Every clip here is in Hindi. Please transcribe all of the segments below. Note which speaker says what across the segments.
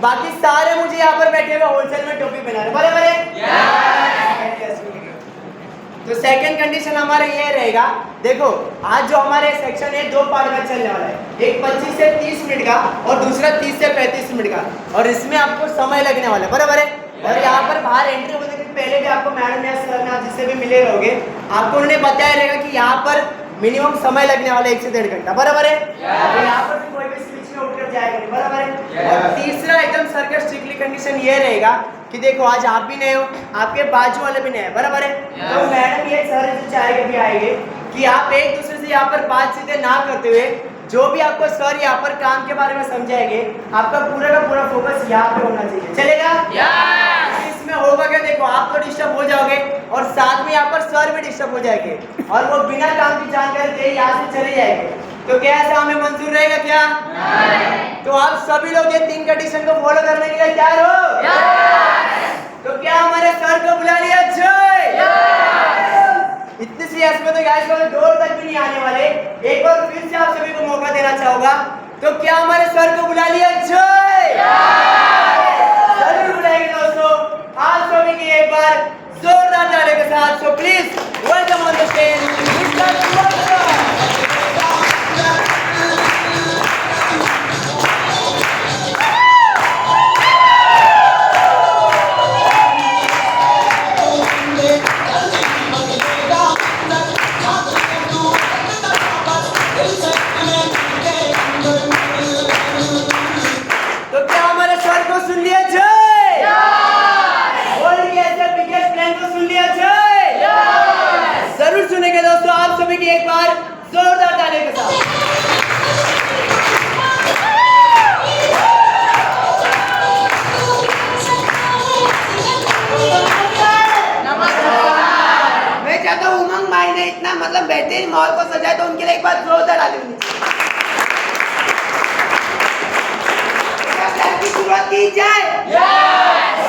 Speaker 1: बाकी सारे मुझे यहाँ पर बैठे हुए होलसेल में टोपी पहना रहे, बराबर है। तो सेकंड कंडीशन हमारा ये रहेगा, देखो आज जो हमारे सेक्शन है 2 पार्ट में चलने वाला है, एक 25 से 30 मिनट का और दूसरा 30 से 35 मिनट का, और इसमें आपको समय लगने वाला है, बराबर है। और यहाँ पर बाहर एंट्री होने के पहले भी आपको मैडम या सर ने जिससे भी मिले रहोगे, आपको उन्होंने बताया रहेगा कि यहाँ पर मिनिमम समय लगने वाला है 1 से 1.5 घंटा, बराबर है। यहाँ पर कोई भी स्विच में उठकर जाएगा नहीं, बराबर है। और तीसरा एकदम सर का स्ट्रिक्टली कंडीशन ये रहेगा कि देखो आज आप भी नए हो, आपके बाजू वाले भी नए हैं, बराबर है। तो मैडम ये सर जो चाहेंगे भी आएंगे कि आप एक दूसरे से यहाँ पर बात सीधे ना करते हुए जो भी आपको सर यहाँ पर काम के बारे में समझाएंगे, आपका पूरा का पूरा फोकस यहाँ पे होना चाहिए, चलेगा। इसमें होगा क्या, देखो आप तो डिस्टर्ब हो जाओगे और साथ में यहाँ पर सर भी डिस्टर्ब हो जाएंगे और वो बिना काम की जानकारी दे यहाँ से चले जाएंगे। तो क्या ऐसा हमें मंजूर रहेगा क्या? तो आप सभी लोग ये 3 कंडीशन को फॉलो करने के लिए तैयार हो? तो क्या हमारे सर को बुला लिया जाए? इतनी सी यस में तो गाइस को डोर तक भी नहीं आने वाले। एक बार फिर से आप सभी को मौका देना चाहूंगा, तो क्या हमारे सर को बुला लिया जाए? जरूर बुलाएंगे दोस्तों, आप सभी की एक बार जोरदार ताली के साथ। So please welcome on the stage mister Verma. एक बार जोरदार ताली के साथ। मैं चाहता हूँ उमंग भाई ने इतना मतलब बेहतरीन माहौल को सजाया, तो उनके लिए एक बार जोरदार ताली होनी चाहिए। प्लान की शुरुआत की जाए।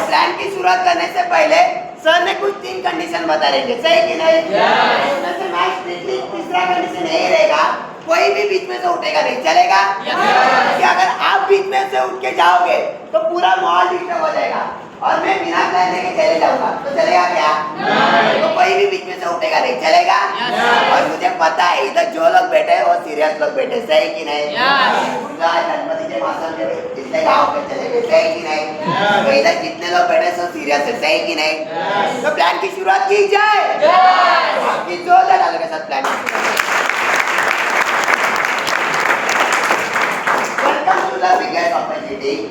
Speaker 1: प्लान की शुरुआत करने से पहले सर ने कुछ 3 कंडीशन बता रहेंगे, सही कि नहीं? उसमें से मैच तीसरा कंडीशन यही रहेगा, कोई भी बीच में से उठेगा नहीं, चलेगा? कि अगर आप बीच में से उठ के जाओगे तो पूरा माहौल डिस्टर्ब हो जाएगा और मैं बिना प्लान लेके चले जाऊंगा, तो चलेगा क्या? तो कोई भी बीच में से उठेगा नहीं, चलेगा? और मुझे पता है इधर जो लोग बैठे हैं वो सीरियस लोग बैठे, सही कि नहीं? गणपति के मौसम में जितने गाँव पे चले गए, सही कि नहीं? तो इधर जितने लोग बैठे सब सीरियस है, सही कि नहीं? तो प्लान की शुरुआत की जाए। आपकी जोरदार ताली के साथ प्लान की शुरुआत।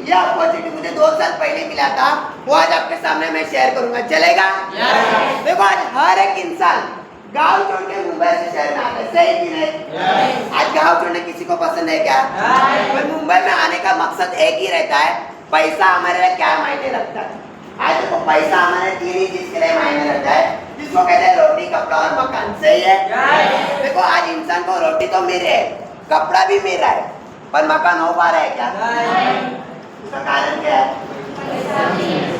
Speaker 1: ये अपॉर्चुनिटी मुझे 2 साल पहले मिला था, वो आज आपके सामने मैं शेयर करूंगा, चलेगा? देखो आज हर एक इंसान गांव छोड़ के मुंबई से शहर में आता है, सही कि नहीं? आज गांव छोड़ने किसी को पसंद है क्या? पर मुंबई में आने का मकसद एक ही रहता है, पैसा हमारे लिए क्या मायने रखता है? आज देखो पैसा हमारे 3 ही चीज के लिए मायने रखता है, जिसको कहते हैं रोटी, कपड़ा और मकान, सही है? देखो आज इंसान को रोटी तो मिल रही है, कपड़ा भी मिल रहा है, पर मकान हो पा रहा है क्या? उसका कारण क्या है?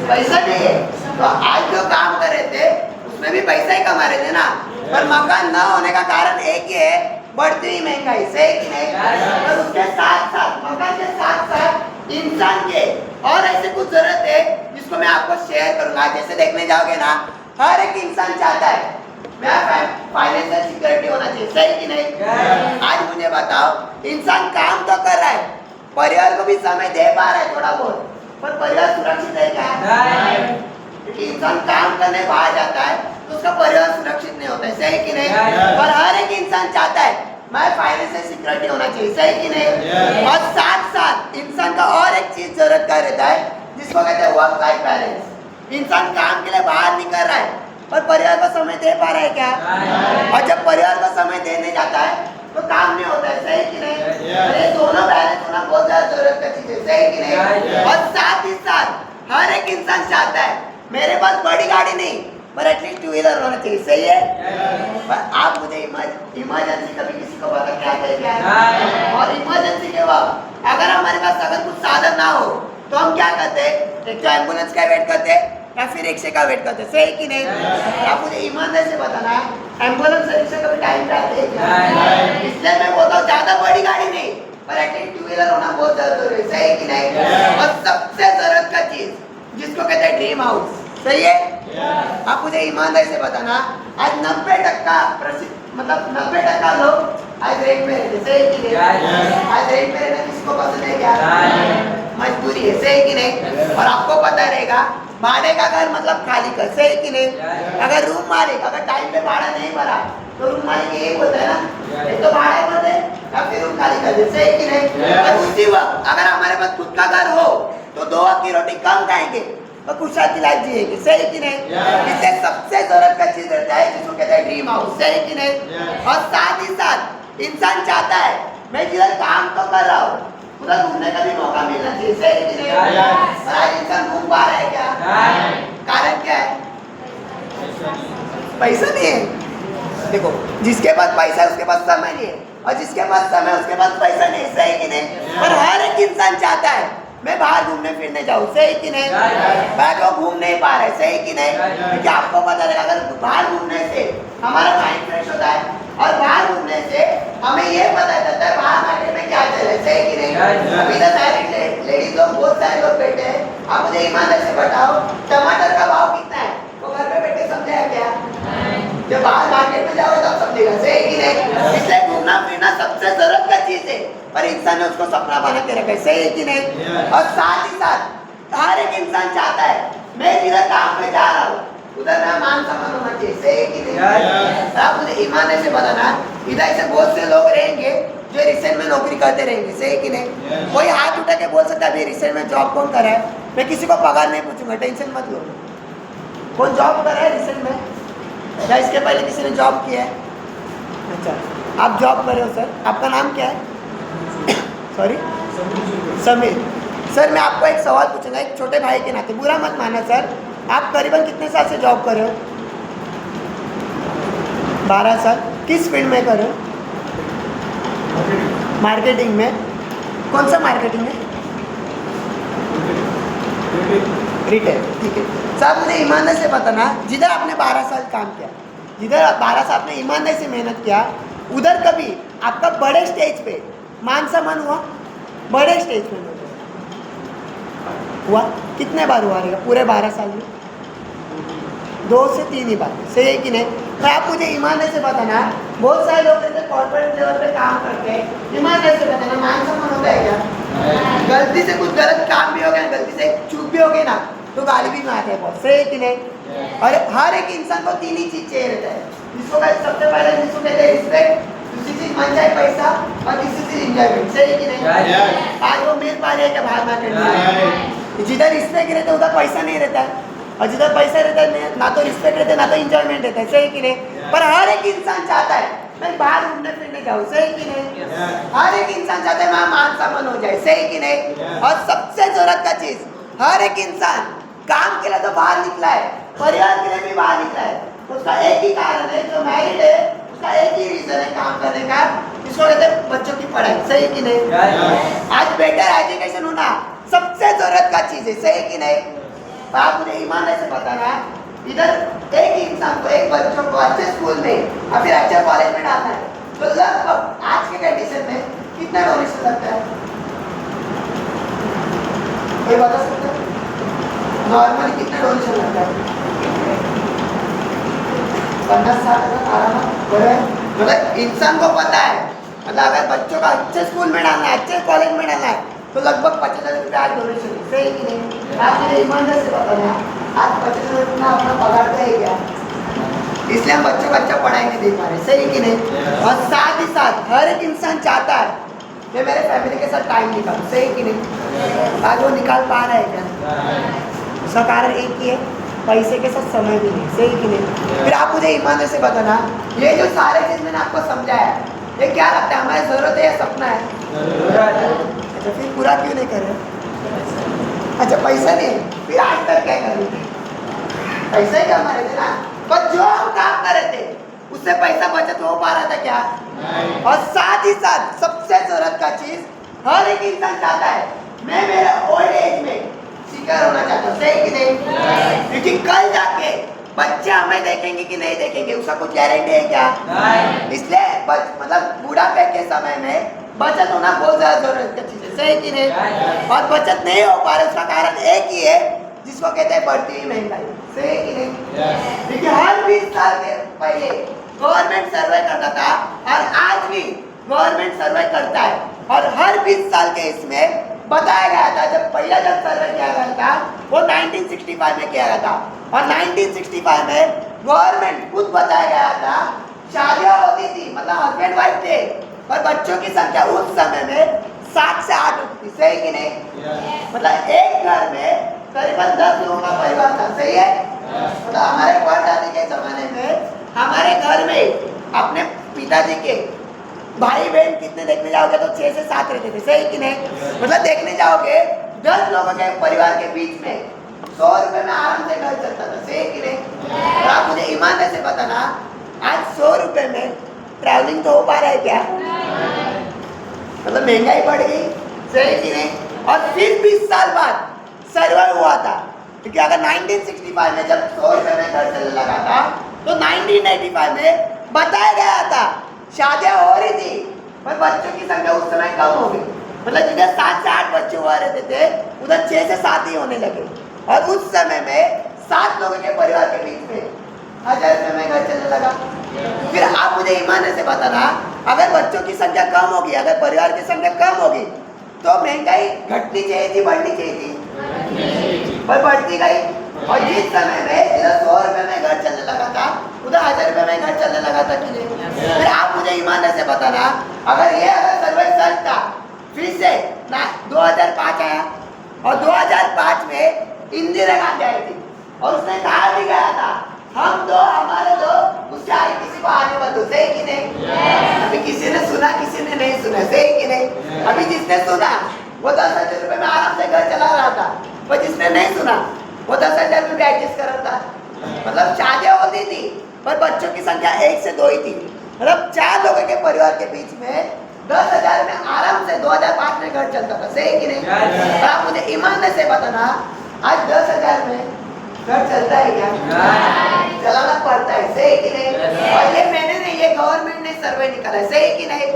Speaker 1: पैसा नहीं है। तो आज जो काम कर रहे थे उसमें भी पैसा ही कमा रहे थे ना, पर मकान न होने का कारण एक ही है, बढ़ती हुई महंगाई, सही कि नहीं? और उसके साथ साथ मकान के साथ साथ इंसान के और ऐसे कुछ जरूरत है जिसको मैं आपको शेयर करूंगा। जैसे देखने जाओगे ना, हर एक इंसान चाहता है फाइनेंशियल सिक्योरिटी होना चाहिए, सही कि नहीं? आज मुझे बताओ, इंसान काम तो कर रहा है, परिवार को भी समय दे पा रहा है थोड़ा बहुत, पर परिवार सुरक्षित है क्या? क्योंकि इंसान काम करने बाहर जाता है तो उसका परिवार सुरक्षित नहीं होता है, सही कि नहीं? और हर एक इंसान चाहता है मैं फाइनेंशियल सिक्योरिटी होना चाहिए, सही कि नहीं? और साथ साथ इंसान का और एक चीज जरूरत का रहता है, जिसको कहते हैं वर्क लाइफ बैलेंस। इंसान काम के लिए बाहर निकल रहा है पर परिवार को समय दे पा रहा है क्या? और जब परिवार को समय देने जाता है तो काम नहीं होता है, सही कि नहीं? ये दोनों बैलेंस होना बहुत ज्यादा जरूरत का चीज है, सही कि नहीं? और साथ ही साथ हर एक इंसान चाहता है मेरे पास बड़ी गाड़ी नहीं पर एटलीस्ट 2 व्हीलर होना चाहिए, सही है? पर आप मुझे इमरजेंसी कभी किसी को पता क्या है? और इमरजेंसी के वक्त अगर हमारे पास अगर कुछ साधन ना हो तो हम क्या करते हैं? एक तो एम्बुलेंस का वेट करते हैं या फिर रिक्शे का वेट करते, सही कि नहीं? आप मुझे ईमानदारी से बताना, एम्बुलेंस से रिक्शा कभी टाइम पे आते हैं? इसलिए मैं बोलता हूँ ज्यादा बड़ी गाड़ी नहीं पर एटलीस्ट टू व्हीलर होना बहुत जरूरी है, सही कि नहीं? और सबसे जरूरत का चीज जिसको कहते हैं ड्रीम हाउस, सही है? आप मुझे ईमानदारी से बताना, आज 90% मतलब 90% लोग आज रेंट में रहते, सही कि नहीं? आज रेंट में रहना किसको पसंद है क्या? मजबूरी है, सही कि नहीं? और आपको पता रहेगा भाड़े का घर मतलब खाली कर, सही कि नहीं? अगर रूम मालिक अगर टाइम पे भाड़ा नहीं भरा तो रूम मालिक यही बोलता है ना, एक तो भाड़ा भर दे या फिर रूम खाली कर दे, सही कि नहीं? और उसी वक्त अगर हमारे पास खुद का घर हो तो 2 वक्त की रोटी कम खाएंगे और खुशहाल की लाइफ जिएंगे, सही कि नहीं? इससे सबसे जरूरत का चीज रहता है जिसको कहते हैं ड्रीम हाउस, सही कि नहीं? और साथ ही साथ इंसान चाहता है मैं जिधर काम तो कर रहा हूँ उधर घूमने का भी मौका मिलना चाहिए, सही कि नहीं? और आज इंसान घूम पा रहा है क्या? कारण क्या है? पैसा नहीं है। देखो, जिसके पास पैसा है उसके पास समय नहीं है, और जिसके पास समय है उसके पास पैसा नहीं, सही कि नहीं? पर हर एक इंसान चाहता है मैं बाहर घूमने फिरने जाऊँ, सही कि नहीं? बाहर वो घूम नहीं पा रहे, सही कि नहीं? क्योंकि आपको पता है अगर बाहर घूमने से हमारा माइंड फ्रेश होता है, और बाहर घूमने से हमें ये पता चलता है बाहर मार्केट में क्या चल रहा है, सही कि नहीं? अभी तो मैरिड लेडीज लोग बहुत सारे लोग बैठे हैं, आप मुझे ईमानदारी से बताओ टमाटर का भाव कितना है? वो घर पे बैठ के समझाया क्या? जब बाहर मार्केट में जाओ तब समझेगा, सही कि नहीं? इसलिए घूमना फिरना सबसे जरूरत का चीज है, पर इंसान ने उसको सपना बना के रखा है, सही कि नहीं? और साथ ही साथ हर एक इंसान चाहता है मैं जिधर काम पे जा रहा हूँ उधर मेरा मान सम्मान होना चाहिए, सही कि नहीं? आप मुझे ईमानदारी से बताना, इधर ऐसे बहुत से लोग रहेंगे जो रिसेंट में नौकरी करते रहेंगे, सही कि नहीं? कोई हाथ उठा के बोल सकता है अभी रिसेंट में जॉब कौन कर रहा है? मैं किसी को पगार नहीं पूछूंगा, टेंशन मत लो। कौन जॉब कर रहा है रिसेंट में, या इसके पहले किसी ने जॉब किया है? अच्छा, आप जॉब कर रहे हो सर, आपका नाम क्या है? सॉरी, समीर। सर मैं आपको एक सवाल पूछूंगा एक छोटे भाई के नाते, बुरा मत मानना सर, आप करीबन कितने साल से जॉब कर रहे हो? 12 साल। किस फील्ड में कर रहे हो? मार्केटिंग में। कौन सा मार्केटिंग है? रिटेल, ठीक है। सर मुझे ईमानदारी से बताना, जिधर आपने 12 साल काम किया, जिधर 12 साल आपने ईमानदारी से मेहनत किया, उधर कभी आपका बड़े स्टेज पे मान सम्मान हुआ? बड़े स्टेज पे हुआ? कितने बार हुआ रहेगा पूरे 12 साल में? 2 से 3 ही बार, सही है कि नहीं? तो आप मुझे ईमानदारी से बताना, बहुत सारे लोग जैसे कॉर्पोरेट लेवल पे काम करते हैं, ईमानदारी से बताना मान सम्मान होता है क्या? गलती से कुछ गलत काम भी हो गया, गलती से चूक भी हो गई ना तो गाली भी मारते हैं बहुत, सही है कि नहीं? और हर एक इंसान को 3 ही चीज चाहिए रहता है, जिसको सबसे पहले जिसको कहते हैं रिस्पेक्ट, दूसरी चीज मन चाहे पैसा, और तीसरी चीज एंजॉयमेंट, सही है कि नहीं? आज वो मिल पा रहे हैं क्या बाहर मार्केट में? जिधर रिस्पेक्ट रहता है उधर पैसा नहीं रहता है, और जिधर पैसा रहता है ना तो रिस्पेक्ट रहता है ना तो एंजॉयमेंट रहता है, सही कि नहीं? पर हर एक इंसान चाहता है मैं बाहर घूमने फिरने जाऊँ, सही कि नहीं? हर एक इंसान चाहता है मैं मान सम्मान हो जाए, सही कि नहीं? और सबसे जरूरत का चीज, हर एक इंसान काम के लिए तो बाहर निकला है, परिवार के लिए भी बाहर निकला है, उसका एक ही कारण है, जो मैरिड है उसका एक ही रीजन है काम करने का, इसको कहते हैं बच्चों की पढ़ाई, सही कि नहीं? आज बेटर एजुकेशन होना सबसे जरूरत का चीज है, सही कि नहीं? तो आप मुझे ईमानदारी से बताना, इधर एक इंसान को, एक बच्चों को अच्छे स्कूल में या फिर अच्छे कॉलेज में डालना है तो लगभग आज के कंडीशन में कितना डोनेशन लगता है? कोई बता सकता है? नॉर्मली कितना डोनेशन लगता है? 50-60 आराम। मतलब इंसान को पता है, मतलब अगर बच्चों का अच्छे स्कूल में डालना है, अच्छे कॉलेज में डालना है तो लगभग 50,000 रुपये आज डोनेशन है, सही कि नहीं? आप मुझे ईमानदारी से बताना, आज 50,000 रुपये अपना पगार का है क्या? इसलिए हम बच्चों को अच्छा पढ़ाई नहीं दे पा रहे, सही कि नहीं? और साथ ही साथ हर एक इंसान चाहता है मैं मेरे फैमिली के साथ टाइम निकालूं, सही कि नहीं? आज वो निकाल पा रहा है क्या? उसका कारण एक ही है, पैसे के साथ समय भी नहीं, सही कि नहीं? फिर आप मुझे ईमानदारी से बताना, ये जो सारे चीज मैंने आपको समझाया ये क्या लगता है, हमारी जरूरत है या सपना है? अच्छा, फिर पूरा क्यों नहीं कर रहे? अच्छा, पैसा नहीं, फिर आज तक क्या कर रहे थे? पैसा ही कमा रहे थे ना, पर जो हम काम कर रहे थे उससे पैसा बचत हो पा रहा था क्या? और साथ ही साथ सबसे जरूरत का चीज, हर एक इंसान चाहता है मैं मेरे ओल्ड एज में शिकार होना चाहता हूँ, सही कि नहीं? क्योंकि कल जाके बच्चे हमें देखेंगे कि नहीं देखेंगे उसका कुछ गारंटी है क्या? इसलिए मतलब बुढ़ापे के समय में बचत होना बहुत ज्यादा जरूरत की चीज है, सही कि नहीं? और बचत नहीं हो पा रही उसका कारण एक ही है जिसको कहते हैं बढ़ती हुई महंगाई, सही कि नहीं? देखिए हर 20 साल के पहले गवर्नमेंट सर्वे करता था और आज भी गवर्नमेंट सर्वे करता है और हर 20 साल के इसमें बताया गया था, जब पहला जब सर्वे किया गया था वो 1965 में किया गया था और 1965 में गवर्नमेंट खुद बताया गया था शादियां होती थी, मतलब हस्बैंड वाइफ थे, पर बच्चों की संख्या उस समय में 7 से 8 होती थी, सही कि नहीं? मतलब एक घर में करीबन 10 लोगों का परिवार था, सही है? मतलब हमारे परदादी के जमाने में हमारे घर में अपने पिताजी के भाई बहन कितने देखने जाओगे तो 6 से 7 रहते थे, सही कि नहीं? मतलब देखने जाओगे 10 लोगों के परिवार के बीच में 100 रुपए में आराम से घर चलता था, सही कि नहीं? तो आप मुझे ईमानदारी से बताना आज 100 रुपए में ट्रैवलिंग तो हो पा रहा है क्या? मतलब महंगाई बढ़ गई, सही कि नहीं? और फिर 20 साल बाद सर्वे हुआ था, क्योंकि अगर 1965 में जब 100 रुपए में घर चलने लगा था तो 1985 में बताया गया था शादियां हो रही थी पर बच्चों की संख्या उस समय कम हो गई, मतलब जिधर 7 से 8 बच्चे हुआ रहते थे उधर 6 से 7 ही होने लगे और उस समय में 7 लोगों के परिवार के बीच में 1000 रुपए में घर चलने लगा। फिर आप मुझे ईमानदारी से बताना अगर बच्चों की संख्या कम होगी, अगर परिवार की संख्या कम होगी तो महंगाई घटनी चाहिए थी, बढ़नी चाहिए थी? पर बढ़ती गई और जिस समय में इधर 100 रुपए में घर चलने लगा था उधर 1000 रुपए में घर चलने लगा था कि नहीं? फिर आप मुझे ईमानदारी से बताना अगर सर्वे सच था, फिर से ना 2005 आया और 2005 में इंदिरा गांधी आई थी और उसने कहा भी गया था हम दो हमारे दो उससे आगे किसी को आने मत दो, सही कि नहीं? अभी किसी ने सुना किसी ने नहीं सुना, सही कि नहीं? अभी जिसने सुना वो 10,000 रुपए में आराम से घर चला रहा था, पर जिसने नहीं सुना वो 10,000 रुपए एडजस्ट कर रहा था। मतलब शादियां होती थी पर बच्चों की संख्या 1 से 2 ही थी, मतलब 4 लोगों के परिवार के बीच में 10,000 में आराम से 2005 में घर चलता था, सही कि नहीं? और आप मुझे ईमानदारी से बताना आज 10,000 में घर चलता है क्या? चलाना पड़ता है, सही कि नहीं? और ये मैंने नहीं, ये गवर्नमेंट ने सर्वे निकाला है, सही कि नहीं?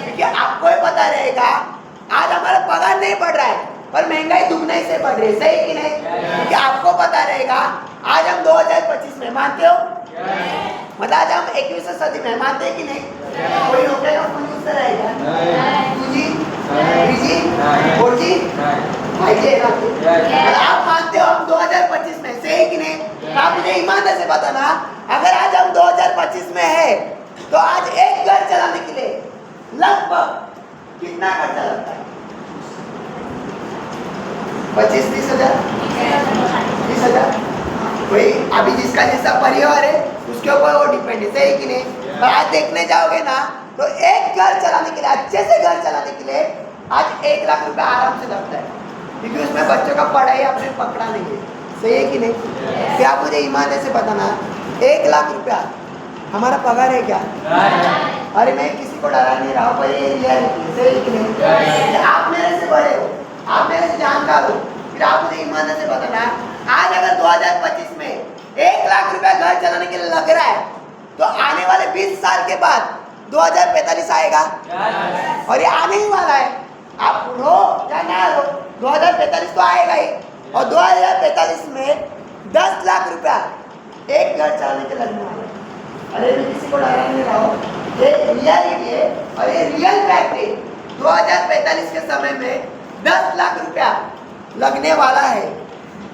Speaker 1: क्योंकि आपको ही पता रहेगा आज हमारा पगार नहीं बढ़ रहा है पर महंगाई दुगने से बढ़ रही है, सही कि नहीं? क्योंकि आपको पता रहेगा आज हम 2025 में मानते हो, मतलब आज हम 21वीं सदी में मानते कि नहीं? कोई रोकेगा पुलिस से रहेगा? आप मानते हो हम 2025 में, सही कि नहीं? आप मुझे ईमानदारी से बताना अगर आज हम 2025 में है तो आज एक घर चलाने के लिए लगभग कितना खर्चा लगता है? 25-30 हजार, 30 हजार। वही अभी जिसका जैसा परिवार है उसके ऊपर वो डिपेंड है, सही कि नहीं? पर आज देखने जाओगे ना तो एक घर चलाने के लिए, अच्छे से घर चलाने के लिए आज 1 लाख रुपए आराम से लगता है, क्योंकि उसमें बच्चों का पढ़ाई आपने पकड़ा नहीं है, सही है कि नहीं? फिर आप मुझे ईमानदारी से बताना 1 लाख रुपया हमारा पगार है क्या? अरे मैं किसी को डरा नहीं रहा हूँ, पर ये रियलिटी है, सही कि नहीं? आप मेरे से बड़े हो, आप मेरे से जानकार हो, फिर आप मुझे ईमानदारी से बताना आज अगर 2025 में 1 लाख रुपया घर चलाने के लिए लग रहा है तो आने वाले 20 साल के बाद 2045 आएगा और ये आने ही वाला है। आप रो या ना रो 2045 तो आएगा ही और 2045 में 10 लाख रुपया एक घर चलाने के लगने वाला है। अरे मैं किसी को डरा नहीं रहा हूँ, ये रियलिटी है और ये रियल फैक्ट है। 2045 के समय में 10 लाख रुपया लगने वाला है,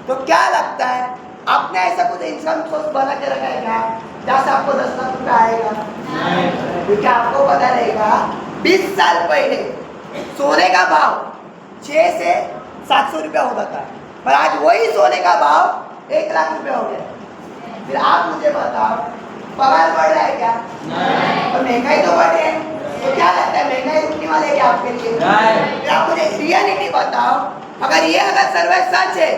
Speaker 1: तो क्या लगता है आपने ऐसा कुछ इनकम सोर्स बना के रखा है क्या जहाँ से आपको 10 लाख रुपया आएगा? क्योंकि आपको पता रहेगा 20 साल पहले सोने का भाव 6 से 700 रुपया होता था, पर आज वही सोने का भाव 1 लाख रुपया हो गया। फिर आप मुझे बताओ पगार बढ़ रहा है क्या? तो महंगाई तो बढ़ रही है, तो क्या लगता है महंगाई रुकने वाली है क्या आपके लिए? फिर आप मुझे रियलिटी बताओ, अगर सर्वे सच है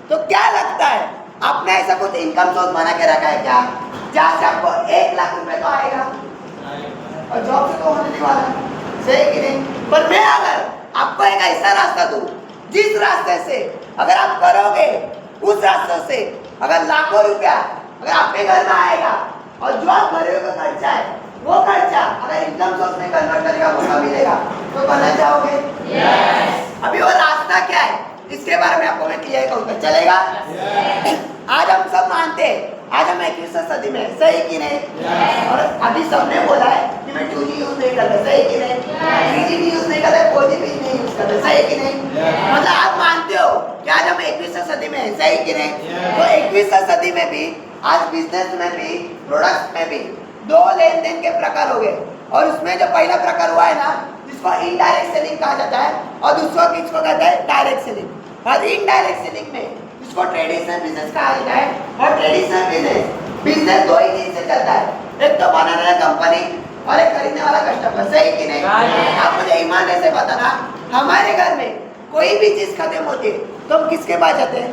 Speaker 1: तो क्या लगता है आपने ऐसा कुछ इनकम सोर्स बना के रखा है क्या जहाँ से आपको 1 लाख रुपए तो आएगा और जॉब से तो होने नहीं वाला, सही कि नहीं? पर मैं अगर आपको एक ऐसा रास्ता दूं जिस रास्ते से अगर आप करोगे उस रास्ते से अगर लाखों रुपया अगर आपके घर में आएगा और जो आप गरीबों का खर्चा है वो खर्चा अगर इनकम सोर्स में कन्वर्ट करने का मौका मिलेगा तो तो बना जाओगे। अभी वो रास्ता क्या है इसके बारे में आपको मैं क्लियर कहूँगा, चलेगा? आज हम सब मानते हैं, आज हम 21वीं सदी में, सही कि नहीं? और अभी सबने बोला है कि मैं 2G यूज नहीं करता, सही कि नहीं? 3G भी यूज नहीं करता, 4G भी नहीं यूज करता, सही कि नहीं? मतलब आप मानते हो कि आज हम 21वीं सदी में है, सही कि नहीं? तो 21वीं सदी में भी आज बिजनेस में भी, प्रोडक्ट में भी दो लेन देन के प्रकार हो गए। और उसमें जो पहला प्रकार हुआ है ना, जिसको इनडायरेक्ट सेलिंग कहा जाता है, और दूसरा किसको कहते हैं? Direct selling. और इनडायरेक्ट सेलिंग में इसको ट्रेडिशनल बिजनेस कहा जाता है। और ट्रेडिशनल बिजनेस दो ही चीज से चलता है, एक तो बनाने वाला कंपनी और एक खरीदने वाला कस्टमर, सही कि नहीं? आप मुझे ईमानदारी से बताना, हमारे घर में कोई भी चीज खत्म होती है तो हम किसके पास जाते हैं?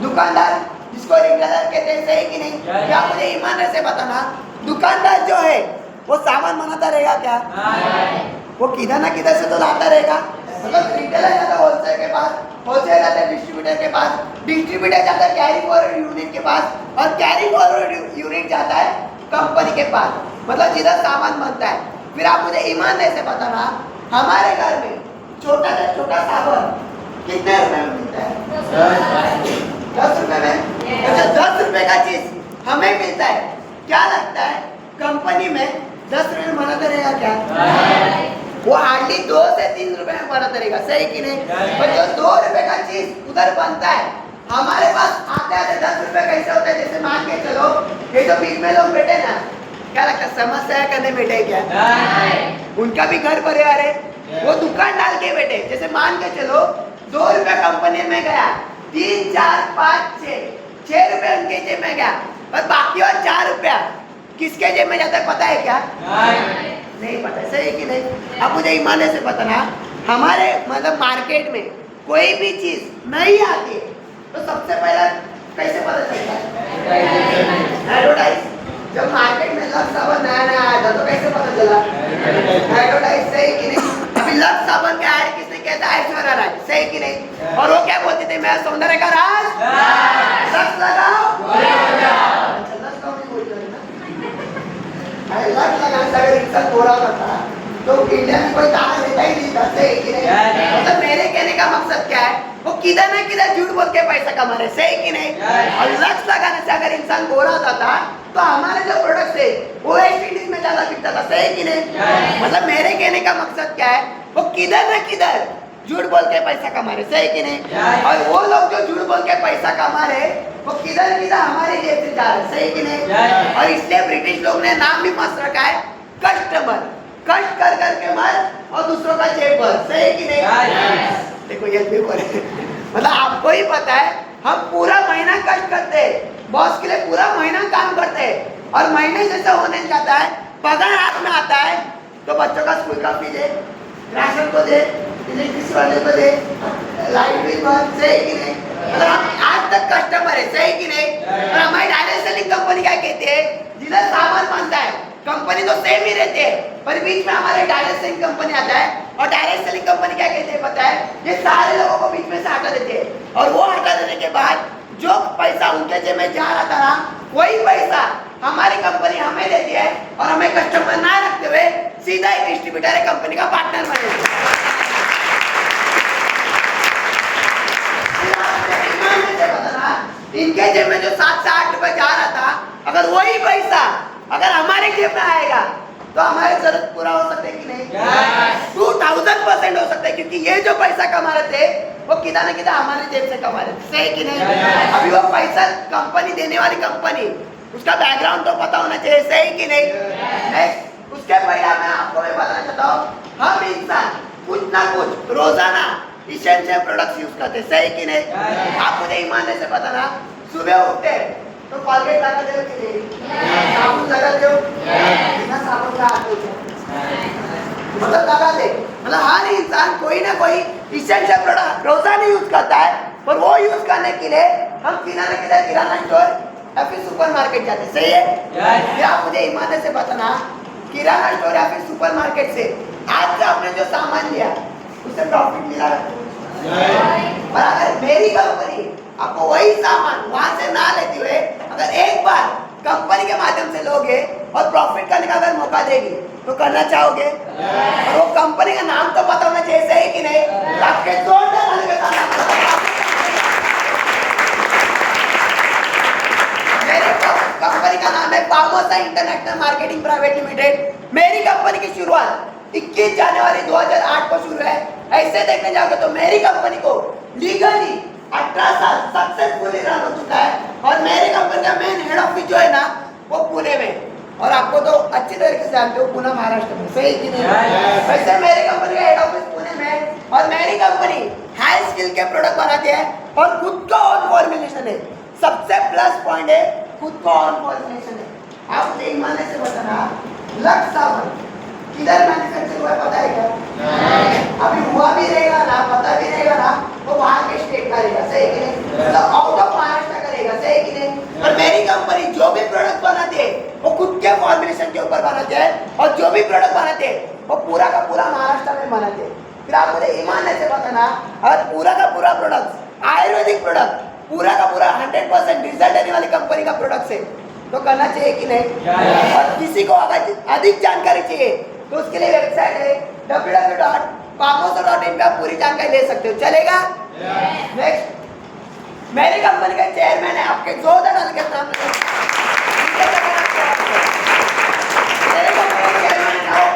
Speaker 1: दुकानदार, जिसको रिटेलर कहते हैं, सही कि नहीं? क्या मुझे ईमानदारी से बताना, दुकानदार जो है वो सामान बनाता रहेगा क्या? वो किधर ना किधर से तो लाता रहेगा। मतलब रिटेलर जाता है होलसेल के पास, होलसेल जाता है डिस्ट्रीब्यूटर के पास, डिस्ट्रीब्यूटर जाता है कैरी फॉरवर्ड यूनिट के पास, और कैरी फॉरवर्ड यूनिट जाता है कंपनी के पास, मतलब जिधर सामान बनता है। फिर आप मुझे ईमानदारी से बताना, हमारे घर में छोटा से छोटा साबुन कितने रुपए में मिलता है? 10 रुपए में। अच्छा, 10 रुपए का चीज हमें मिलता है, क्या लगता है कंपनी में 10 रुपए में बनाता रहेगा क्या? वो हार्डली 2 से 3 रुपए में बनाता रहेगा, सही कि नहीं? पर जो 2 रुपए का चीज उधर बनता है, हमारे पास आते आते 10 रुपए कैसे होता है? जैसे मान के चलो, ये जो बीच में लोग बैठे ना, क्या लगता है समस्या करने बैठे क्या? उनका भी घर परिवार है, वो दुकान डाल के बैठे। जैसे मान के चलो 2 रुपए कंपनी में गया, 3, 4, 5, 6 रुपए उनके जेब में गया, और बाकी और 4 रुपया किसके जेब में जाता है पता है क्या? नहीं पता, सही कि नहीं? अब मुझे ईमानदारी से बताना, हमारे मतलब मार्केट में कोई भी चीज नहीं आती है तो सबसे पहला कैसे पता चलता है? एडवर्टाइज। जब मार्केट में लक्स साबुन नया नया आया था तो कैसे पता चला? एडवर्टाइज, सही कि नहीं? अभी लक्स साबुन का ऐड किसने किया था? ऐश्वर्या राय, सही कि नहीं? और वो क्या बोलती थी? मैं सौंदर्य का राज, लक्स लगाओ, लक्स कौन नहीं बोलती ना? लक्स लगाने से अगर इंसान गोरा होता तो इंडिया में कोई काम रहता ही नहीं था, सही कि नहीं? मतलब मेरे कहने का मकसद क्या है, वो किधर ना किधर झूठ बोल के पैसा कमा रहे, सही कि नहीं? और लक्स लगाने से अगर इंसान गोरा होता था तो हमारे जो प्रोडक्ट है वो वेस्ट इंडीज में ज्यादा बिकता था, सही कि नहीं? मतलब मेरे कहने का मकसद क्या है, वो किधर ना किधर झूठ बोल के पैसा कमा रहे, सही कि नहीं? और वो लोग जो झूठ बोल के पैसा कमा रहे वो किधर किधर हमारे जेब से जा रहे, सही कि नहीं? और इसलिए ब्रिटिश लोग ने नाम भी मस्त रखा है, कस्टमर, कष्ट कर करके मर और दूसरों का जेब भर, सही कि नहीं? देखो ये भी बोले, मतलब आपको ही पता है, हम पूरा महीना कष्ट करते हैं, बॉस के लिए पूरा महीना काम करते हैं, और महीने जैसा होने जाता है, पगार हाथ में आता है तो बच्चों का स्कूल का फीस दे, राशन को दे, इलेक्ट्रिसिटी वाले को दे, लाइट बिल भर, सही कि नहीं? मतलब हम आज तक कस्टमर है, सही कि नहीं? और हमारी डायरेक्ट सेलिंग कंपनी क्या कहती है, जिधर सामान बनता है कंपनी तो सेम ही रहती है, पर बीच में हमारे डायरेक्ट सेलिंग कंपनी आता है, और डायरेक्ट सेलिंग कंपनी क्या कहते हैं पता है? ये सारे लोगों को बीच में से हटा देते हैं, और वो हटा देने के बाद जो पैसा उनके जेब में जा रहा था ना, वही पैसा हमारी कंपनी हमें देती है, और हमें कस्टमर ना रखते हुए सीधा एक डिस्ट्रीब्यूटर है कंपनी का पार्टनर बने। इनके जेब में जो 7 से 8 रुपए जा रहा था, अगर वही पैसा अगर हमारे जेब में आएगा तो हमारे जरूरत पूरा हो सकता है कि नहीं? 2000% हो सकता है, क्योंकि ये जो पैसा कमा रहे थे वो किधर ना किधर हमारे जेब से कमा रहे थे, सही कि नहीं? अभी वो पैसा कंपनी देने वाली कंपनी, उसका बैकग्राउंड तो पता होना चाहिए, सही कि नहीं? उसके पहले मैं आपको भी बताना चाहता हूँ, हम इंसान कुछ ना कुछ रोजाना इसेंशियल प्रोडक्ट्स यूज करते, सही कि नहीं? आप मुझे ईमानदारी से बताना, सुबह उठते तो कॉलगेट लगा दो कि नहीं? साबुन लगा दो, बिना साबुन का हाथ धोते, मतलब लगा दे। मतलब हर इंसान कोई ना कोई इसेंशियल प्रोडक्ट रोजाना यूज करता है, पर वो यूज करने के लिए हम किराना स्टोर या फिर सुपर मार्केट जाते, सही है? या आप मुझे ईमानदारी से बताना, किराना स्टोर या फिर सुपर मार्केट से आज से आपने जो सामान लिया उससे प्रॉफिट मिला, और अगर मेरी कंपनी आपको वही सामान वहां से ना लेती हुए अगर एक बार कंपनी के माध्यम से लोगे और प्रॉफिट करने का अगर मौका देगी तो करना चाहोगे? और वो कंपनी का नाम तो पता होना चाहिए, सही कि नहीं? आपके जोरदार ताली के साथ मेरे कंपनी का नाम है पामोसा इंटरनेशनल मार्केटिंग प्राइवेट लिमिटेड। मेरी कंपनी की शुरुआत 21 जनवरी 2008 को शुरू है। ऐसे देखने जाओगे तो मेरी कंपनी को लीगली 18 साल सक्सेसफुली रन हो चुका है और मेरी कंपनी का मेन हेड ऑफिस जो है ना वो पुणे में, और आपको तो अच्छी तरीके से जानते हो पुणे महाराष्ट्र में, सही कि नहीं? वैसे मेरी कंपनी का हेड ऑफिस पुणे में और मेरी कंपनी हाई स्किल के प्रोडक्ट बनाती है और खुद का ऑन फॉर्मुलेशन है। सबसे प्लस पॉइंट है खुद का ऑन फॉर्मुलेशन है। आप मुझे ईमानदारी से बताना, लक्स साबुन किधर मैन्युफैक्चर हुआ है पता है क्या? अभी हुआ भी रहेगा ना, पता भी रहेगा ना, वो बाहर के स्टेट का रहेगा, सही कि नहीं? मतलब आउट ऑफ महाराष्ट्र का रहेगा, सही कि नहीं? और मेरी कंपनी जो भी प्रोडक्ट बनाती है वो खुद के फॉर्मुलेशन के ऊपर बनाते हैं और जो भी प्रोडक्ट बनाते हैं वो पूरा का पूरा महाराष्ट्र में बनाते हैं। फिर आप मुझे ईमानदारी से बताना, और पूरा का पूरा प्रोडक्ट आयुर्वेदिक प्रोडक्ट पूरा का पूरा 100% रिजल्ट देने वाली कंपनी का प्रोडक्ट है तो करना चाहिए कि नहीं? और किसी को अगर अधिक जानकारी चाहिए तो उसके लिए वेबसाइट है www.pamosa.in पे आप पूरी जानकारी ले सकते हो, चलेगा? नेक्स्ट, मेरी कंपनी का चेयरमैन है आपके जोरदार ताली के साथ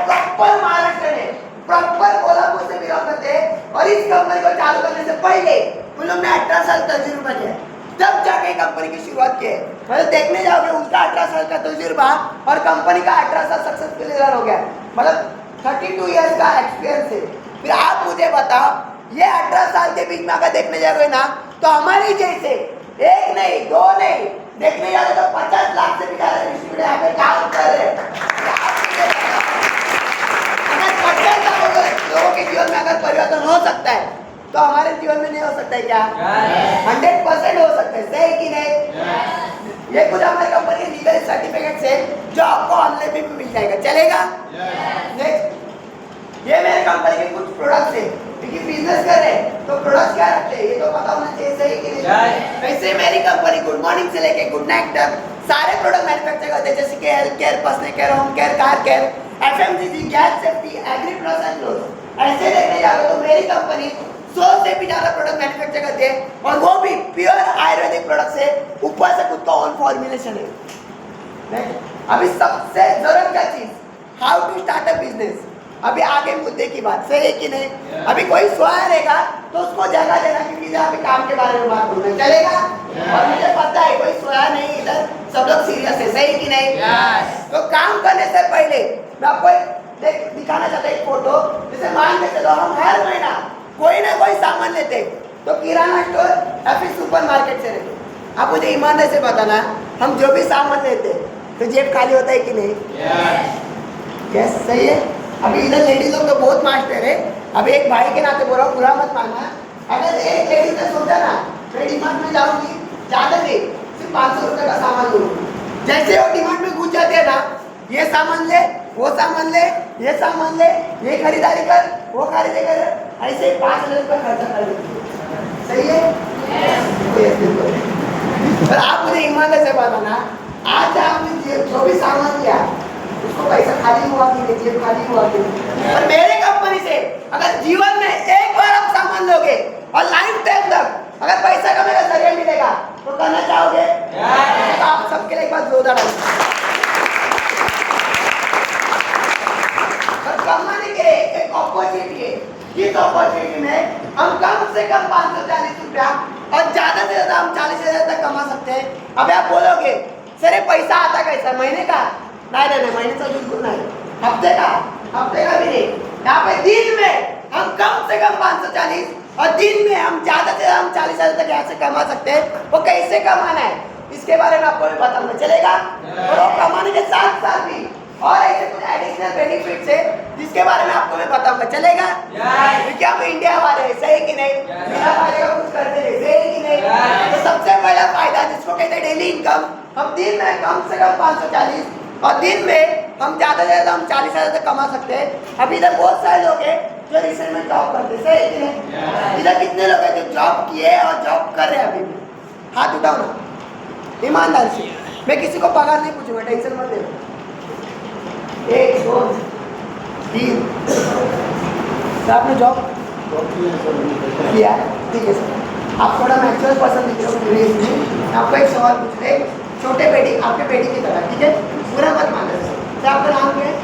Speaker 1: प्रॉपर महाराष्ट्र में प्रॉपर कोल्हापुर से बिलोंग करते हैं और इस कंपनी को चालू करने से पहले उन लोग ने 18 साल तजुर्बा किया, तब जाके कंपनी की शुरुआत की है। मतलब देखने जाओगे उनका 18 साल का तजुर्बा और कंपनी का 18 साल सक्सेसफुली रन हो गया, मतलब 32 इयर्स का एक्सपीरियंस है। फिर आप मुझे बताओ, ये 18 साल के बीच में अगर देखने जाओगे ना तो हमारी जैसे एक नहीं दो नहीं देखने जाओगे तो 50 लाख से भी ज्यादा डिस्ट्रीब्यूटर यहाँ पे काम कर रहे हैं। अगर 50 लोगों के जीवन में अगर परिवर्तन हो सकता है तो हमारे जीवन में नहीं हो सकता है क्या? 100% हो सकता है, सही कि नहीं? ये कुछ हमारी कंपनी के लीगल सर्टिफिकेट है जो आपको ऑनलाइन भी मिल जाएगा, चलेगा? नेक्स्ट, ये मेरे कंपनी के कुछ प्रोडक्ट्स है, क्योंकि बिजनेस कर रहे हैं तो प्रोडक्ट्स क्या रखते हैं ये तो पता होना चाहिए, सही कि नहीं? वैसे मेरी कंपनी गुड मॉर्निंग से लेके गुड नाइट तक सारे प्रोडक्ट मैन्युफैक्चर करते हैं, जैसे कि health care, personal care, home care, car care, FMCG, gas safety, agri plus and cloth. ऐसे देखने जाओगे तो मेरी कंपनी 100 से भी ज्यादा प्रोडक्ट मैन्युफैक्चर करते हैं और वो भी प्योर आयुर्वेदिक प्रोडक्ट से, ऊपर से खुद का ऑन फॉर्मुलेशन है। अभी सबसे जरूरत का चीज, how to start a business. अभी आगे मुद्दे की बात, सही है कि नहीं? अभी कोई सोया रहेगा तो उसको जगह देना, क्योंकि अभी काम के बारे में बात बोलना, चलेगा? और मुझे पता है कोई सोया नहीं, इधर सब लोग सीरियस है, सही कि नहीं? तो काम करने से पहले मैं आपको दिखाना चाहता हूँ एक फोटो। जैसे मान के चलो हम हर महीना कोई ना कोई सामान लेते तो किराना स्टोर या फिर सुपर मार्केट से लेते। आप मुझे ईमानदारी से बताना, हम जो भी सामान लेते तो जेब खाली होता है कि नहीं? यस, सही है। अभी इधर लेडीज लोग तो बहुत मास्टर है। अभी एक भाई के नाते बोल रहा हूँ, बुरा मत मानना। अगर एक लेडीज ने सोचा ना मैं डिमांड में जाऊंगी, ज्यादा नहीं सिर्फ 500 रुपये का सामान लूँगी, जैसे वो डिमांड में घुस जाते हैं ना, ये सामान ले, वो सामान ले, ये सामान ले, ये खरीदारी कर, वो खरीदारी कर, ऐसे 5,000 रुपये खर्चा कर देती है, सही है? पर आप मुझे ईमानदारी से बताना, आज आपने जो भी सामान लिया उसको पैसा खाली हुआ कि नहीं, जेब खाली हुआ कि नहीं? और मेरे कंपनी से अगर जीवन में एक बार आप सामान लोगे और लाइफ टाइम तक अगर पैसा कमेगा जरिया मिलेगा तो करना चाहोगे? तो आप सबके लिए एक बार जोरदार कमाने के एक अपॉर्चुनिटी है। इस अपॉर्चुनिटी में हम कम से कम 540 रुपया और ज्यादा से ज्यादा हम 40,000 तक कमा सकते हैं। अब आप बोलोगे सर ये पैसा आता कैसा, महीने का? नहीं, महीने से बिल्कुल नहीं, हफ्ते का भी नहीं। यहाँ पे दिन में हम कम से कम 540 और दिन में हम ज्यादा से ज्यादा हम 40,000 तक यहाँ से कमा सकते हैं। वो कैसे कमाना है इसके बारे में आपको भी बताऊंगा, चलेगा? और वो कमाने के साथ साथ भी और ऐसे कुछ एडिशनल बेनिफिट्स है जिसके बारे में आपको मैं बताऊंगा, चलेगा? क्योंकि हम इंडिया वाले हैं, सही कि नहीं? बिना फायदे का कुछ करते नहीं, सही कि नहीं? तो सबसे बड़ा फायदा जिसको कहते हैं डेली इनकम, हम दिन में कम से कम 540 और दिन में हम ज्यादा से ज्यादा हम 40,000 तक कमा सकते हैं। अभी इधर बहुत सारे लोग हैं जो रिसेंट में जॉब करते हैं, सही कि नहीं? इधर कितने लोग हैं जो जॉब किए और जॉब कर रहे हैं? अभी भी हाथ उठाओ ना ईमानदारी से। मैं किसी को पगार नहीं पूछूंगा, टेंशन मत ले। 1 2 3 सर आपने जॉब किया, ठीक है सर। आप थोड़ा मैच्योर पर्सन दिख रहे हो इसलिए आपको एक सवाल पूछ रहे, छोटे बेटी आपके बेटी की तरह, ठीक है, पूरा मत मान रहे सर। आपका नाम क्या है?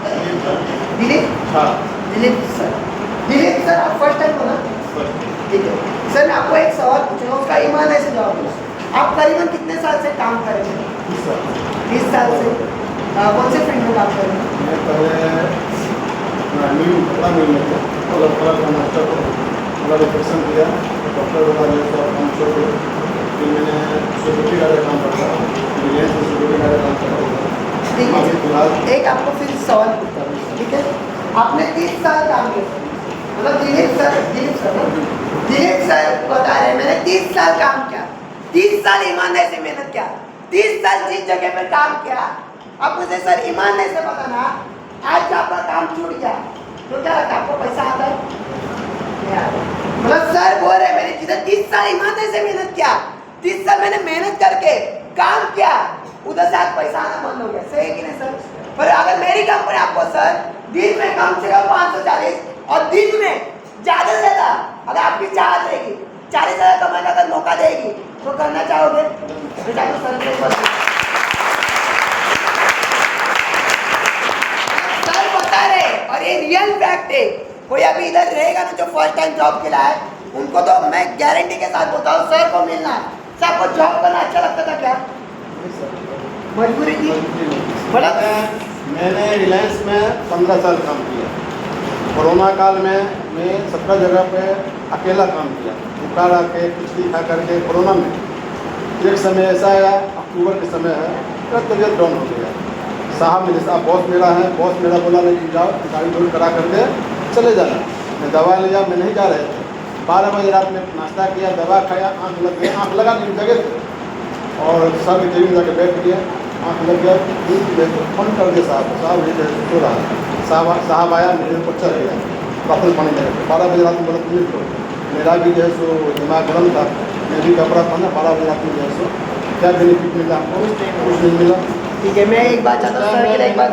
Speaker 1: दिलीप। हाँ दिलीप सर। दिलीप सर आप फर्स्ट टाइम बोला, ठीक है सर। मैं आपको एक सवाल पूछूंगा, उसका ईमानदारी से जवाब दो। आप करीबन कितने साल से काम कर रहे हैं? 20 साल से। कौन से फील्ड में काम कर रहे हैं?
Speaker 2: मैं पहले रिफ्लेक्शन किया, डॉक्टर बना काम छोड़, फिर मैंने सिक्योरिटी गार्ड काम करता हूँ, सिक्योरिटी गार्ड काम करता हूँ।
Speaker 1: एक आपको फिर सवाल पूछता हूँ, ठीक है। आपने 30 साल काम किया, मतलब दिलीप सर बता रहे हैं मैंने 30 साल काम किया, 30 साल ईमानदारी से मेहनत किया, 30 साल जिस जगह पर काम किया। अब मुझे सर ईमानदारी से बताना, आज आपका काम छूट गया तो क्या लगता है आपको पैसा आता है? मतलब सर बोल रहे मैंने जिधर 30 साल ईमानदारी से मेहनत किया, 30 साल मैंने मेहनत करके काम किया, उधर से आज पैसा आना बंद हो गया, सही कि नहीं सर? पर अगर मेरी कंपनी आपको सर दिन में कम से कम 540 और दिन में ज्यादा से ज्यादा अगर आपकी चाह देगी 40,000 कमाने का अगर मौका देगी तो करना चाहोगे? बेटा तो सर बता रहे, और ये रियल फैक्ट है। कोई अभी इधर रहेगा ना जो फर्स्ट टाइम जॉब के लिए आए, उनको तो मैं गारंटी के साथ बोलता हूँ सर को मिलना है। सर आपको जॉब करना अच्छा लगता था क्या? मजबूरी थी?
Speaker 2: बड़ा मैंने रिलायंस में 15 साल काम किया। कोरोना काल में मैं 17 जगह पे अकेला काम किया, बुखार आके खिचड़ी खा करके। कोरोना में एक समय ऐसा आया, अक्टूबर के समय है, तो तबीयत डाउन हो गया। साहब मेरे साथ बॉस मेरा है, बॉस मेरा बोला नहीं जाओ गाड़ी लोड करा करके चले जाना। मैं दवा लिया, मैं नहीं जा रहे थे। 12 बजे रात में नाश्ता किया, दवा खाया, आँख लग गया, आँख लगा नहीं जगह थे और सर के टेबल जाके बैठ गया, आँख लग गया। फोन कर दिया साहब ये सो रहा है। साहब आया, मेरे को चल गया वापस पानी लगा। 12 बजे रात में बोला तुम तो मेरा भी जो है सो दिमाग गर्म था, मैं भी कपड़ा पहना। 12 बजे रात में जो है सो क्या बेनिफिट मिला आपको? कुछ नहीं मिला।
Speaker 1: ठीक है, मैं एक बात चाहता हूँ सर एक बात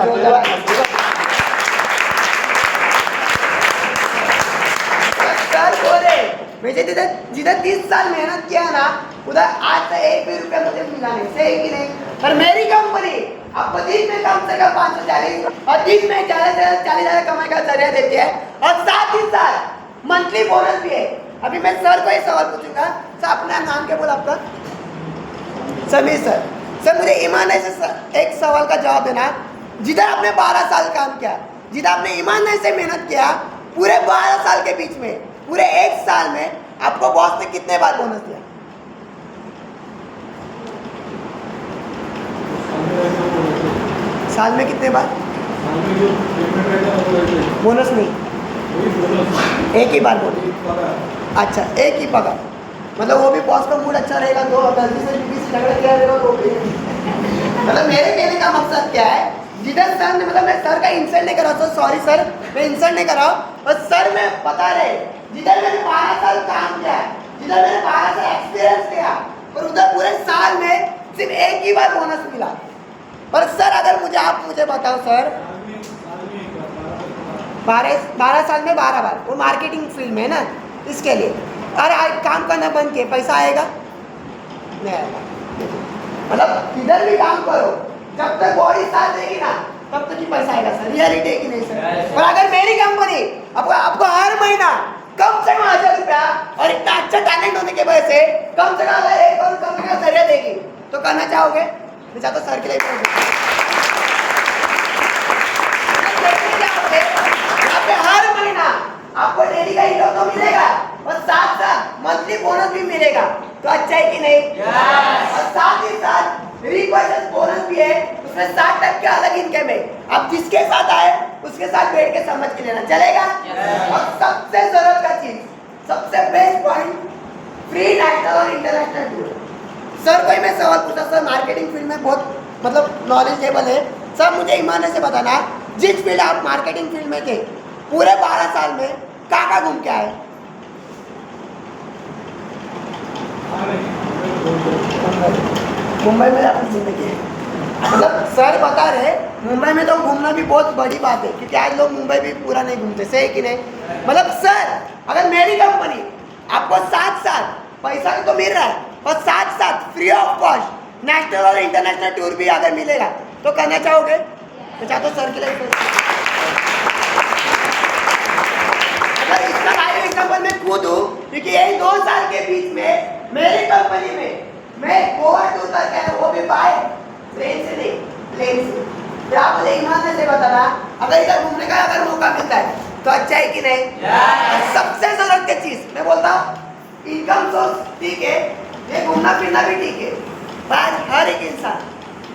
Speaker 1: सर बोले मुझे जिधर 30 साल मेहनत किया ना, उधर आज तक 1 भी रुपया मुझे मिला नहीं, सही कि नहीं? पर मेरी कंपनी आपको दिन में कम से कम 540 और दिन में 40,000 कमाई का जरिया देती है, और साथ ही साथ मंथली बोनस भी है। अभी मैं सर को एक सवाल पूछूंगा, सर अपना नाम क्या बोला आपका? समीर सर। सर मुझे ईमानदारी से एक सवाल का जवाब देना, जिधर आपने 12 साल काम किया, जिधर आपने ईमानदारी से मेहनत किया, पूरे 12 साल के बीच में पूरे 1 साल में आपको बॉस ने कितने बार बोनस दिया? साल में कितने बार बोनस? नहीं, एक ही बार बोनस। अच्छा, एक ही पगार, मतलब वो भी बॉस का मूड अच्छा रहेगा तो गलती से बीवी से झगड़ा किया रहेगा तो मतलब मेरे कहने का मकसद क्या है, जिधर सर ने, मतलब मैं सर का इंसल्ट नहीं कर रहा, सॉरी सर मैं इंसल्ट नहीं कर रहा हूँ, बस सर मैं बता रहे जिधर मैंने 12 साल काम किया, जिधर मैंने 12 साल एक्सपीरियंस किया, और उधर पूरे साल में सिर्फ एक ही बार बोनस मिला। पर सर अगर मुझे बताओ सर 12 साल में 12 बार, वो मार्केटिंग फील्ड में है ना, इसके लिए अरे आज काम करना बंद किए पैसा आएगा नहीं आएगा। मतलब इधर भी काम करो, जब तक बॉडी साथ देगी ना तब तक ही पैसा आएगा सर, रियलिटी है कि नहीं सर? और अगर मेरी कंपनी आपको हर महीना कम से कम 1000 रुपया और इतना अच्छा टैलेंट होने की वजह से कम से कम अगर 1 करोड़ कमाने का जरिया देगी तो करना चाहोगे? मैं चाहता हूँ सर के लिए हर महीना आपको डेली का इनकम तो मिलेगा और साथ साथ मंथली बोनस भी मिलेगा, तो अच्छा है कि नहीं? और साथ ही साथ रिक्वेस्ट बोनस भी है, उसमें 60% अलग इनकम है। आप जिसके साथ आए उसके साथ बैठ के समझ के लेना, चलेगा? और सबसे जरूरत का चीज, सबसे बेस्ट पॉइंट, फ्री नेशनल और इंटरनेशनल टूर। सर कोई मैं सवाल पूछा, सर मार्केटिंग फील्ड में बहुत मतलब नॉलेजेबल है सर, मुझे ईमानदारी से बताना, जिस फील्ड आप मार्केटिंग फील्ड में थे पूरे 12 साल में कहाँ घूम के आए? मुंबई में आपकी जिंदगी है, मतलब सर बता रहे मुंबई में तो घूमना भी बहुत बड़ी बात है, क्योंकि आज लोग मुंबई भी पूरा नहीं घूमते, सही कि नहीं? मतलब सर अगर मेरी कंपनी आपको साथ साथ पैसा तो मिल रहा है और साथ साथ फ्री ऑफ कॉस्ट नेशनल और इंटरनेशनल टूर भी अगर मिलेगा तो करना चाहोगे? तो चाहते सर के लिए अगर इसका लाइव एग्जाम्पल मैं खुद हूँ, क्योंकि यही 2 साल के बीच में मेरी कंपनी में मैं गोवा टूर करके आया, वो भी बाय ट्रेन से नहीं, प्लेन से। फिर आप मुझे ईमानदारी से बताना, अगर इधर घूमने का अगर मौका मिलता है तो अच्छा है कि नहीं? सबसे जरूरत की चीज मैं बोलता हूँ, इनकम सोर्स ठीक है, ये घूमना फिरना भी ठीक है, पर आज हर एक इंसान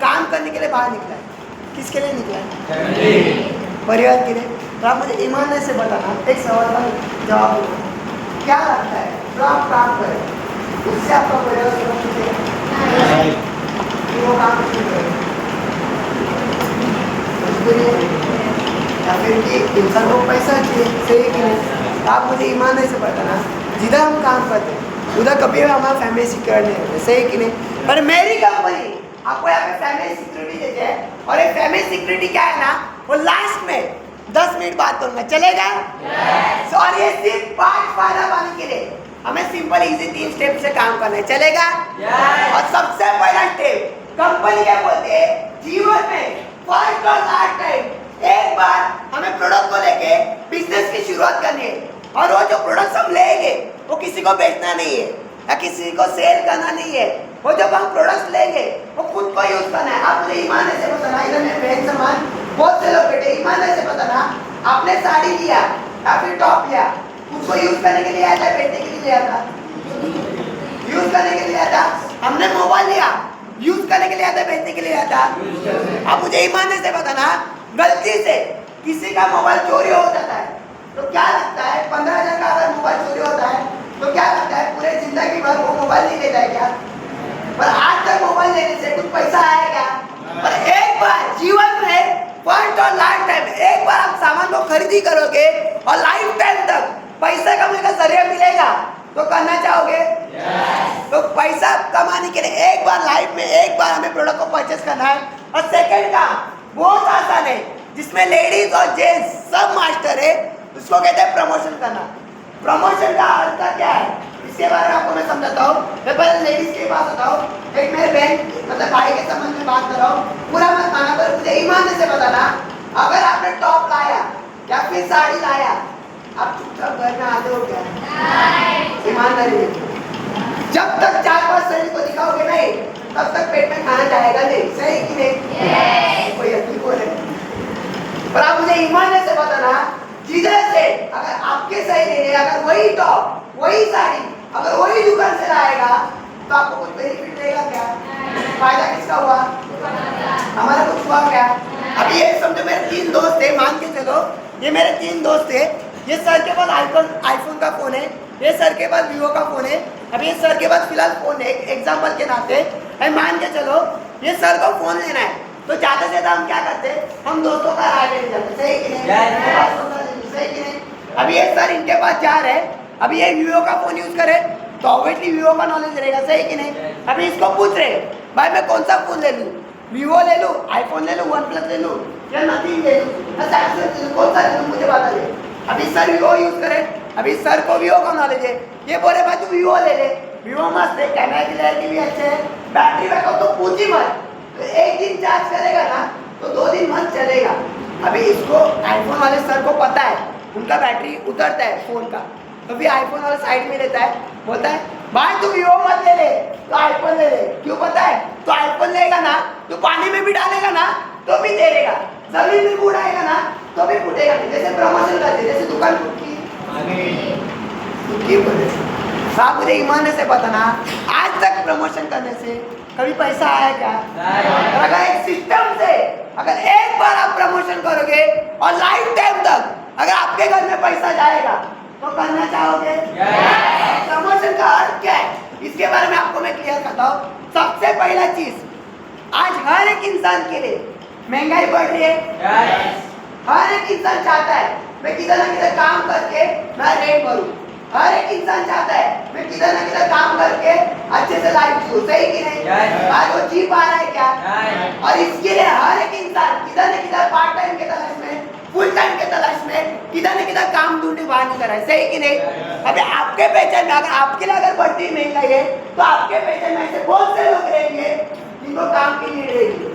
Speaker 1: काम करने के लिए बाहर निकला है। किसके लिए निकला है? परिवार के लिए। तो आप मुझे ईमानदारी से बताना, एक सवाल का जवाब दो, क्या लगता है जो आप काम करें उससे आपका परिवार सुरक्षित है कि वो काम नहीं करें? मजबूरी है या फिर कि इंसान को पैसा चाहिए, सही कि नहीं? आप मुझे ईमानदारी से बताना, जिधर हम काम करते हैं उधर कभी भी हमारा फैमिली सिक्योर नहीं होता, सही कि नहीं? पर मेरी कंपनी आपको यहाँ पे फैमिली सिक्योरिटी देते हैं, और एक फैमिली सिक्योरिटी क्या है ना, वो लास्ट में 10 मिनट बात करूंगा, चलेगा? और ये सिर्फ 5 फायदा पाने के लिए हमें सिंपल इजी 3 स्टेप से काम करना है, चलेगा? और सबसे पहला स्टेप कंपनी क्या बोलते हैं, जीवन में फर्स्ट और लास्ट टाइम एक बार हमें प्रोडक्ट को लेके बिजनेस की शुरुआत करनी है, और वो जो प्रोडक्ट हम लेंगे वो किसी को बेचना नहीं है या किसी को सेल करना नहीं है, वो जब हम प्रोडक्ट्स लेंगे वो खुद को यूज करना है। आप मुझे ईमानदारी से बताना, इधर मेरे बहन समान बहुत से लोग बैठे, ईमानदारी से बताना, आपने साड़ी लिया या फिर टॉप लिया, उसको यूज करने के लिए आया था, बेचने के लिए लिया था? यूज करने के लिए आया था। हमने मोबाइल लिया, यूज करने के लिए आया था, बेचने के लिए आया था? आप मुझे ईमानदारी से बताना, गलती से किसी का मोबाइल चोरी हो जाता है तो क्या लगता है? 15,000 का अगर मोबाइल चोरी होता है तो क्या लगता है पूरे जिंदगी भर वो मोबाइल नहीं लेता है क्या? पर आज तक मोबाइल लेने से कुछ पैसा आया क्या? पर एक बार जीवन में फर्स्ट और लास्ट टाइम एक बार आप सामान को खरीदी करोगे और लाइफ टाइम तक पैसा कमाने का जरिया मिलेगा तो करना चाहोगे? तो पैसा कमाने के लिए एक बार लाइफ में एक बार हमें प्रोडक्ट को परचेस करना है। और सेकंड काम बहुत आसान है, जिसमें लेडीज और जेंट्स सब मास्टर है, उसको कहते हैं प्रमोशन करना। प्रमोशन का अर्थ क्या है इसके बारे में आपको मैं समझाता हूँ। मैं पहले लेडीज के पास आता हूँ, एक मेरे बहन मतलब भाई के संबंध में बात कर रहा हूँ, पूरा मत माना, पर मुझे ईमानदारी से बताना, अगर आपने टॉप लाया या फिर साड़ी लाया, आप चुपचाप घर में आते हो क्या? ईमानदारी से जब तक 4-5 शरीर को दिखाओगे नहीं तब तक पेट में खाना जाएगा नहीं, सही कि नहीं? कोई यकीन बोले, पर आप मुझे ईमानदारी से बताना, जिधर से अगर आपके सही नहीं है, अगर वही टॉप वही साड़ी अगर वही दुकान से लाएगा तो आपको कुछ बेनिफिट देगा क्या? फायदा किसका हुआ? हमारा कुछ हुआ क्या? अभी ये समझो मेरे 3 दोस्त थे, मान के चलो ये मेरे 3 दोस्त थे, ये सर के पास आईफोन का फोन है, ये सर के पास वीवो का फोन है, अभी ये सर के पास फिलहाल फोन है, एग्जाम्पल के नाते मान के चलो ये सर को फोन लेना है तो ज्यादा से ज्यादा हम क्या करते हैं, हम दोस्तों का राय लेने जाते, सही कि नहीं? सही कि नहीं? अभी ये सर इनके पास जा रहे हैं, अभी ये वीवो का फोन यूज करे तो ऑब्वियसली वीवो का नॉलेज रहेगा, सही कि नहीं? अभी इसको पूछ रहे भाई मैं कौन सा फोन ले लूँ, वीवो ले लूँ, आईफोन ले लूँ, वन प्लस ले लूँ या नथिंग ले लूँ, सैमसंग ले लूँ, कौन सा ले लूँ मुझे बता दे। अभी सर वीवो यूज करे, अभी सर को वीवो का नॉलेज है, ये बोले भाई तू वीवो ले ले, वीवो मस्त है, कैमरा क्लियरिटी भी अच्छे है, बैटरी बैकअप तो पूछ ही मत, तो 1 दिन चार्ज करेगा ना तो 2 दिन मत चलेगा। अभी इसको आईफोन वाले सर को पता है उनका बैटरी उतरता है फोन का, तो भी आईफोन वाला साइड में लेता है, बोलता है भाई तू वीवो मत ले ले, तो आईफोन ले ले, क्यों पता है? तो आईफोन लेगा ना तो पानी में भी डालेगा ना तो भी तैरेगा, जमीन में भी उड़ाएगा ना तो भी फूटेगा, जैसे प्रमोशन करते जैसे दुकान फूटती बोले। आप मुझे ईमानदारी से बताना, आज तक प्रमोशन करने से कभी पैसा आया क्या? अगर एक सिस्टम से अगर एक बार आप प्रमोशन करोगे और लाइफ टाइम तक अगर आपके घर में पैसा जाएगा तो करना चाहोगे? प्रमोशन का अर्थ क्या है इसके बारे में आपको मैं क्लियर करता हूँ। सबसे पहला चीज, आज हर एक इंसान के लिए महंगाई बढ़ रही है, हर एक इंसान चाहता है मैं किधर ना किधर काम करके मैं रेंट भरूं, हर एक इंसान चाहता है मैं किधर ना किधर काम करके अच्छे से लाइफ जीऊं, सही कि नहीं? आज वो जी पा रहा है क्या? और इसके लिए हर एक इंसान किधर न किधर पार्ट टाइम के तलाश में, फुल टाइम के तलाश में किधर न किधर काम ढूंढने बाहर निकल रहा है, सही कि नहीं? अभी आपके पहचान में अगर आपके लिए अगर बढ़ती महंगाई है तो आपके पहचान में ऐसे बहुत से लोग रहेंगे जिनको काम की नीड रहेगी,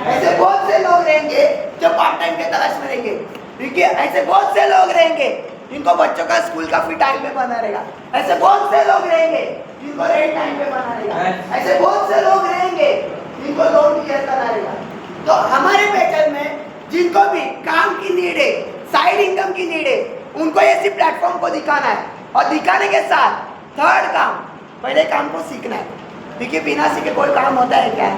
Speaker 1: ऐसे बहुत से लोग रहेंगे जो पार्ट टाइम के तलाश में रहेंगे, ठीक है? ऐसे बहुत से लोग रहेंगे जिनको बच्चों का स्कूल का फी टाइम पे बना रहेगा, ऐसे बहुत से लोग रहेंगे जिनको रेंट टाइम पे बना रहेगा, ऐसे बहुत से लोग रहेंगे जिनको लोन क्लियर करना रहेगा। तो हमारे पहचान में जिनको भी काम की नीड है, साइड इनकम की नीड है, उनको ऐसी प्लेटफॉर्म को दिखाना है और दिखाने के साथ थर्ड काम, पहले काम को सीखना है, क्योंकि बिना सीखे कोई काम होता है क्या?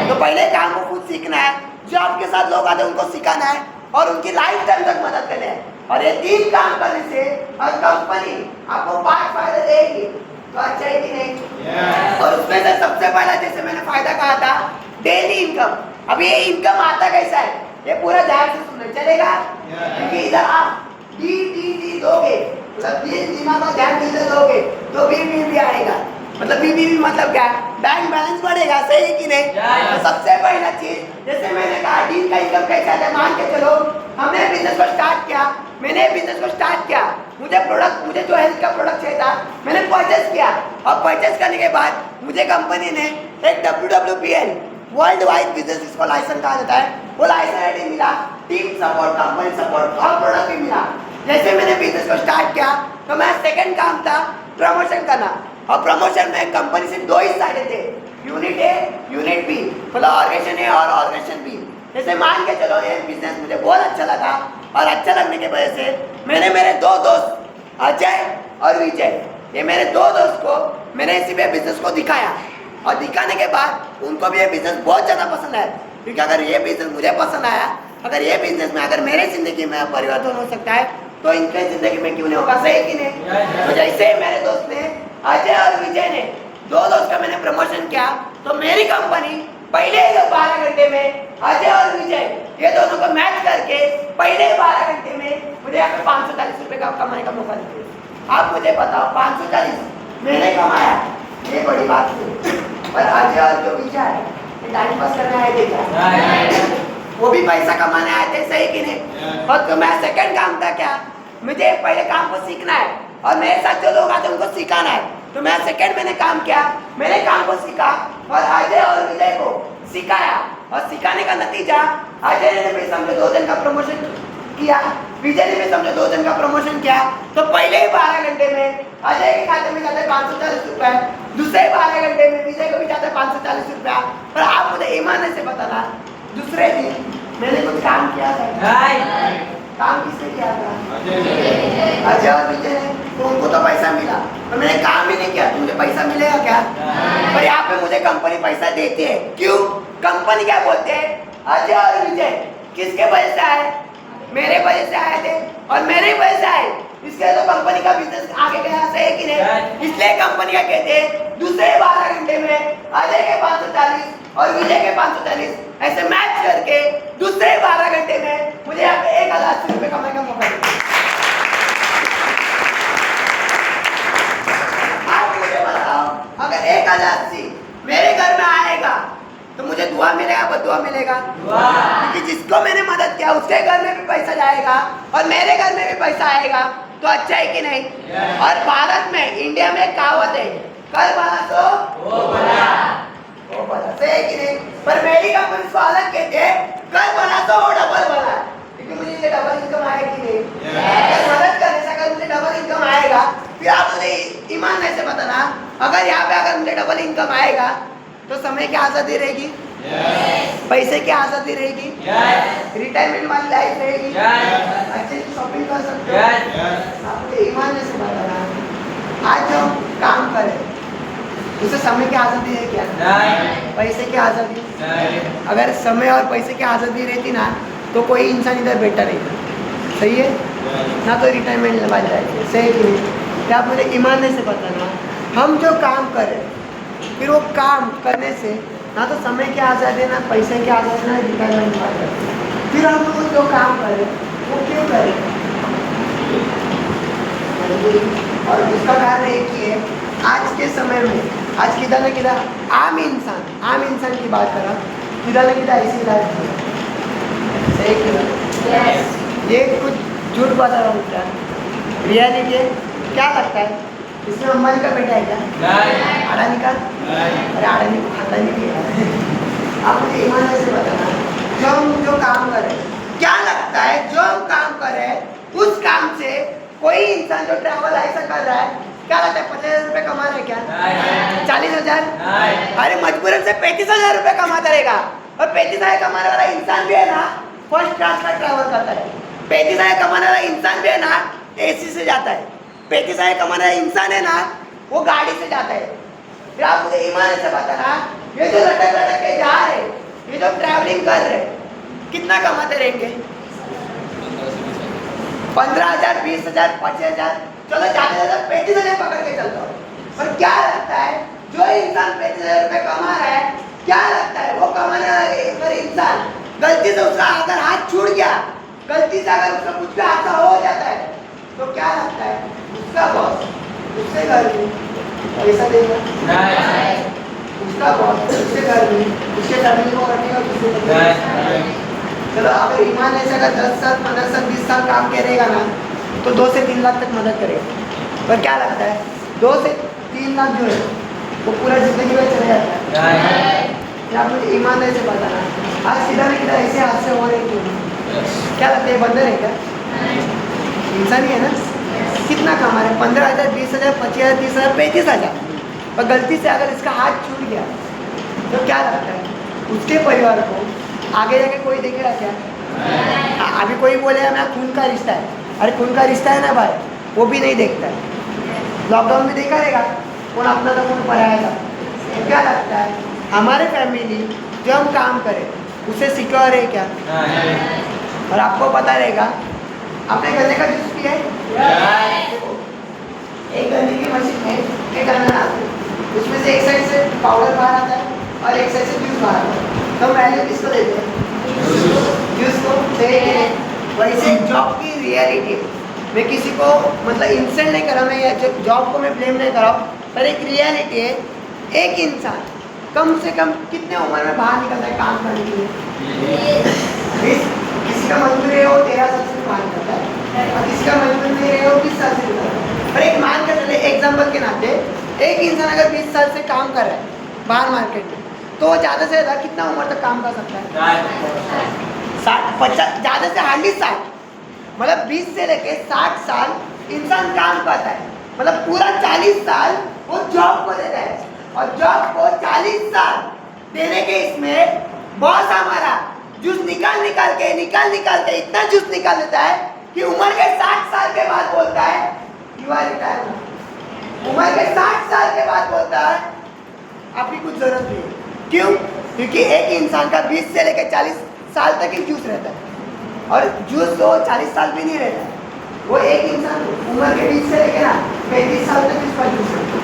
Speaker 1: तो पहले काम को खुद सीखना है, जो आपके साथ लोग आते हैं उनको सिखाना है और उनकी लाइफ टाइम तक मदद करना है। और ये 3 काम करने से हर कंपनी आपको 5 फायदे देगी, तो अच्छा है कि नहीं? और उसमें से सबसे पहला जैसे मैंने फायदा कहा था डेली इनकम। अब ये इनकम आता कैसा है, ये पूरा ध्यान से सुनना चलेगा, क्योंकि इधर आप डी दोगे, मतलब दिमाग का ध्यान इधर दोगे तो भी आएगा, मतलब बीबी मतलब क्या? बैंक बैलेंस बढ़ेगा, सही कि नहीं? तो सबसे पहला चीज जैसे मैंने कहा दिन का इनकम कैसा है, मान के चलो हमने बिजनेस को स्टार्ट किया, मैंने बिजनेस को स्टार्ट किया, मुझे जो हेल्थ का प्रोडक्ट चाहिए था मैंने परचेस किया, और परचेस करने के बाद मुझे कंपनी ने एक WWPL वर्ल्ड वाइड बिजनेस इसको लाइसेंस कहा जाता है, वो लाइसेंस आईडी मिला, टीम सपोर्ट, कंपनी सपोर्ट और प्रोडक्ट भी मिला। जैसे मैंने बिजनेस को स्टार्ट किया तो मेरा सेकंड काम था प्रमोशन करना, और प्रमोशन में कंपनी से 2 ही साइड थे, यूनिट ए यूनिट बी, मतलब ऑर्गेनाइजेशन ए और ऑर्गेनाइजेशन बी। जैसे मान के चलो ये बिजनेस मुझे बहुत अच्छा लगा, और अच्छा लगने की वजह से मैंने मेरे 2 दोस्त अजय और विजय, ये मेरे 2 दोस्त को मैंने इसी पे बिजनेस को दिखाया, और दिखाने के बाद उनको भी ये बिजनेस बहुत ज़्यादा पसंद आया, क्योंकि अगर ये बिजनेस मुझे पसंद आया, अगर ये बिजनेस में अगर मेरे ज़िंदगी में परिवर्तन हो सकता है तो इनके ज़िंदगी में क्यों नहीं होगा, सही कि नहीं? तो जैसे मेरे दोस्त ने अजय और विजय ने 2 दोस्त का मैंने प्रमोशन किया, तो मेरी कंपनी पहले 12 घंटे में अजय और विजय ये दोनों को मैच करके पहले 12 घंटे में मुझे यहाँ पे 540 रुपये का कमाने का मौका दिया। आप मुझे बताओ 540 मैंने कमाया, ये बड़ी बात थी, पर अजय और जो विजय है टाइम पास करने आए थे क्या? वो भी पैसा कमाने आए थे, सही कि नहीं? और तो मैं सेकंड काम था क्या, मुझे पहले काम को सीखना है और मेरे साथ जो लोग आते हैं उनको सिखाना है, तो मैं सेकंड मैंने काम किया, मैंने काम को सीखा और अजय और विजय को सिखाया, और सिखाने का नतीजा अजय ने भी समझो 2 दिन का प्रमोशन किया, विजय ने भी समझो 2 दिन का प्रमोशन किया, तो पहले ही 12 घंटे में अजय के खाते में जाते 540 रुपए, दूसरे 12 घंटे में विजय को भी जाते 540 रुपया। पर आप मुझे ईमानदारी से बताना, दूसरे दिन मैंने कुछ काम किया था? काम किसने किया था? अजय और विजय ने, तो उनको तो पैसा मिला, पर मैंने काम ही नहीं किया, तो मुझे पैसा मिलेगा क्या? पर यहाँ पे मुझे कंपनी पैसा देती है, क्यों? कंपनी क्या बोलते हैं, अजय और विजय किसके वजह से आए? मेरे वजह से आए थे, और मेरे वजह से आए, इसके तो कंपनी का बिजनेस आगे गया, सही कि नहीं? इसलिए कंपनी क्या कहते हैं, दूसरे 12 घंटे में अजय के 540 और विजय के 540 ऐसे मैच करके दूसरे 12 घंटे में मुझे यहाँ पे 1080 रुपये कमाने का मौका दिया। आप मुझे बताओ, अगर 1080 मेरे घर में आएगा तो मुझे दुआ मिलेगा, बदुआ मिलेगा? क्योंकि जिसको मैंने मदद किया उसके घर में भी पैसा जाएगा और मेरे घर में भी पैसा आएगा, तो अच्छा है कि नहीं? और भारत में, इंडिया में कहावत है, कर भला तो वो भला, सही है कि नहीं? पर मेरी कंपनी इसको अलग कहते हैं, कर भला तो वो डबल भला, क्योंकि मुझे ये डबल इनकम आएगी कि नहीं? अगर मदद करने से अगर मुझे डबल इनकम आएगा, फिर आप मुझे ईमानदारी से बताना, अगर यहाँ पे अगर मुझे डबल इनकम आएगा तो समय की आज़ादी रहेगी, पैसे की आज़ादी रहेगी, रिटायरमेंट वाली लाइफ रहेगी, अच्छे से शॉपिंग कर सकते हो। आप मुझे ईमानदारी से बताना, आज जो हम काम करें उसे समय की आज़ादी है क्या? पैसे की आज़ादी? अगर समय और पैसे की आज़ादी रहती ना तो कोई इंसान इधर बैठा नहीं था, सही है ना? तो रिटायरमेंट वाली लाइफ, सही कि नहीं? क्या आप मुझे ईमानदारी से बताना, हम जो काम करें फिर वो काम करने से ना तो समय की आज़ादी, ना पैसे की आज़ादी, ना रिटायरमेंट की आज़ादी, फिर हम लोग जो काम करें वो क्यों करें? और उसका कारण एक ही है, आज के समय में आज किधर न किधर आम इंसान की बात करा, किधर न किधर ऐसी लाइफ है। सही किधर ये कुछ झूठ बता रहा हूँ क्या, रियलिटी है। क्या लगता है इसमें अंबानी का बेटा है क्या? अडानी का? अरे अडानी को खानदानी भी है। आप मुझे ईमानदारी से बताना, जो काम कर रहे हैं, क्या लगता है जो हम काम कर रहे हैं उस काम से कोई इंसान जो ट्रैवल ऐसा कर रहा है, क्या लगता है 50,000 रुपये कमा रहा है क्या? 40,000? अरे मजबूरन से 35,000 रुपये कमाता रहेगा। और 35,000 कमाने वाला इंसान भी है ना फर्स्ट क्लास का ट्रैवल करता है। 35,000 कमाने वाला इंसान भी है ना AC से जाता है। 35,000 कमाने वाला इंसान है ना वो गाड़ी से जाता है। फिर आप मुझे ईमान से बताना, ये जो लटक लटक के जा रहे, ये जो ट्रैवलिंग कर रहे, कितना कमाते रहेंगे? 15,000, 20,000, 25,000, चलो ज्यादा 35,000 पकड़ के चलता हूँ। पर क्या लगता है जो इंसान 35,000 रुपये कमा रहा है, क्या लगता है वो कमाने वाला इंसान गलती से उसका अगर हाथ छूट गया, गलती से अगर उसका कुछ भी हादसा हो जाता है, तो क्या लगता है उसका बॉस उससे घर में पैसा देगा? उसका बॉस उसके घर में उसके फैमिली को रखेगा? चलो अगर ईमान ऐसे अगर 10 साल 15 साल 20 साल काम करेगा ना तो 2 से 3 लाख तक मदद करेगा। पर क्या लगता है 2 से 3 लाख जो है वो पूरा जिंदगी में चले जाता है। आप मुझे ईमान ऐसे बताना, आज किधर किधर ऐसे हादसे हो रहे क्यों? क्या लगता है बंदर है क्या? इंसान ही है ना। कितना कमा रहे? 15,000, 20,000, 25,000, 30,000, 35,000। और गलती से अगर इसका हाथ छूट गया तो क्या लगता है उसके परिवार को आगे जाके कोई देखेगा क्या? अभी कोई बोलेगा मैं खून का रिश्ता है, अरे खून का रिश्ता है ना भाई, वो भी नहीं देखता है। लॉकडाउन में देखा रहेगा कौन अपना था कौन पराया था। तो क्या लगता है हमारे फैमिली जो हम काम करें उसे सिक्योर है क्या? और आपको पता रहेगा आपने गन्ने का जूस पिया है? एक गन्ने की मशीन में एक गन्ना डालते हैं, उसमें से एक साइड से पाउडर बाहर आता है और एक साइड से जूस बाहर आता है। तो वैल्यू किसको देते हैं? जूस को। वैसे जॉब की रियलिटी, मैं किसी को मतलब इंसल्ट नहीं कर रहा, मैं या जॉब को मैं ब्लेम नहीं कर रहा हूँ, पर एक रियलिटी है। एक इंसान कम से कम कितने उम्र में बाहर निकलता है काम करने के लिए? किसी का मजबूरी है वो 13 साल से बाहर निकलता है और किसी का मजबूरी नहीं है वो 20 साल से निकलता है। पर एक मान कर चले एग्जाम्पल के नाते, एक इंसान अगर 20 साल से काम कर रहा है बाहर मार्केट में, तो वो ज़्यादा से ज़्यादा कितना उम्र तक काम कर सकता है? 60, 50, ज़्यादा से हार्डली 60, मतलब 20 से लेके 60 साल इंसान काम करता है। मतलब पूरा 40 साल वो जॉब को देता है और जॉब को 40 साल देने के इसमें बॉस हमारा जूस निकाल के इतना जूस निकाल देता है कि उम्र के 60 साल के बाद बोलता है यू आर रिटायर्ड। उम्र के 60 साल के बाद बोलता है आपकी कुछ जरूरत नहीं है। क्यों? क्योंकि एक इंसान का 20 से लेकर 40 साल तक ही जूस रहता है और जूस तो 40 साल भी नहीं रहता है। वो एक इंसान उम्र के 20 से लेकर ना 35 साल तक इसका जूस रहता है।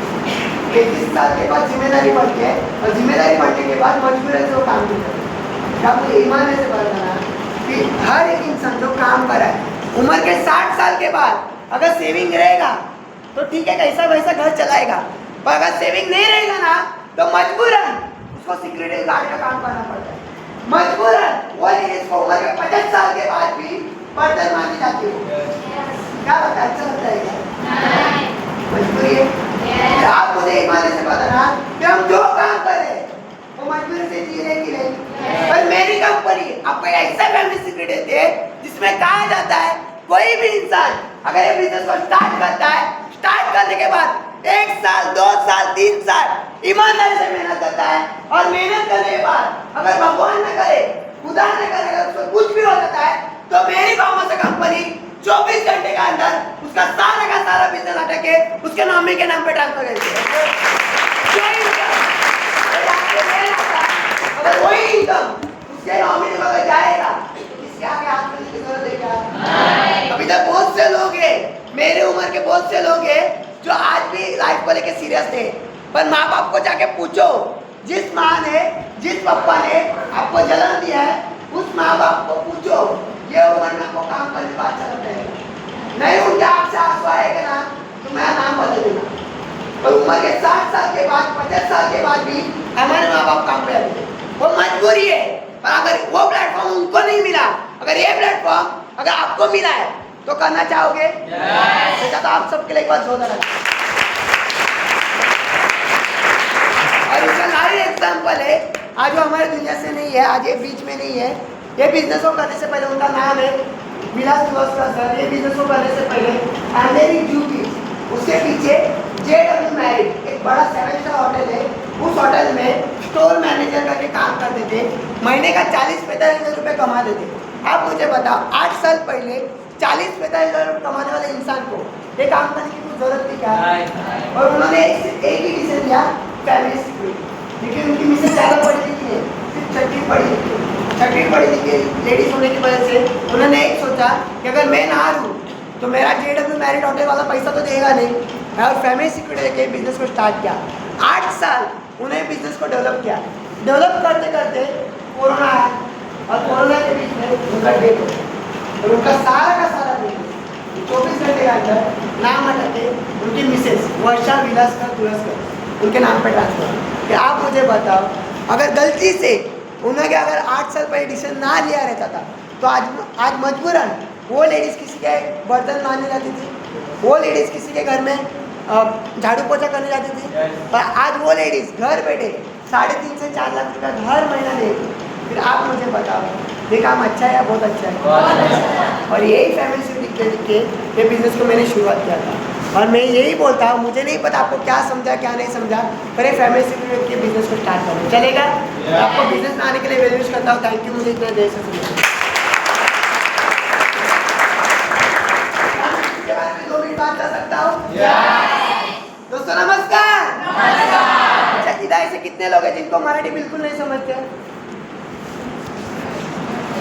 Speaker 1: 35 साल के बाद जिम्मेदारी बढ़ती है और जिम्मेदारी बढ़ने के बाद मजबूरी से वो काम नहीं करता। क्या मुझे ईमान से बताना कि हर एक इंसान जो काम कर रहा है उम्र के 60 साल के बाद अगर सेविंग रहेगा तो ठीक है, कैसा वैसा घर चलाएगा। पर अगर सेविंग नहीं रहेगा ना तो मजबूरन उसको सिक्योरिटी गार्ड का काम करना पड़ता है। मजबूरन वो इसको उम्र के 50 साल के बाद भी बर्तन मांगी जाती है। क्या लगता है? अच्छा लगता है क्या? मजबूरी है। आप मुझे ईमान से बताना कि हम जो काम कर रहे हैं वो मजबूरी से जी रहे कि नहीं? पर मेरी कंपनी आपको ऐसा फैमिली सीक्रेट देती है जिसमें कहा जाता है कोई भी इंसान अगर ये बिजनेस को स्टार्ट करता है, स्टार्ट करने के बाद 1 साल 2 साल 3 साल ईमानदारी से मेहनत करता है और मेहनत करने के बाद अगर भगवान न करे, खुदा न करे, अगर उसको कुछ भी हो जाता है तो मेरी फार्मासी कंपनी 24 घंटे के अंदर उसका सारा का सारा बिजनेस हटा के उसके नॉमिनी के नाम पे ट्रांसफर कर देती है। अगर वही इनकम उसके नॉमिनी में जाएगा इसके आगे हाथ में की जरूरत है क्या? अभी तक बहुत से लोग हैं, मेरे उम्र के बहुत से लोग हैं जो आज भी लाइफ को लेके सीरियस थे। पर माँ बाप को जाके पूछो, जिस माँ ने जिस पापा ने आपको जन्म दिया है उस माँ बाप को पूछो ये उम्र में आपको काम करने का अच्छा लगता है नहीं? उनके आपसे आंसू आएगा ना तो मैं नाम बदल दूंगा। और उम्र के 60 साल के बाद 50 साल के बाद भी हमारे माँ बाप काम पे आते हैं, वो मजबूरी है। पर अगर वो प्लेटफॉर्म उनको नहीं मिला, अगर ये प्लेटफॉर्म अगर आपको मिला है तो करना चाहोगे? तो आप सबके लिए एक बार जोरदार और इसका लाइव एग्जाम्पल है, आज वो हमारे दुनिया से नहीं है, आज ये बीच में नहीं है। ये बिजनेस को करने से पहले उनका नाम है विलास श्रीवास्तव सर। ये बिजनेस को करने से पहले अमेरिक ड्यूटी, उसके पीछे JW मैरिज एक बड़ा 7 स्टार होटल है, उस होटल में स्टोर मैनेजर करके काम करते थे, महीने का 40-45 हज़ार रुपये कमाते थे। आप मुझे बताओ 8 साल पहले 40-45 हज़ार रुपये कमाने वाले इंसान को ये काम करने की कुछ जरूरत थी क्या? और उन्होंने एक ही डिसीजन लिया, फैमिली सिक्योरिटी। लेकिन उनकी मिसेज ज़्यादा पढ़ी लिखी है, सिर्फ छठी पढ़ी लिखी लेडीज होने की वजह से उन्होंने एक सोचा कि अगर मैं ना रहूँ तो मेरा JW मैरिड होटल वाला पैसा तो देगा नहीं, और फैमिली सिक्योरिटी के बिजनेस को स्टार्ट किया। 8 साल उन्हें बिजनेस को डेवलप किया। डेवलप करते करते कोरोना आया, और कोरोना के बीच में उनका डेथ हो गया। और उनका सारा का सारा बिजनेस 24 घंटे के अंदर नाम हटा के उनकी मिसेज वर्षा विलासकर उनके नाम पर ट्रांसफर। कि आप मुझे बताओ, अगर गलती से उन्होंने अगर 8 साल पहले डिसीजन ना लिया रहता था तो आज मजबूरन वो लेडीज़ किसी के बर्तन मारने जाती थी, वो लेडीज़ किसी के घर में झाड़ू पोछा करने जाती थी, और आज वो लेडीज़ घर बैठे 3.5 से 4 लाख रुपया हर महीना देगी। फिर आप मुझे बताओ ये काम अच्छा है या बहुत अच्छा है? और यही फैमिली से दिख के ये बिज़नेस को मैंने शुरुआत किया था। और मैं यही बोलता हूँ, मुझे नहीं पता आपको क्या समझा क्या नहीं समझा, पर ये फैमिली से के बिजनेस को स्टार्ट करें, चलेगा? आपको बिजनेस में आने के लिए वेलविश करता हूँ। थैंक यू मुझे इतना देर से सुनने। 2 मिनट बात कर सकता हूँ? दोस्तों नमस्कार। अच्छा, इधर से कितने लोग हैं जिनको मराठी बिल्कुल नहीं समझते?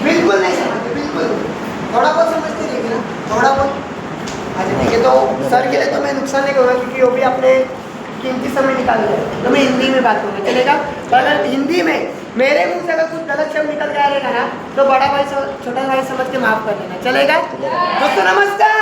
Speaker 1: बिल्कुल नहीं समझते, बिल्कुल थोड़ा बहुत समझते नहीं ना, थोड़ा बहुत। अच्छा ठीक है, तो सर के लिए तो मैं नुकसान नहीं करूँगा क्योंकि वो भी अपने कीमती समय निकाल रहे हैं, तो मैं हिंदी में बात करूँगा, चलेगा? तो अगर हिंदी में मेरे मुंह से अगर कुछ गलत शब्द निकल के आ रहेगा ना तो बड़ा भाई छोटा भाई समझ के माफ कर देना, चलेगा? दोस्तों नमस्कार।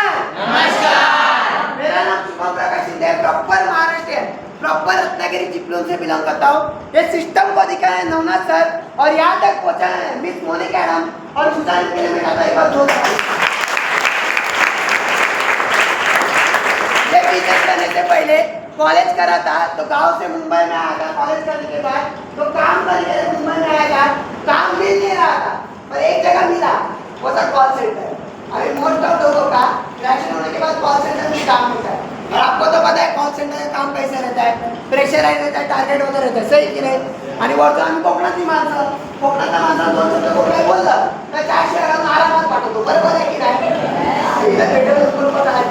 Speaker 1: मेरा नाम शुभम प्रकाश शिंदे, प्रॉपर महाराष्ट्र है, प्रॉपर रत्नागिरी चिपळूण से बिलोंग करता हूँ। ये सिस्टम को दिखाया है नवनाथ सर, और यहाँ तक पहुँचा है मिस मोनिका मैडम, और सुधार के लिए मैं कहता एक बार जोर करने से पहले कॉलेज करा था, तो गांव से मुंबई में आया था। कॉलेज करने के बाद तो काम करके मुंबई में आया था, काम मिल नहीं रहा था, पर एक जगह मिला, वो था कॉल सेंटर। अभी मोस्ट ऑफ लोगों का ग्रेजुएशन होने के बाद कॉल सेंटर में काम होता है, और आपको तो पता है कॉल सेंटर का काम कैसा रहता है, प्रेशराइज रहता है, टार्गेट वगैरे रहता है, सही की नाही? आणि वरचं आम्ही कोकणातली माणसं, कोकणातल्या माणसाला 2 शब्द कोकणात बोललं तर 400 घरातून आरामात पाठवतो, बरोबर आहे की नाही?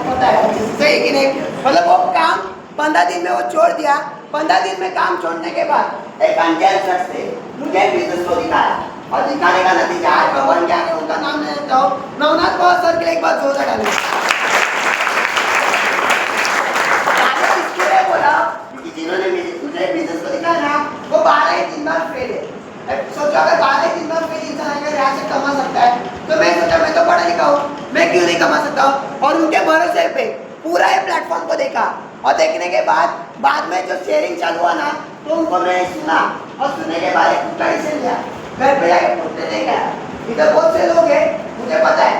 Speaker 1: पता है, सही की नहीं? मतलब वो काम 15 दिन में वो छोड़ दिया। 15 दिन में काम छोड़ने के बाद एक अंजल सर से मुझे बिजनेस को दिखाया, और दिखाने का नतीजा आज भगवान क्या है उनका नाम नहीं लेता हूँ, नवनाथ पवार सर के लिए एक बार जोरदार डालें। इसके लिए बोला क्योंकि जिन्होंने मुझे बिजनेस को दिखाया ना वो 12 ही 3 बार फेल है। सोचो अगर 12 ही 3 बार फेल इंसान अगर यहाँ से कमा सकता है, तो मैं सोचा मैं तो पढ़ा लिखा हूँ, मैं क्यों नहीं कमा सकता हूँ? और उनके भरोसे पे पूरा ये प्लेटफॉर्म को देखा, और देखने के बाद में जो शेयरिंग चालू हुआ ना तो उनको मैंने सुना, और सुनने के बाद एक टुकड़ा से लिया, घर पे जाके पूछने नहीं गया। इधर बहुत से लोग हैं, मुझे पता है,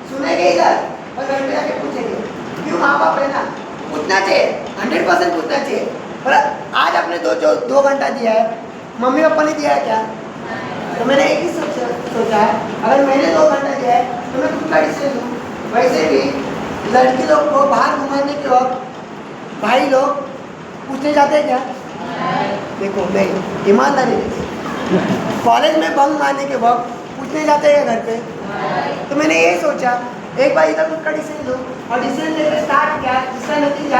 Speaker 1: सुनेंगे इधर और घर पे जाके पूछेंगे। क्यों? माँ बाप है ना, पूछना चाहिए, 100% पूछना चाहिए। पर आज आपने जो 2 घंटा दिया है, मम्मी पापा ने दिया है क्या? तो मैंने एक ही सोचा है, अगर मैंने 2 घंटा दिया है तो मैं खुद का डिसीजन लूँ। वैसे भी लड़की लोग को बाहर घुमाने के वक्त भाई लोग पूछने जाते हैं क्या? देखो नहीं, ईमानदारी कॉलेज में बंक मारने के वक्त पूछने जाते हैं घर पे? तो मैंने ये सोचा एक बार इधर खुद का डिसीजन लूँ, और डिसीजन लेकर स्टार्ट किया, जिसका नतीजा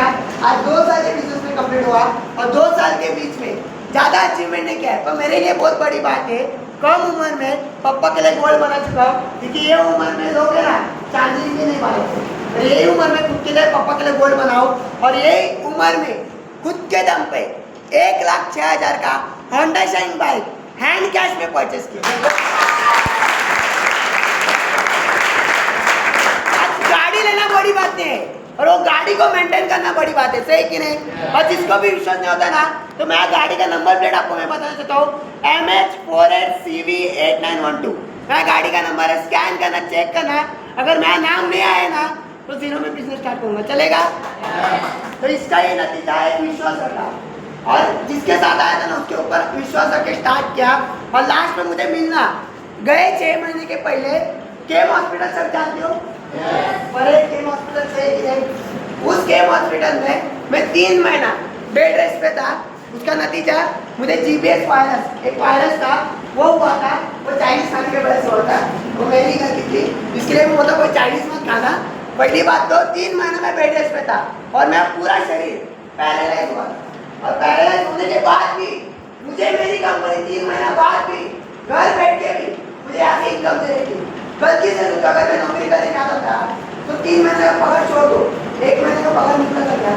Speaker 1: आज 2 साल के बिजनेस में कंप्लीट हुआ, और 2 साल के बीच में ज़्यादा अचीवमेंट नहीं किया है, पर मेरे लिए बहुत बड़ी बात है, कम उम्र में पापा के लिए गोल्ड बना चुका हूँ। क्योंकि ये उम्र में लोग है ना चांदी भी नहीं बनाते, यही उम्र में खुद के लिए पापा के लिए गोल्ड बनाओ, और यही उम्र में खुद के दम पे 1,06,000 का Honda shine bike hand cash में परचेस किया। गाड़ी लेना बड़ी बात नहीं है, और वो गाड़ी को मेंटेन करना बड़ी बात है, सही कि नहीं? और जिसको भी विश्वास नहीं होता ना, तो मैं गाड़ी का नंबर प्लेट आपको मैं बताना चाहता हूँ, MH48CV8912। मैं गाड़ी का नंबर है, स्कैन करना, चेक करना। अगर मेरा नाम नहीं आए ना तो जीरो में बिजनेस स्टार्ट करूंगा, चलेगा? तो इसका ये नतीजा है, विश्वास रखा और जिसके साथ आया था ना उसके ऊपर विश्वास रख के स्टार्ट किया। और लास्ट में मुझे मिलना गए 6 महीने के पहले केम हॉस्पिटल, सब जानते हो? बड़े केम हॉस्पिटल से उस केम हॉस्पिटल में मैं 3 महीना बेड रेस्ट पे था। उसका नतीजा मुझे GBS वायरस, एक वायरस था वो हुआ था, वो चाइनीज खाने के वजह से होता है, वो मेरी गलती थी, इसके लिए मैं बोलता कोई चाइनीज मत खाना। पहली बात तो 3 महीना मैं बेड रेस्ट पे था और मेरा पूरा शरीर पैरालाइज हुआ था। और पैरालाइज होने के बाद भी मुझे मेरी कंपनी 3 महीना बाद भी घर बैठ के भी मुझे आगे इनकम दे रही थी। गलती से अगर मैं नौकरी करने जाता था तो 3 महीने का पगार छोड़ दो, 1 महीने का पगार निकल गया।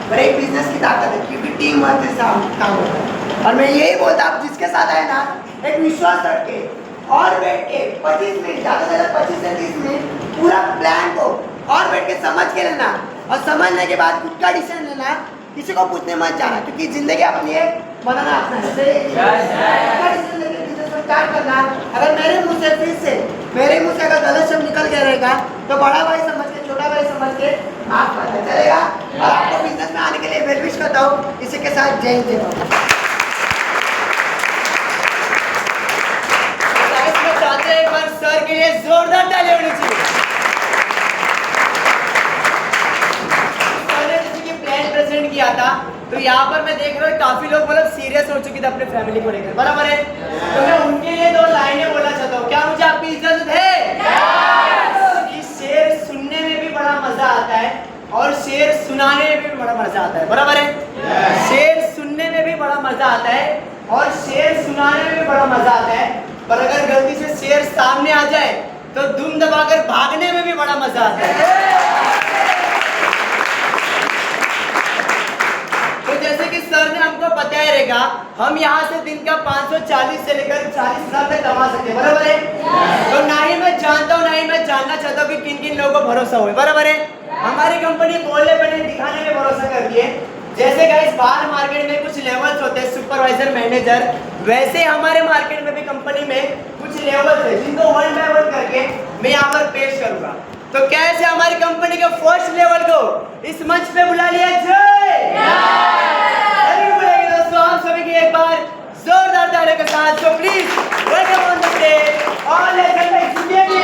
Speaker 1: पर एक बिजनेस की ताकत है क्योंकि टीम वर्क से काम होता है। और मैं यही बोलता हूँ जिसके साथ आए ना, एक विश्वास रख के और बैठ के 25 मिनट, ज़्यादा से ज़्यादा 25 से 30 मिनट पूरा प्लान को और बैठ के समझ के लेना और समझने के बाद खुद का डिसीजन लेना, किसी को पूछने मत जाना क्योंकि जिंदगी अपनी है, बनाना अपना है। स्टार्ट करना। अगर मेरे मुंह से अगर गलत शब्द निकल गया रहेगा तो बड़ा भाई समझ के, छोटा भाई समझ के माफ करना, चलेगा? और आपको बिजनेस में आने के लिए वेल विश करता हूँ। इसी के साथ जय हिंद, जय भारत।
Speaker 3: मैं चाहते हैं एक बार सर के लिए जोरदार ताली होनी चाहिए। सर ने जैसे कि प्लान प्रेजेंट किया था तो यहाँ पर मैं देख रहा हूँ काफी लोग मतलब सीरियस हो चुके थे अपने फैमिली को लेकर, बराबर है? तो मैं उनके लिए 2 लाइनें बोलना चाहता हूँ, क्या मुझे आपकी इजाजत है? कि शेर सुनने में भी बड़ा मजा आता है और शेर सुनाने में भी बड़ा मजा आता है, बराबर है? शेर सुनने में भी बड़ा मजा आता है और शेर सुनाने में भी बड़ा मजा आता है, पर अगर गलती से शेर सामने आ जाए तो दुम दबाकर भागने में भी बड़ा मजा आता है। तो जैसे कि सर ने हमको बताया रहेगा, हम यहाँ से दिन का 540 से लेकर 40,000 तक कमा सकते हैं, बराबर है? तो ना ही मैं जानता हूँ, ना ही मैं जानना चाहता हूँ कि किन किन लोगों को भरोसा हुआ है, बराबर है? हमारी कंपनी बोलने पर नहीं, दिखाने में भरोसा करती है। जैसे गाइस बाहर मार्केट में कुछ लेवल्स होते हैं, सुपरवाइजर, मैनेजर, वैसे हमारे मार्केट में भी कंपनी में कुछ लेवल्स है जिनको 1 बाय 1 करके मैं यहाँ पर पेश करूंगा। तो कैसे हमारी कंपनी के फर्स्ट लेवल को इस मंच पे बुला लिया जाए? दोस्तों आप सभी की एक बार जोरदार तालियों के साथ, so please welcome on the stage all legendary executive.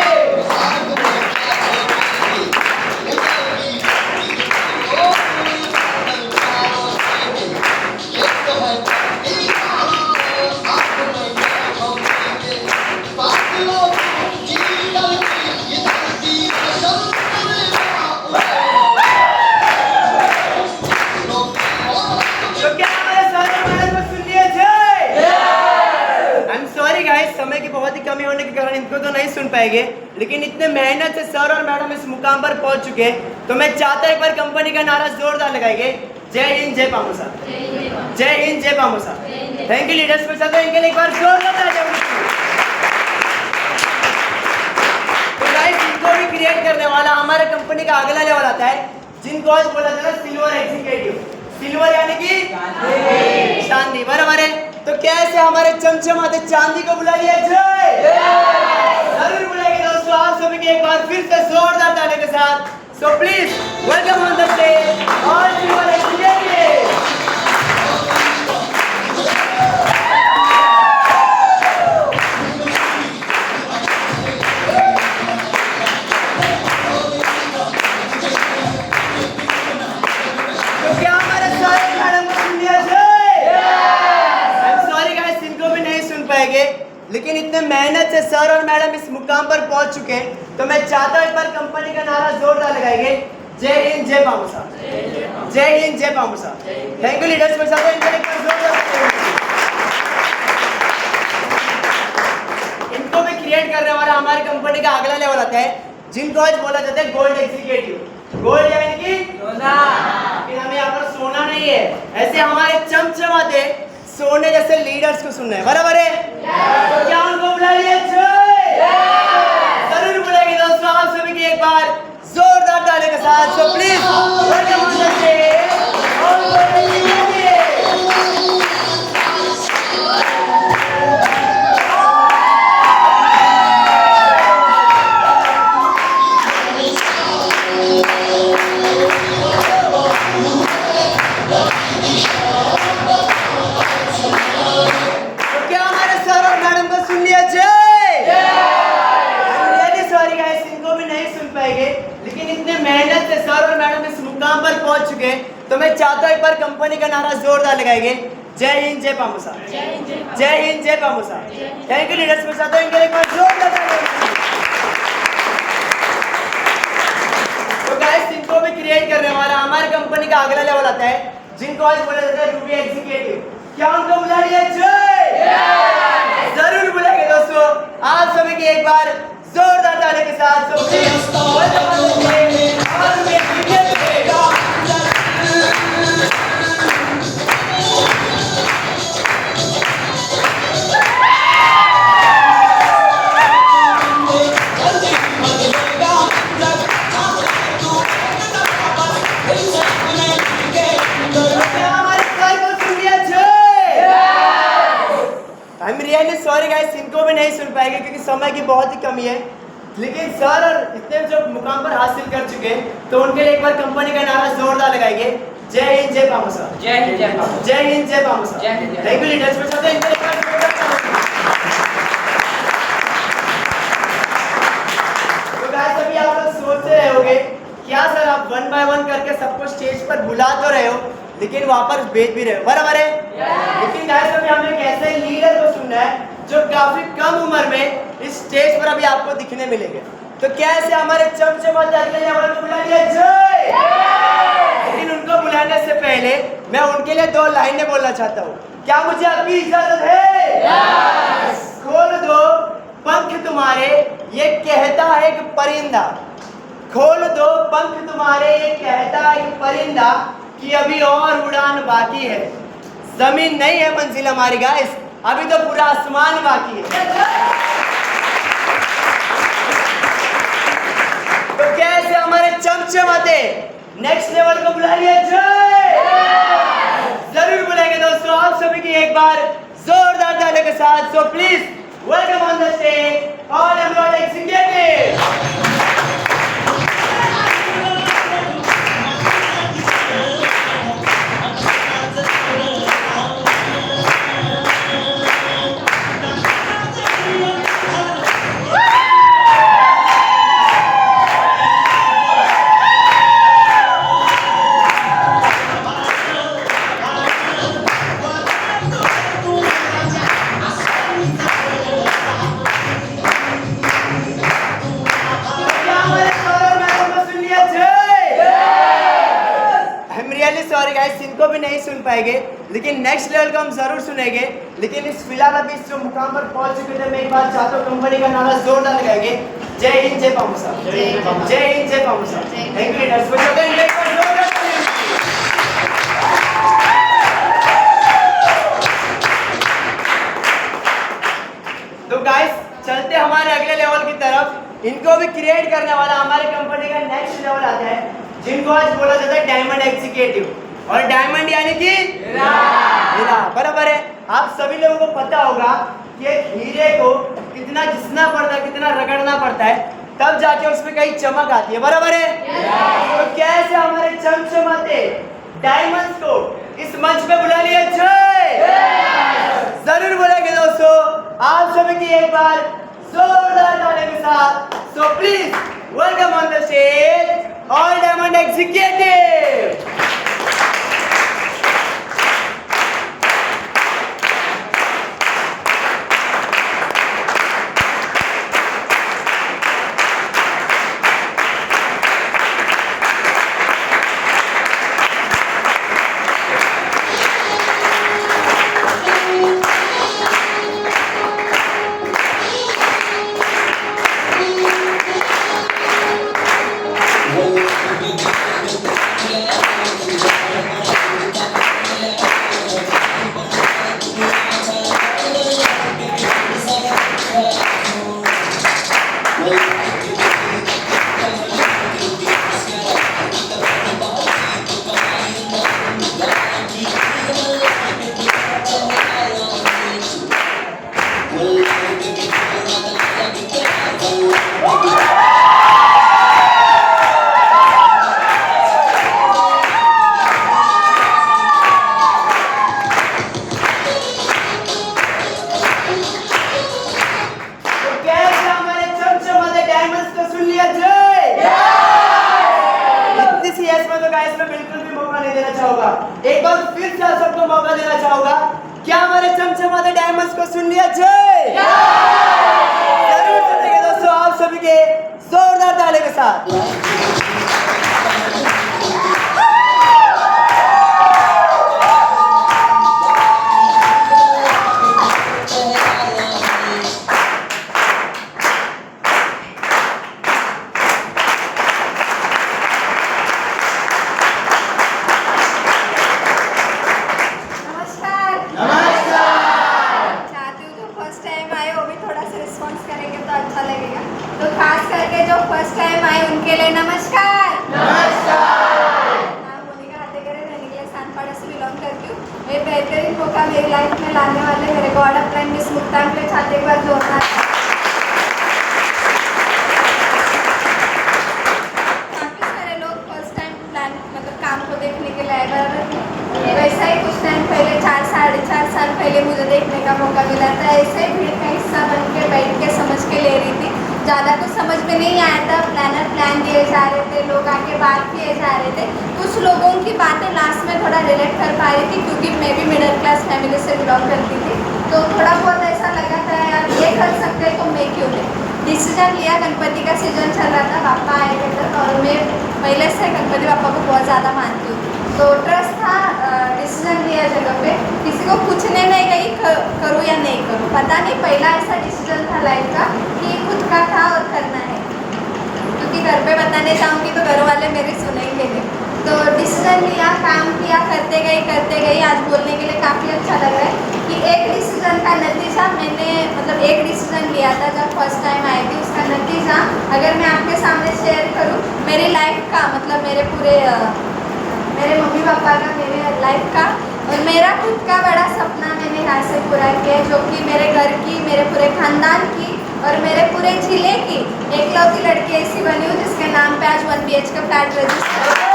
Speaker 3: समय की बहुत ही कमी होने के कारण इनको तो नहीं सुन पाएंगे, लेकिन इतने मेहनत से सर और मैडम इस मुकाम पर पहुंच चुके हैं, तो मैं चाहता हूं एक बार कंपनी का नारा जोरदार लगाएंगे, जय हिंद, जय पामोसा। जय हिंद, जय पामोसा। थैंक यू लीडर्स पे चाहते हैं इनके लिए एक बार जोरदार तालियां। तो गाइस इनको भी क्रिएट करने वाला हमारे कंपनी का अगला लेवल आता है, जिनको आज बोला जाता है सिल्वर एग्जीक्यूटिव। सिल्वर यानी कि चांदी, बराबर है? तो कैसे हमारे चमचमाते चांदी को बुला लिया जाए? जरूर बुलाएंगे दोस्तों आप सभी के एक बार फिर से जोरदार ताली के साथ। So please welcome on the stage all silver executive. तो क्या हमारे सारे मैडम को सुन लिया जाए? पाएंगे, लेकिन इतने मेहनत से सर और मैडम इस मुकाम पर पहुंच चुके हैं, तो मैं चाहता हूं एक बार कंपनी का नारा जोरदार लगाएंगे, जय हिंद, जय पामोसा। जय हिंद, जय पामोसा। थैंक यू लीडर्स पे चाहते हैं इनको एक बार जोरदार। इनको भी क्रिएट करने वाला हमारी कंपनी का अगला लेवल आता है, जिनको आज बोला जाता है गोल्ड एग्जीक्यूटिव। गोल्ड यानी कि सोना, लेकिन हमें यहाँ पर सोना नहीं है, ऐसे हमारे चमचमाते सोने जैसे लीडर्स को सुनना है, बराबर है? तो क्या उनको बुला लिया जाए? जरूर बुलाएंगे दोस्तों आप सभी की एक बार जोरदार ताली के साथ। तो मैं चाहता हूँ एक बार कंपनी का नारा जोरदार लगाएंगे। जय हिंद जय पामुसा, जय हिंद जय पामुसा। थैंक यू लीडर्स, मैं चाहता हूँ इनके लिए एक बार जोरदार तालियां। तो गाइस इनको भी क्रिएट करने वाला हमारी कंपनी का अगला लेवल आता है, जिनको आज बोला जाता है रूबी एग्जीक्यूटिव। क्या उनको बुला लिया? जय जरूर बुलाएंगे दोस्तों। आप सभी की एक बार जोरदार ताली के साथ सॉरी गाइस, इनको भी नहीं सुन पाएंगे क्योंकि समय की बहुत ही कमी है। लेकिन सर और इतने जो मुकाम पर हासिल कर चुके हैं, तो उनके लिए एक बार कंपनी का नारा जोरदार लगाएंगे। जय हिंद जय पामुसा,
Speaker 4: जय हिंद जय पामुसा,
Speaker 3: जय हिंद जय पामुसा।
Speaker 4: जय हिंद जय।
Speaker 3: थैंक यू लीडर्स, में चाहते हैं इनके लिए एक बार जोरदार तालियां। तो गाइस अभी आप लोग सोच रहे होंगे क्या सर आप 1 बाय 1 करके सबको स्टेज पर बुला तो रहे हो, लेकिन वापस भेज भी रहे हो, बराबर है? लेकिन गाइस अभी हमें एक ऐसे लीडर को सुनना है जो काफी कम उम्र में इस स्टेज पर अभी आपको दिखने मिलेंगे। तो क्या ऐसे हमारे चमचमाते अगले लेवल को बुला लिया? जय। लेकिन उनको बुलाने से पहले मैं उनके लिए 2 लाइनें बोलना चाहता हूँ। क्या मुझे आपकी इजाजत है? खोल दो पंख तुम्हारे, ये कहता है एक परिंदा। खोल दो पंख तुम्हारे, ये कहता है एक परिंदा कि अभी और उड़ान बाकी है। जमीन नहीं है मंजिल हमारी गाइस, अभी तो पूरा आसमान बाकी है। तो कैसे हमारे चमचमाते नेक्स्ट लेवल को बुला लिया? जय जरूर बुलाएंगे दोस्तों। आप सभी की एक बार जोरदार तालियों के साथ। So please welcome on the stage all employed executive. Sorry guys, इनको भी नहीं सुन पाएंगे, लेकिन नेक्स्ट लेवल को हम जरूर सुनेंगे। लेकिन इस फिलहाल अभी इस जो मुकाम पर पहुंच चुके थे, मैं एक बार चाहता हूँ कंपनी का नारा जोरदार लगाएंगे। जय हिंद जय पामुसा, जय हिंद जय पामुसा। थैंक यू लीडर्स, तो गाइस चलते हमारे अगले लेवल की तरफ। इनको भी क्रिएट करने वाला हमारे कंपनी का नेक्स्ट लेवल आता है, जिनको आज बोला जाता है डायमंड एग्जीक्यूटिव। और डायमंड यानी कि हीरा, बराबर है। आप सभी लोगों को पता होगा कि एक हीरे को कितना घिसना पड़ता है, कितना रगड़ना पड़ता है, तब जाके उसमें कहीं चमक आती है, बराबर है? तो कैसे हमारे चमचमाते डायमंड्स को इस मंच पे बुला लिया? जय जरूर बोलेंगे दोस्तों। आप सभी की एक बार जोरदार तालियों के साथ। So please welcome on the stage all diamond executive. चाहूंगा। एक बार फिर से आप सबको मौका देना चाहूंगा। क्या हमारे चमचमाते डायमंड्स को सुन लिया? जय जरूर सुनेंगे दोस्तों, आप सभी के जोरदार ताली के साथ।
Speaker 4: चाहती हूँ जो फर्स्ट टाइम आए वो भी थोड़ा सा रिस्पॉन्स करेंगे तो अच्छा लगेगा। तो खास करके जो फर्स्ट टाइम आए उनके लिए नमस्कार। नाम मोनिका हातेकरे, मैं निकले सानपाड़ा से बिलोंग करती हूँ। ये बेहतरीन मौका मेरी लाइफ में लाने वाले मेरे गॉड अपलाइन मिस मुक्तान के छाते एक बार जोरदार। काफ़ी सारे लोग फर्स्ट टाइम प्लान मतलब काम को देखने के लिए आए, बराबर। वैसा ही कुछ टाइम पहले 4 साढ़े 4 साल पहले मुझे देखने का मौका मिला था। ऐसे ही भीड़ का हिस्सा बन के बैठ के समझ के ले रही थी। ज़्यादा कुछ समझ में नहीं आया था। प्लानर प्लान दिए जा रहे थे, लोग आके बात किए जा रहे थे। कुछ लोगों की बातें लास्ट में थोड़ा रिलेट कर पा रही थी क्योंकि मैं भी मिडिल क्लास फैमिली से बिलोंग करती थी। तो थोड़ा बहुत ऐसा लगा था यार ये कर सकते तो मैं क्यों नहीं। डिसीजन लिया, गणपति का सीजन चल रहा था, पापा आए थे और मैं पहले से गणपति पापा को बहुत ज़्यादा मानती हूँ। तो ट्रस्ट था, डिसीजन लिया जगह पे। किसी को पूछने नहीं गई करूँ या नहीं करूँ, पता नहीं। पहला ऐसा डिसीजन था लाइफ का कि खुद का था और करना है, क्योंकि घर पे बताने जाऊँगी तो घर वाले मेरी सुनेंगे नहीं। तो डिसीजन लिया, काम किया, करते गई। आज बोलने के लिए काफ़ी अच्छा लग रहा है कि एक डिसीजन का नतीजा मैंने मतलब एक डिसीजन लिया था जब फर्स्ट टाइम आई थी, उसका नतीजा अगर मैं आपके सामने शेयर करूँ मेरी लाइफ का मतलब मेरे मम्मी पापा का, मेरे लाइफ का और मेरा खुद का बड़ा सपना मैंने यहाँ से पूरा किया, जो कि मेरे घर की, मेरे पूरे खानदान की और मेरे पूरे जिले की एकलौती लड़की ऐसी बनी हूँ जिसके नाम पे आज 1 BHK फ्लैट रजिस्टर है।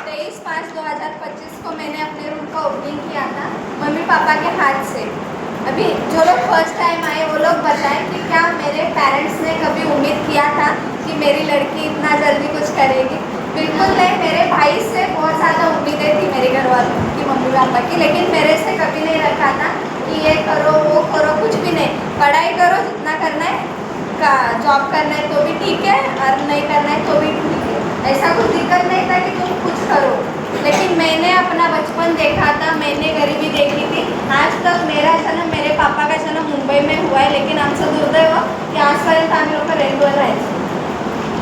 Speaker 4: 23/5/2025 को मैंने अपने रूम का ओपनिंग किया था मम्मी पापा के हाथ से। अभी जो लोग फर्स्ट टाइम आए वो लोग बताएं कि क्या मेरे पेरेंट्स ने कभी उम्मीद किया था कि मेरी लड़की इतना जल्दी कुछ करेगी? बिल्कुल नहीं। मेरे भाई से बहुत ज़्यादा उम्मीदें थी मेरे घर वालों की, मम्मी पापा की, लेकिन मेरे से कभी नहीं रखा था कि ये करो वो करो, कुछ भी नहीं। पढ़ाई करो जितना करना है, का जॉब करना है तो भी ठीक है और नहीं करना है तो भी ठीक है। ऐसा कुछ दिक्कत नहीं था कि तुम कुछ करो, लेकिन मैंने अपना बचपन देखा था, मैंने गरीबी देखी थी। आज तक मेरा जन्म, मेरे पापा का जन्म मुंबई में हुआ है, लेकिन हमसे दुर्दैव कि आजपर्यंत हम लोग रेंटवर राहायचो।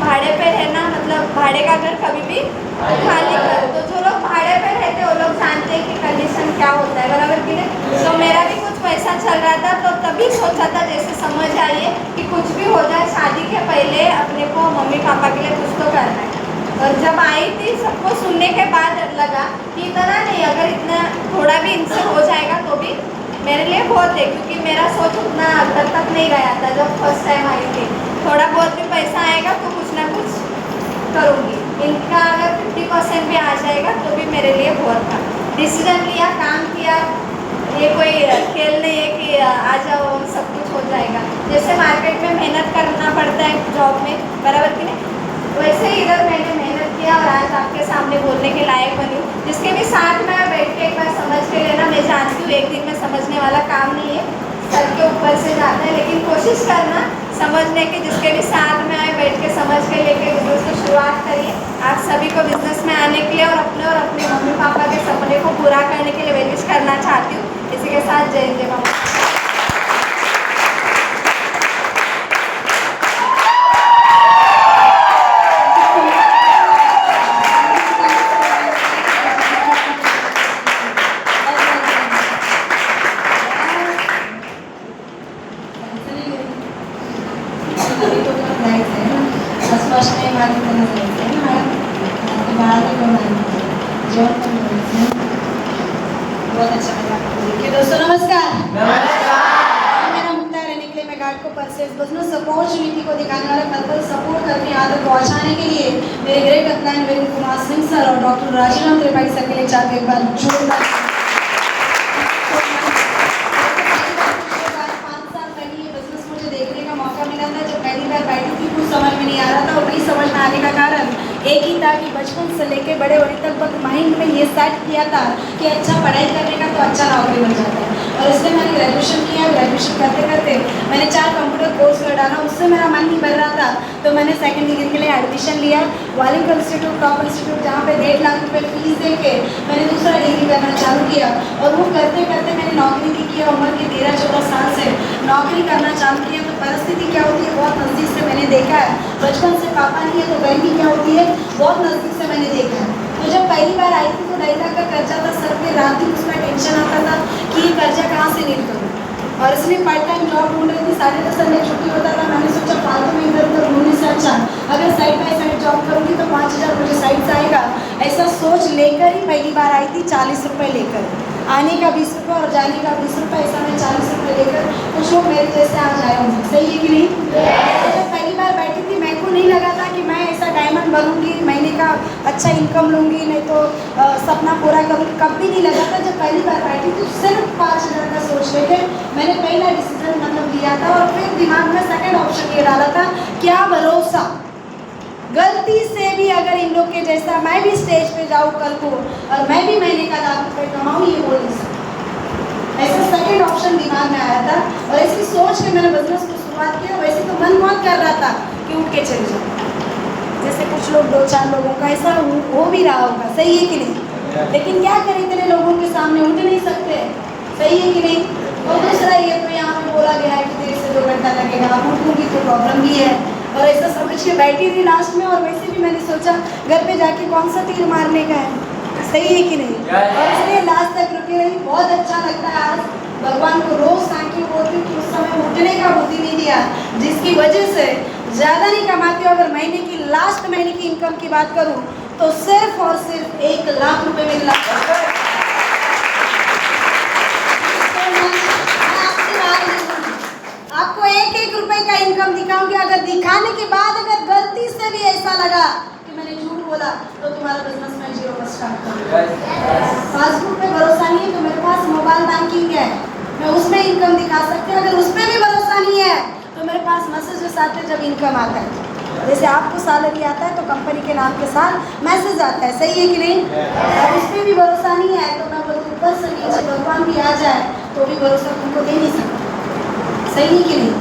Speaker 4: भाड़े पे रहना मतलब भाड़े का घर कभी भी खाली कर। तो जो लोग भाड़े पे रहते वो लोग जानते हैं कि कंडीशन क्या होता है, बराबर कि नहीं। तो मेरा भी कुछ पैसा चल रहा था, तो तभी सोचा था जैसे समझ आइए कि कुछ भी हो जाए शादी के पहले अपने को मम्मी पापा के लिए कुछ तो करना है। और जब आई थी सबको सुनने के बाद लगा कि इतना नहीं, अगर इतना थोड़ा भी इनसे हो जाएगा तो भी मेरे लिए बहुत है, क्योंकि मेरा सोच उतना अंदर तक नहीं गया था जब फर्स्ट टाइम आई थी। थोड़ा बहुत भी पैसा आएगा तो कुछ ना कुछ करूँगी। इनका अगर 50% भी आ जाएगा तो भी मेरे लिए बहुत था। डिसीजन लिया, काम किया। ये कोई खेल नहीं है कि आ जाओ सब कुछ हो जाएगा। जैसे मार्केट में मेहनत करना पड़ता है जॉब में, बराबर कि नहीं, वैसे ही इधर मैंने मेहनत किया और आज आपके सामने बोलने के लायक बनी हूँ। जिसके भी साथ में बैठ के एक बार समझ के लेना। मैं जानती हूँ एक दिन में समझने वाला काम नहीं है, सर के ऊपर से जाता है, लेकिन कोशिश करना समझने की। जिसके भी साथ में आए बैठ के समझ के लेके बिजनेस की शुरुआत करिए। आप सभी को बिजनेस में आने के लिए और अपने मम्मी पापा के सपने को पूरा करने के लिए विश करना चाहती हूँ। इसी के साथ जय जय मामा।
Speaker 5: बहुत अच्छा लगा। देखिए दोस्तों नमस्कार। मेरा मुद्दा रहने के लिए मैं गार्ड को परसेस बिजनेस अपॉर्चुनिटी को दिखाने वाला पल सपोर्ट करके यहाँ तक पहुँचाने के लिए मेरे great upline Virendra Kumar Singh sir और डॉक्टर राजीराम त्रिपाठी सर के लिए चाहते एक बार जोरदार। 5 साल पहले ये बिजनेस मुझे देखने का मौका मिला था। जब पहली बार बैठी थी कुछ समझ में डिसाइड किया था कि अच्छा पढ़ाई करने का तो अच्छा नौकरी मिल जाता है, और इसलिए मैंने ग्रेजुएशन किया। ग्रेजुएशन करते करते मैंने 4 कंप्यूटर कोर्स कर डाला, उससे मेरा मन नहीं भर रहा था, तो मैंने सेकंड डिग्री के लिए एडमिशन लिया वालिंग इंस्टीट्यूट, टॉप इंस्टीट्यूट, जहाँ पे 1.5 लाख रुपये फीस दे के मैंने दूसरा डिग्री करना चालू किया। और वो करते करते मैंने नौकरी भी किया, उम्र के 13-14 साल से नौकरी करना चालू किया। तो परिस्थिति क्या होती है बहुत नज़दीक से मैंने देखा है, बचपन से पापा नहीं है तो गरीबी क्या होती है बहुत नज़दीक से मैंने देखा है। तो जब पहली बार आई थी तो 2.5 लाख का कर्जा था सर पे, रात दिन उसका टेंशन आता था कि ये कर्जा कहाँ से नील करूँ, और इसलिए पार्ट टाइम जॉब ढूंढ रही थी। 10:30 संडे छुट्टी होता था, मैंने सोचा फालतू में इधर उधर घूमने से अच्छा अगर साइड बाई साइड जॉब करूँगी तो 5,000 मुझे साइड से आएगा। ऐसा सोच लेकर ही पहली बार आई थी, 40 रुपये लेकर, आने का 20 रुपये और जाने का 20 रुपये, ऐसा मैं 40 रुपये लेकर, कुछ लोग मेरे जैसे आज आए होंगे, सही है कि नहीं। तो जब पहली बार बैठी थी मेरे को नहीं लगा था कि मैं ऐसा डायमंड बनूंगी, महीने का अच्छा इनकम लूँगी, नहीं तो सपना पूरा करूँगी, कभी नहीं लगा था। जब पहली बार बैठी थी सिर्फ 5,000 का सोच लेके मैंने पहला डिसीजन मतलब लिया था, और फिर दिमाग में सेकंड ऑप्शन ये डाला था, क्या भरोसा गलती से भी अगर इन लोग के जैसा मैं भी स्टेज पे जाऊँ कल को और मैं भी महीने का 1 लाख रुपये कमाऊँ, ये बोल नहीं सकती। ऐसा सेकंड ऑप्शन दिमाग में आया था, और ऐसी सोच के मैंने बिजनेस को शुरुआत किया। वैसे तो मन बहुत कर रहा था कि उठ के चले जाऊँ, जैसे कुछ लोग 2-4 लोगों का ऐसा हो भी रहा होगा, सही है कि नहीं। लेकिन क्या करें, इतने लोगों के सामने उठ नहीं सकते, सही है कि नहीं। और दूसरा ये तो यहाँ पे बोला गया है कि 1 से 2 घंटा लगेगा, अब उठूँगी तो प्रॉब्लम भी है, और ऐसा समझ के बैठी थी लास्ट में। और वैसे भी मैंने सोचा घर पे जाके कौन सा तीर मारने का है, सही है कि नहीं, और इसलिए लास्ट तक रुकी रही। बहुत अच्छा लगता है आज भगवान को रोज थैंक यू बोलती हूँ कि उस समय उठने का बुद्धि नहीं दिया, जिसकी वजह से ज़्यादा नहीं कमाती हूँ। अगर महीने की लास्ट महीने की इनकम की बात करूँ तो सिर्फ और सिर्फ 1 लाख रुपए मिल रहा है। आपको 1-1 रुपए का इनकम दिखाऊंगी, अगर दिखाने के बाद अगर गलती से भी ऐसा लगा कि मैंने झूठ बोला तो तुम्हारा बिजनेस मैं 0 पर स्टार्ट करूँगा। पासबुक पे भरोसा नहीं है तो मेरे पास मोबाइल बैंकिंग है, मैं उसमें इनकम दिखा सकती हूँ। अगर उसमें भी भरोसा नहीं है तो मेरे पास मैसेजेस आते हैं जब इनकम आता है, जैसे आपको सैलरी आता है तो कंपनी के नाम के साथ मैसेज आता है, सही है कि नहीं। और उसमें भी भरोसा नहीं है तो मैं बोलूँ ऊपर से नीचे भगवान भी आ जाए तो भी भरोसा तुमको दे नहीं सकता, सही है कि नहीं।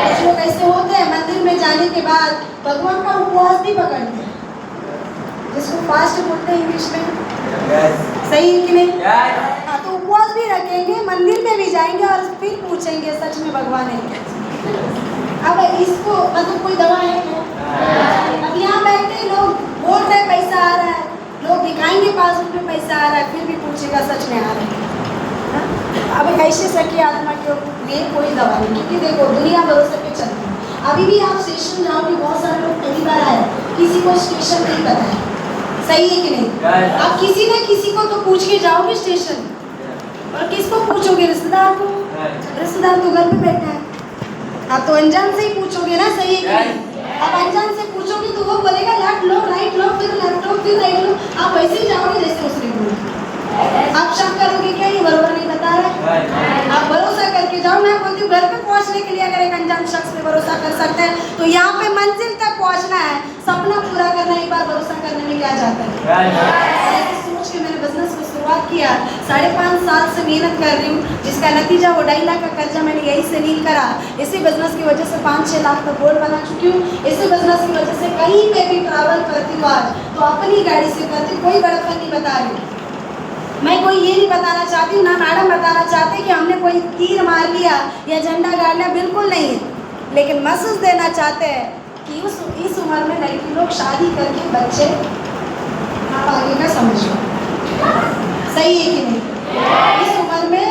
Speaker 5: कुछ लोग ऐसे होते हैं मंदिर में जाने के बाद भगवान का उपवास भी पकड़ते हैं, जिसको फास्ट बोलते हैं इंग्लिश में, सही है कि नहीं। हाँ, तो उपवास भी रखेंगे, मंदिर में भी जाएंगे और फिर पूछेंगे सच में भगवान है क्या। अब इसको मतलब कोई दवा है क्या। अब यहाँ बैठे लोग बोल रहे पैसा आ रहा है, लोग दिखाएंगे पासबुक में पैसा आ रहा है, फिर भी पूछेगा सच में आ रहा है। अब ऐसे सकी आत्मा के लिए कोई दवा नहीं, क्योंकि देखो दुनिया भरोसे पे चलती है। अभी भी आप स्टेशन जाओगे, बहुत सारे लोग पहली बार आए, किसी को स्टेशन नहीं पता है, सही है कि नहीं। आप किसी न किसी को तो पूछ के जाओगे स्टेशन, और किसको पूछोगे, रिश्तेदार को, रिश्तेदार तो घर पे बैठा है, आप तो अनजान से ही पूछोगे ना, सही है कि नहीं। आप अनजान से पूछोगे तो वो बोलेगा लेफ्ट लो राइट लो फिर लेफ्ट लो फिर राइट लो, आप वैसे ही जाओगे जैसे उसने बोला। आप शक करोगे क्या ये बरोबर नहीं बता रहे, आप भरोसा करके जाओ। मैं बोलती हूँ घर पे पहुँचने के लिए अगर एक अनजान शख्स पे भरोसा कर सकते हैं तो यहाँ पे मंजिल तक पहुँचना है, सपना पूरा करना, एक बार भरोसा करने में क्या जाता है। सोच के मैंने बिजनेस को शुरुआत किया, 5.5 साल से मेहनत कर रही हूँ, जिसका नतीजा वो 2.5 लाख का कर्जा मैंने यही से नील करा। इसी बिजनेस की वजह से 5-6 लाख का गोल्ड बना चुकी हूँ। इसी बिजनेस की वजह से कहीं पे भी ट्रैवल करती हूँ आज तो अपनी गाड़ी से करती, कोई बड़प्पन नहीं बता रही। मैं कोई ये नहीं बताना चाहती हूँ, ना मैडम बताना चाहते कि हमने कोई तीर मार लिया या झंडा गाड़ लिया, बिल्कुल नहीं है। लेकिन मैसेज देना चाहते हैं कि इस उम्र में लड़की लोग शादी करके बच्चे आप आगे का समझ लो, सही है कि नहीं। इस उम्र में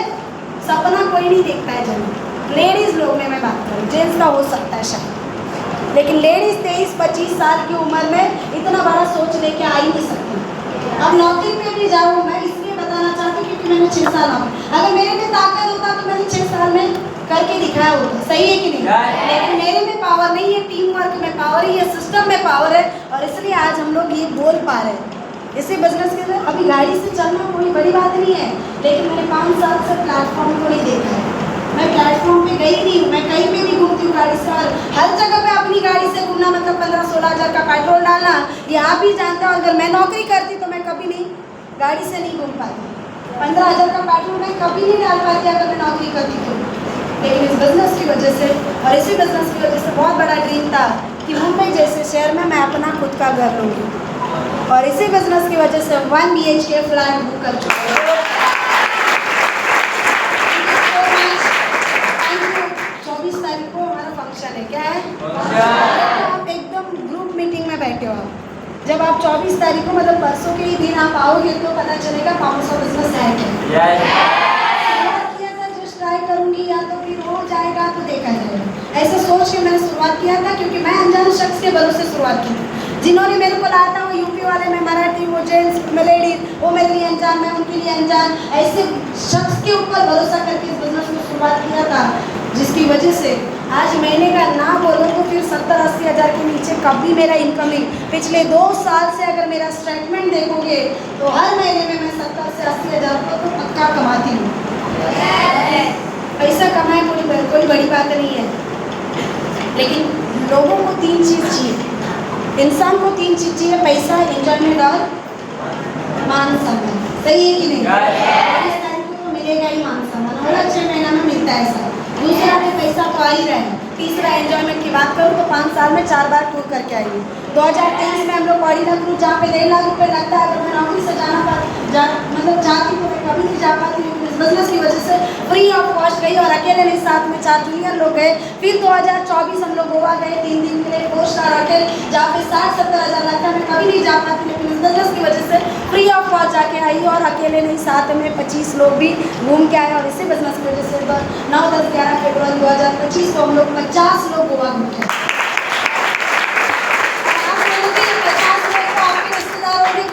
Speaker 5: सपना कोई नहीं देखता है जल्दी। लेडीज़ लोग में मैं बात करूँ, जेंट्स का हो सकता है शायद, लेकिन लेडीज़ 23-25 साल की उम्र में इतना बड़ा सोच लेके आ ही नहीं सकती। अब नौकरी पे भी जाऊँ, मैं इसलिए बताना चाहती हूँ क्योंकि मैंने 6 साल अगर मेरे में ताकत होता तो मैंने 6 साल में करके दिखाया होता, सही है कि नहीं। लेकिन मेरे में पावर नहीं है, टीम वर्क में पावर है, ये सिस्टम में पावर है, और इसलिए आज हम लोग ये बोल पा रहे हैं। इसी बिजनेस के लिए अभी गाड़ी से चलना कोई बड़ी बात नहीं है, लेकिन मैंने 5 साल से प्लेटफॉर्म को नहीं देखा है। मैं प्लेटफॉर्म पे गई नहीं हूँ, मैं कहीं पे भी घूमती हूँ गाड़ी से, और हर जगह पे अपनी गाड़ी से घूमना मतलब 15-16 हज़ार का पेट्रोल डालना, ये आप भी जानते हो। अगर मैं नौकरी करती तो मैं कभी नहीं गाड़ी से नहीं घूम पाती। 15,000 का पेट्रोल मैं कभी नहीं डाल पाती अगर मैं नौकरी करती तो। लेकिन इस बिजनेस की वजह से और इसी बिजनेस की वजह से बहुत बड़ा ड्रीम था कि मुंबई जैसे शहर में मैं अपना खुद का घर लूँगी, और इसी बिजनेस की वजह से 1 BHK फ्लैट बुक कर चुकी हूँ। 24 तारीख को हमारा फंक्शन है। क्या है? तो आप एकदम ग्रुप मीटिंग में बैठे हो। जब आप 24 तारीख को मतलब परसों के ही दिन आप आओगे तो पता चलेगा पाउंड ऑफ बिजनेस है क्या। किया था जस्ट ट्राई करूंगी या तो फिर हो जाएगा तो देखा जाएगा, ऐसा सोच के मैंने शुरुआत किया था। क्योंकि मैं अनजान शख्स के भरोसे शुरुआत की थी। जिन्होंने मेरे को लाया था वो यूपी वाले, मैं मराठी, वो जेंट्स, मैं लेडीज, वो मेरे लिए अनजान, मैं उनके लिए अनजान, ऐसे शख्स के ऊपर भरोसा करके इस बिजनेस को शुरुआत किया था, जिसकी वजह से आज महीने का ना बोलो तो फिर 70-80 हज़ार के नीचे कभी मेरा इनकमिंग पिछले 2 साल से अगर मेरा स्टेटमेंट देखोगे तो हर महीने में मैं 70 से 80 हज़ार रुपये तो पक्का कमाती हूँ। पैसा कमाए कोई बड़ी बात नहीं है, लेकिन लोगों को 3 चीज़ चाहिए। इंसान को 3 चीज़ चाहिए, पैसा, एंजॉयमेंट और मान सम्मान। सही है कि नहीं? 22 तारीख को मिलेगा ही मान सम्मान, और 6 महीना में मिलता है सर। दूसरा में पैसा तो आ ही रहा है। तीसरा एंजॉयमेंट की बात करूँ तो 5 साल में 4 बार टूर करके आई हूँ। 2023 में हम लोग पौड़ी नगरू जहाँ पे 1.5 लाख रुपये लगता है, अगर मैं नौकरी से जाना था मतलब जाती तो मैं कभी नहीं जा पाती, लेकिन इस बिजनेस की वजह से फ्री ऑफ कॉस्ट गई और अकेले नहीं, साथ में 4 जूनियर लोग गए। फिर 2024 हम लोग गोवा गए 3 दिन के लिए 4 स्टार होटल, जहाँ पे 60-70 हज़ार लगता है, मैं कभी नहीं जा पाती, लेकिन इस बिजनेस की वजह से फ्री ऑफ कॉस्ट जाके आई और अकेले नहीं, साथ में 25 लोग भी घूम के आए। और इसी बिजनेस की वजह से 9, 10, 11 फरवरी 2025 को हम लोग 50 लोग गोवा घूम के आए।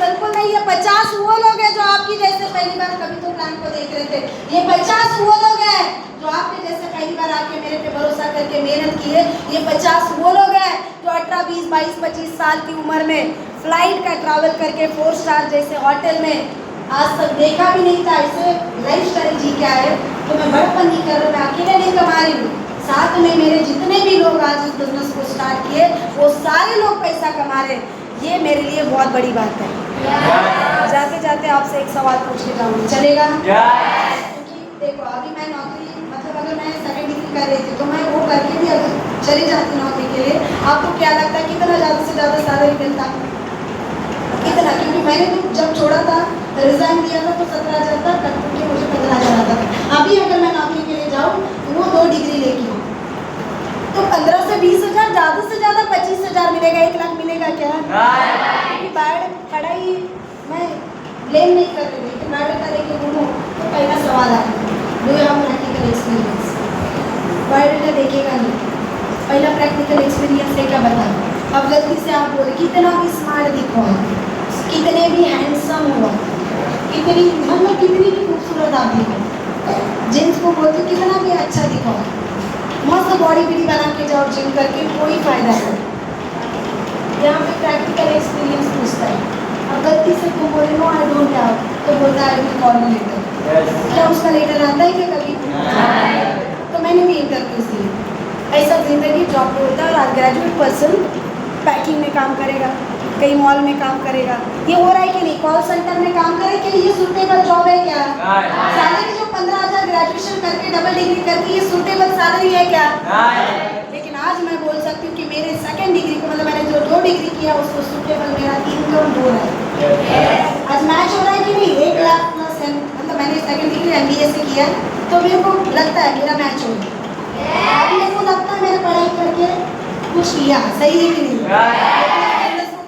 Speaker 5: बिल्कुल नहीं, ये 50 वो लोग हैं जो आपकी जैसे पहली बार कभी तो प्लान को देख रहे थे। ये 50 वो लोग हैं जो आपके जैसे पहली बार आके मेरे पे भरोसा करके मेहनत किए। ये 50 वो लोग हैं जो 18, 20, 22, 25 साल की उम्र में फ्लाइट का ट्रैवल करके 4 स्टार जैसे होटल में आज तक देखा भी नहीं था, ऐसे लाइफ स्टाइल जी क्या है। तो मैं बड़पन नहीं कर रही, मैं अकेले नहीं कमा रही हूँ, साथ में मेरे जितने भी लोग आज इस बिजनेस को स्टार्ट किए वो सारे लोग पैसा कमा रहे। ये मेरे लिए बहुत बड़ी बात है। जाते जाते आपसे एक सवाल पूछ के जाऊँगी, चलेगा? क्योंकि देखो अभी मैं नौकरी मतलब अगर मैं 2nd डिग्री कर रही थी तो मैं वो करके भी अगर चली जाती नौकरी के लिए, आपको क्या लगता है कितना ज़्यादा से ज़्यादा सैलरी मिलता? कितना? क्योंकि मैंने तो जब छोड़ा था, रिजाइन दिया था तो 17,000 था, कट के मुझे 15,000 आता था। अभी अगर मैं नौकरी के लिए जाऊँ तो वो 2 डिग्री लेके हूँ तो 15 से 20 हज़ार, ज़्यादा से ज़्यादा 25 हज़ार मिलेगा। 1 लाख मिलेगा क्या? पढ़ाई मैं ब्लेम नहीं कर रही, लेकिन बाढ़ का लेके घूमो तो पहला सवाल आता है, do you have practical experience? Biodata देखेगा नहीं, पहला प्रैक्टिकल एक्सपीरियंस है क्या बताओ। अब गलती से आप बोले कितना भी स्मार्ट दिखो, कितने भी हैंडसम हो, कितनी मतलब कितनी भी खूबसूरत आप दिखो, जेंट्स को बोलते कितना भी अच्छा दिखो, मस्त बॉडी भी बना के जाओ जिम करके, कोई फायदा नहीं। यहाँ पे प्रैक्टिकल एक्सपीरियंस पूछता है। अब गलती से तुम बोले नो आई डोंट हैव, तो बोलता है I will call you later. क्या उसका लेटर आता है क्या कभी? तो मैंने भी इंटरव्यूज दिए। ऐसा जिंदगी जॉब पे होता है, और ग्रेजुएट पर्सन पैकिंग में काम करेगा, कहीं मॉल में काम करेगा, ये हो रहा है कि नहीं? कॉल सेंटर में काम करे, क्या ये सूटेबल जॉब है क्या? सैलरी जो 15,000 ग्रेजुएशन करके डबल डिग्री करके ये सूटेबल सैलरी है क्या? लेकिन आज मैं बोल सकती हूँ कि मेरे 2nd डिग्री को मतलब मैंने जो 2 डिग्री किया उसको सूटेबल मेरा इनकम हो रहा है। आज मैच हो रहा है कि नहीं? 1 लाख प्लस है, मतलब मैंने 2nd डिग्री MBA से किया तो मेरे को लगता है मेरा मैच हो रहा है। अभी मेरे को लगता है मैंने पढ़ाई करके कुछ किया, सही है कि नहीं?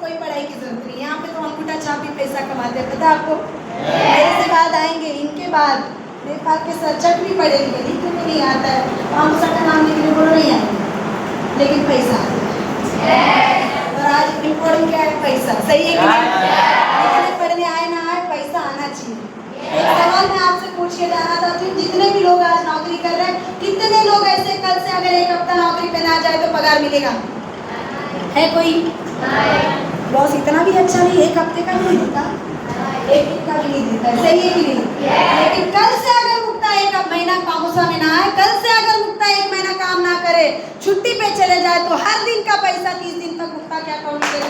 Speaker 5: कोई पढ़ाई की जरूरत नहीं, यहाँ पे तो अंगूठा छाप ही पैसा कमाते हैं, पता आपको? मेरे से बाद आएंगे, इनके बाद मेरे पास के सर चटनी पड़ेगी, लिखने में नहीं आता है, हम सबका नाम लिखने बोलो नहीं आएंगे, लेकिन पैसा और आज इम्पोर्टेंट क्या है? पैसा, सही है कि नहीं? पढ़ने आए ना आए, पैसा आना चाहिए। एक सवाल मैं आपसे पूछ के जाना चाहती हूँ, जितने भी लोग आज नौकरी कर रहे हैं, कितने लोग ऐसे कल से अगर 1 हफ्ता नौकरी पे ना जाए तो पगार मिलेगा? है कोई? बॉस इतना भी अच्छा नहीं, 1 हफ्ते का नहीं देता, 1 दिन का भी नहीं देता, सही है कि नहीं? लेकिन कल से अगर मुक्ता 1 महीना पामुसा में ना आए, कल से अगर मुक्ता 1 महीना काम ना करे, छुट्टी पे चले जाए तो हर दिन का पैसा 30 दिन तक मुक्ता के अकाउंट में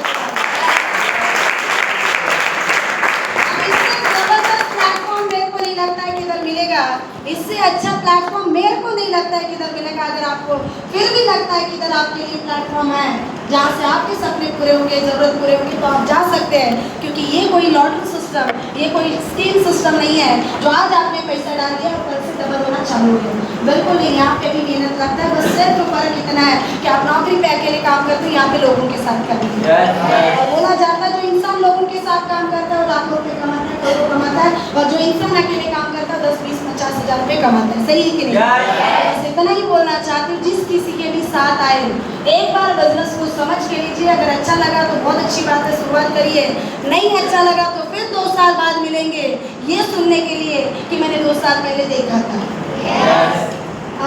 Speaker 5: करता है कि इधर मिलेगा, इससे अच्छा प्लेटफॉर्म मेरे को नहीं लगता है कि इधर मिलेगा। अगर आपको फिर भी लगता है कि इधर आपके लिए प्लेटफॉर्म है जहाँ से आपके सपने पूरे होंगे, ज़रूरत पूरे होंगे, तो आप जा सकते हैं। क्योंकि ये कोई लॉटरी सिस्टम, ये कोई स्कीम सिस्टम नहीं है जो आज आपने पैसा डाल दिया और कल से डबल होना चालू हो गया। बिल्कुल नहीं, यहाँ पे भी मेहनत लगता है। बस सिर्फ फर्क इतना है कि आप नौकरी पे अकेले काम करते हैं, यहाँ पे लोगों के साथ करेंगे। और बोला जाता है जो इंसान लोगों के साथ काम करता है वो लाखों रुपये कमाता है, करोड़ों कमाता है, और जो इंसान अकेले काम करता है 10, 20, 50 हजार रुपये कमाता है। सही है कि नहीं? बस इतना ही बोलना चाहती हूँ, जिस किसी के भी साथ आए एक बार बिजनेस को समझ के लीजिए। अगर अच्छा लगा तो बहुत अच्छी बात है, शुरुआत करिए। नहीं अच्छा लगा तो फिर 2 साल बाद मिलेंगे ये सुनने के लिए कि मैंने 2 साल पहले देखा था।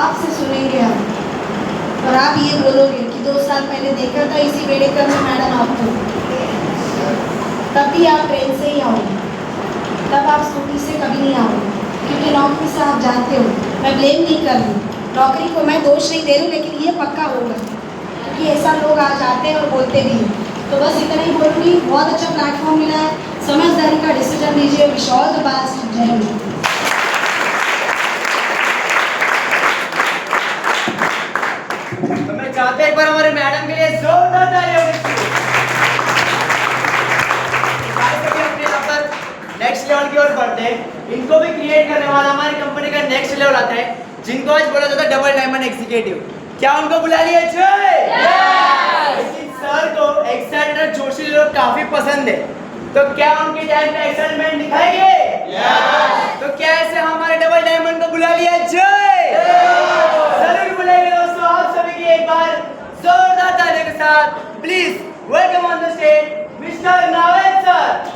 Speaker 5: आपसे सुनेंगे हम, और आप ये बोलोगे कि 2 साल पहले देखा था इसी बेड़ेकर में मैडम आपको। तब भी आप ट्रेन से ही आओगे, तब आप स्कूटी से कभी नहीं आओगे, क्योंकि नौकरी से आप जानते हो। मैं ब्लेम नहीं कर रही, नौकरी को मैं दोष नहीं दे रही, लेकिन ये पक्का होगा क्योंकि ऐसा लोग आ जाते हैं और बोलते भी हैं। तो बस इतना ही बोलूँगी। बहुत अच्छा प्लेटफॉर्म मिला है, समझदारी का डिसीजन लीजिए। Wish all the best. जय हिंद।
Speaker 3: तो मैं चाहते हैं एक बार हमारे मैडम के लिए जोरदार तालियां होनी चाहिए। अपने यहाँ पर नेक्स्ट लेवल की ओर बढ़ते हैं। इनको भी क्रिएट करने वाला हमारी कंपनी का नेक्स्ट लेवल आता है, जिनको आज बोला जाता है डबल डायमंड एग्जीक्यूटिव। क्या उनको बुला लिया जय? लेकिन सर को एक्साइटेड और जोशी लोग काफी पसंद है, तो क्या उनके टाइम पे एक्साइटमेंट दिखाएंगे? तो क्या ऐसे हमारे डबल डायमंड को बुला लिया जय? जरूर बुलाएंगे दोस्तों। आप सभी की एक बार जोरदार तालियों के साथ please welcome on the stage mister Naved sir.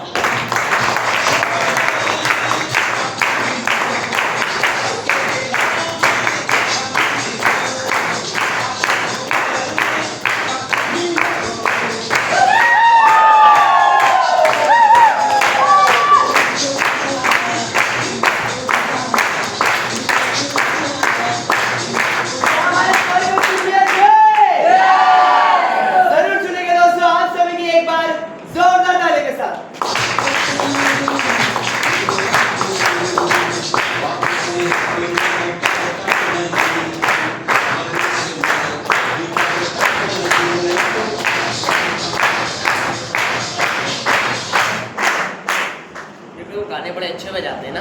Speaker 6: गाने बड़े अच्छे बजाते हैं ना,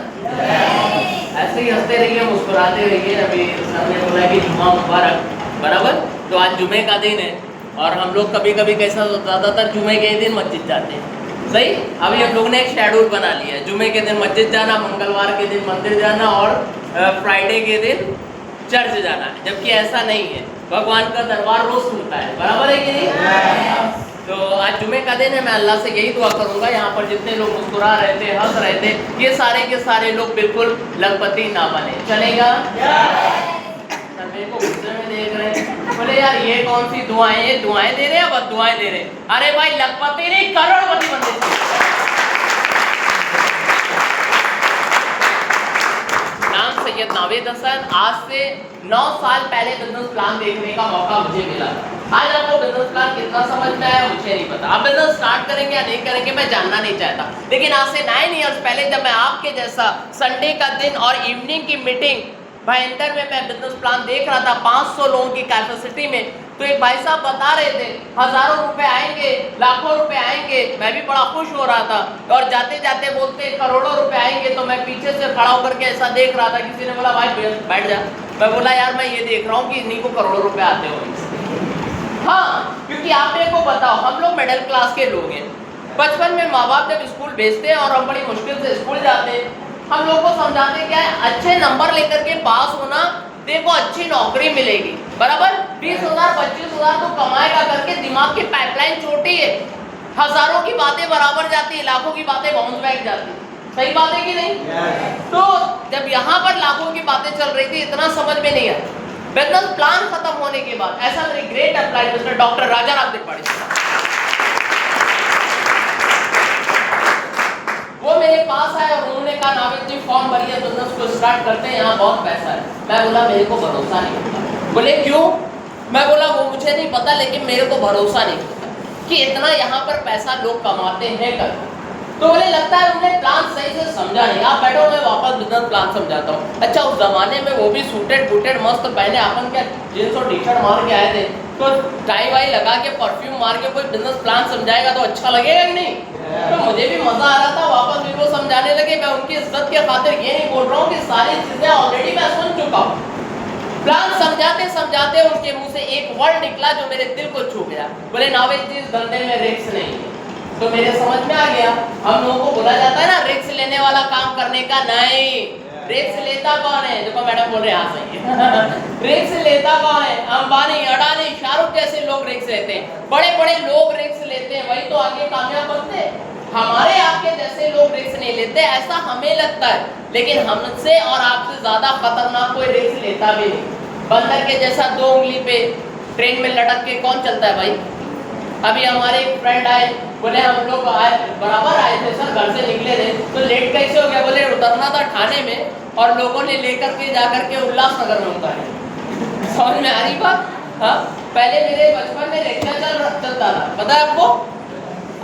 Speaker 6: ऐसे ही हंसते रहिए, मुस्कुराते रहिए। अभी सर ने बोला कि जुम्मा मुबारक, बराबर। तो आज जुमे का दिन है और हम लोग कभी कभी कैसा ज़्यादातर जुमे के दिन मस्जिद जाते हैं, सही। अभी हम लोग ने एक शेड्यूल बना लिया है, जुमे के दिन मस्जिद जाना, मंगलवार के दिन मंदिर जाना और फ्राइडे के दिन चर्च जाना है। जबकि ऐसा नहीं है, भगवान का दरबार रोज खुलता है, बराबर है कि नहीं? तो आज जुमे का दिन है, मैं अल्लाह से यही दुआ करूंगा यहाँ पर जितने लोग मुस्कुरा रहे थे, हंस रहे थे, ये सारे के सारे लोग बिल्कुल लखपति ना बने। चलेगा? सर मेरे को गुस्से में देख रहे हैं, बोले यार ये कौन सी दुआएं, ये दुआएं दे रहे हैं, बस दुआएं दे रहे हैं। अरे भाई लखपति नहीं, करोड़पति बनते। नाम सैयद नावेद हसन। आज से 9 साल पहले बिजनेस प्लान देखने का मौका मुझे मिला। आज आपको बिजनेस प्लान कितना समझ में आया मुझे नहीं पता। आप बिजनेस स्टार्ट करेंगे या नहीं करेंगे मैं जानना नहीं चाहता, लेकिन आज से 9 इयर्स पहले जब मैं आपके जैसा संडे का दिन और इवनिंग की मीटिंग भयंकर में मैं बिजनेस प्लान देख रहा था 500 लोगों की कैपेसिटी में, तो एक भाई साहब बता रहे थे हजारों रुपए आएंगे, लाखों रुपए आएंगे। मैं भी बड़ा खुश हो रहा था और जाते जाते बोलते करोड़ों रुपए आएंगे, तो मैं पीछे से खड़ा होकर के ऐसा देख रहा था। किसी ने बोला भाई बैठ जा। मैं बोला यार मैं ये देख रहा हूँ कि इन्हीं को करोड़ों रुपए आते होंगे। हाँ, क्योंकि आप मेरे को बताओ, हम लोग मिडिल क्लास के लोग हैं। बचपन में माँ बाप जब स्कूल भेजते हैं और हम बड़ी मुश्किल से स्कूल जाते हैं, हम लोग को समझाते क्या है, अच्छे नंबर लेकर के पास होना, देखो अच्छी नौकरी मिलेगी, बराबर। 20,000 25,000 तो कमाएगा करके दिमाग की पाइपलाइन छोटी है, हजारों की बातें बराबर जाती है, लाखों की बातें बाउंस बैक जाती है। सही बात है कि नहीं? तो जब यहाँ पर लाखों की बातें चल रही थी, इतना समझ में नहीं आया। बिजनेस प्लान खत्म होने के बाद ऐसा मेरे ग्रेट अप्लाइड मिस्टर डॉक्टर राजा राम त्रिपाठी, वो मेरे पास आए और उन्होंने कहा नाविद जी फॉर्म भरिए, बिजनेस को स्टार्ट करते हैं, यहाँ बहुत पैसा है। मैं बोला मेरे को भरोसा नहीं होता। बोले क्यों? मैं बोला वो मुझे नहीं पता, लेकिन मेरे को भरोसा नहीं होता कि इतना यहाँ पर पैसा लोग कमाते हैं कर। तो बोले लगता है उन्होंने प्लान सही से समझा नहीं। आप बैठो, मैं वापस बिजनेस प्लान समझाता हूँ। अच्छा, उस जमाने में वो भी सूटेड बूटेड मस्त पहने, अपन क्या जींस और टी शर्ट मार के आए थे, तो टाई वाई लगा के परफ्यूम मार के कोई बिजनेस प्लान समझाएगा तो अच्छा लगेगा कि नहीं? तो मुझे भी मजा आ रहा था, वापस फिर वो समझाने लगे। मैं उनकी इज्जत के खातिर ये नहीं बोल रहा हूँ कि सारी चीजें ऑलरेडी मैं सुन चुका हूँ। प्लान समझाते समझाते उनके मुंह से एक वर्ड निकला जो मेरे दिल को छू गया। बोले नावेद जी, इस धंधे में रिस्क नहीं है। तो मेरे समझ में आ गया, हम लोगों को बोला जाता है ना रिस्क लेने वाला काम करने का नहीं। रिस्क लेता कौन है? देखो मैडम बोल रहे हैं, हाँ सही है। रिस्क लेता कौन है? अंबानी, अडानी, शाहरुख जैसे लोग रिस्क लेते हैं। बड़े बड़े लोग रिस्क लेते हैं, वही तो आगे कामयाब बनते हैं। हमारे आपके जैसे लोग रिस्क नहीं लेते, ऐसा हमें लगता है, लेकिन हमसे और आपसे ज्यादा खतरनाक कोई रिस्क लेता भी नहीं। बंदर के जैसा 2 उंगली पे ट्रेन में लटक के कौन चलता है भाई? अभी हमारे एक फ्रेंड आए, बोले हम लोग बराबर आए थे सर, घर से निकले थे, तो लेट कैसे हो गया? बोले उतरना था ठाणे में और लोगों ने लेकर के जाकर के उल्लासनगर में उतारे। समझ में आ रही बात? हाँ, पहले मेरे बचपन में रिक्शा चलता था, पता है आपको?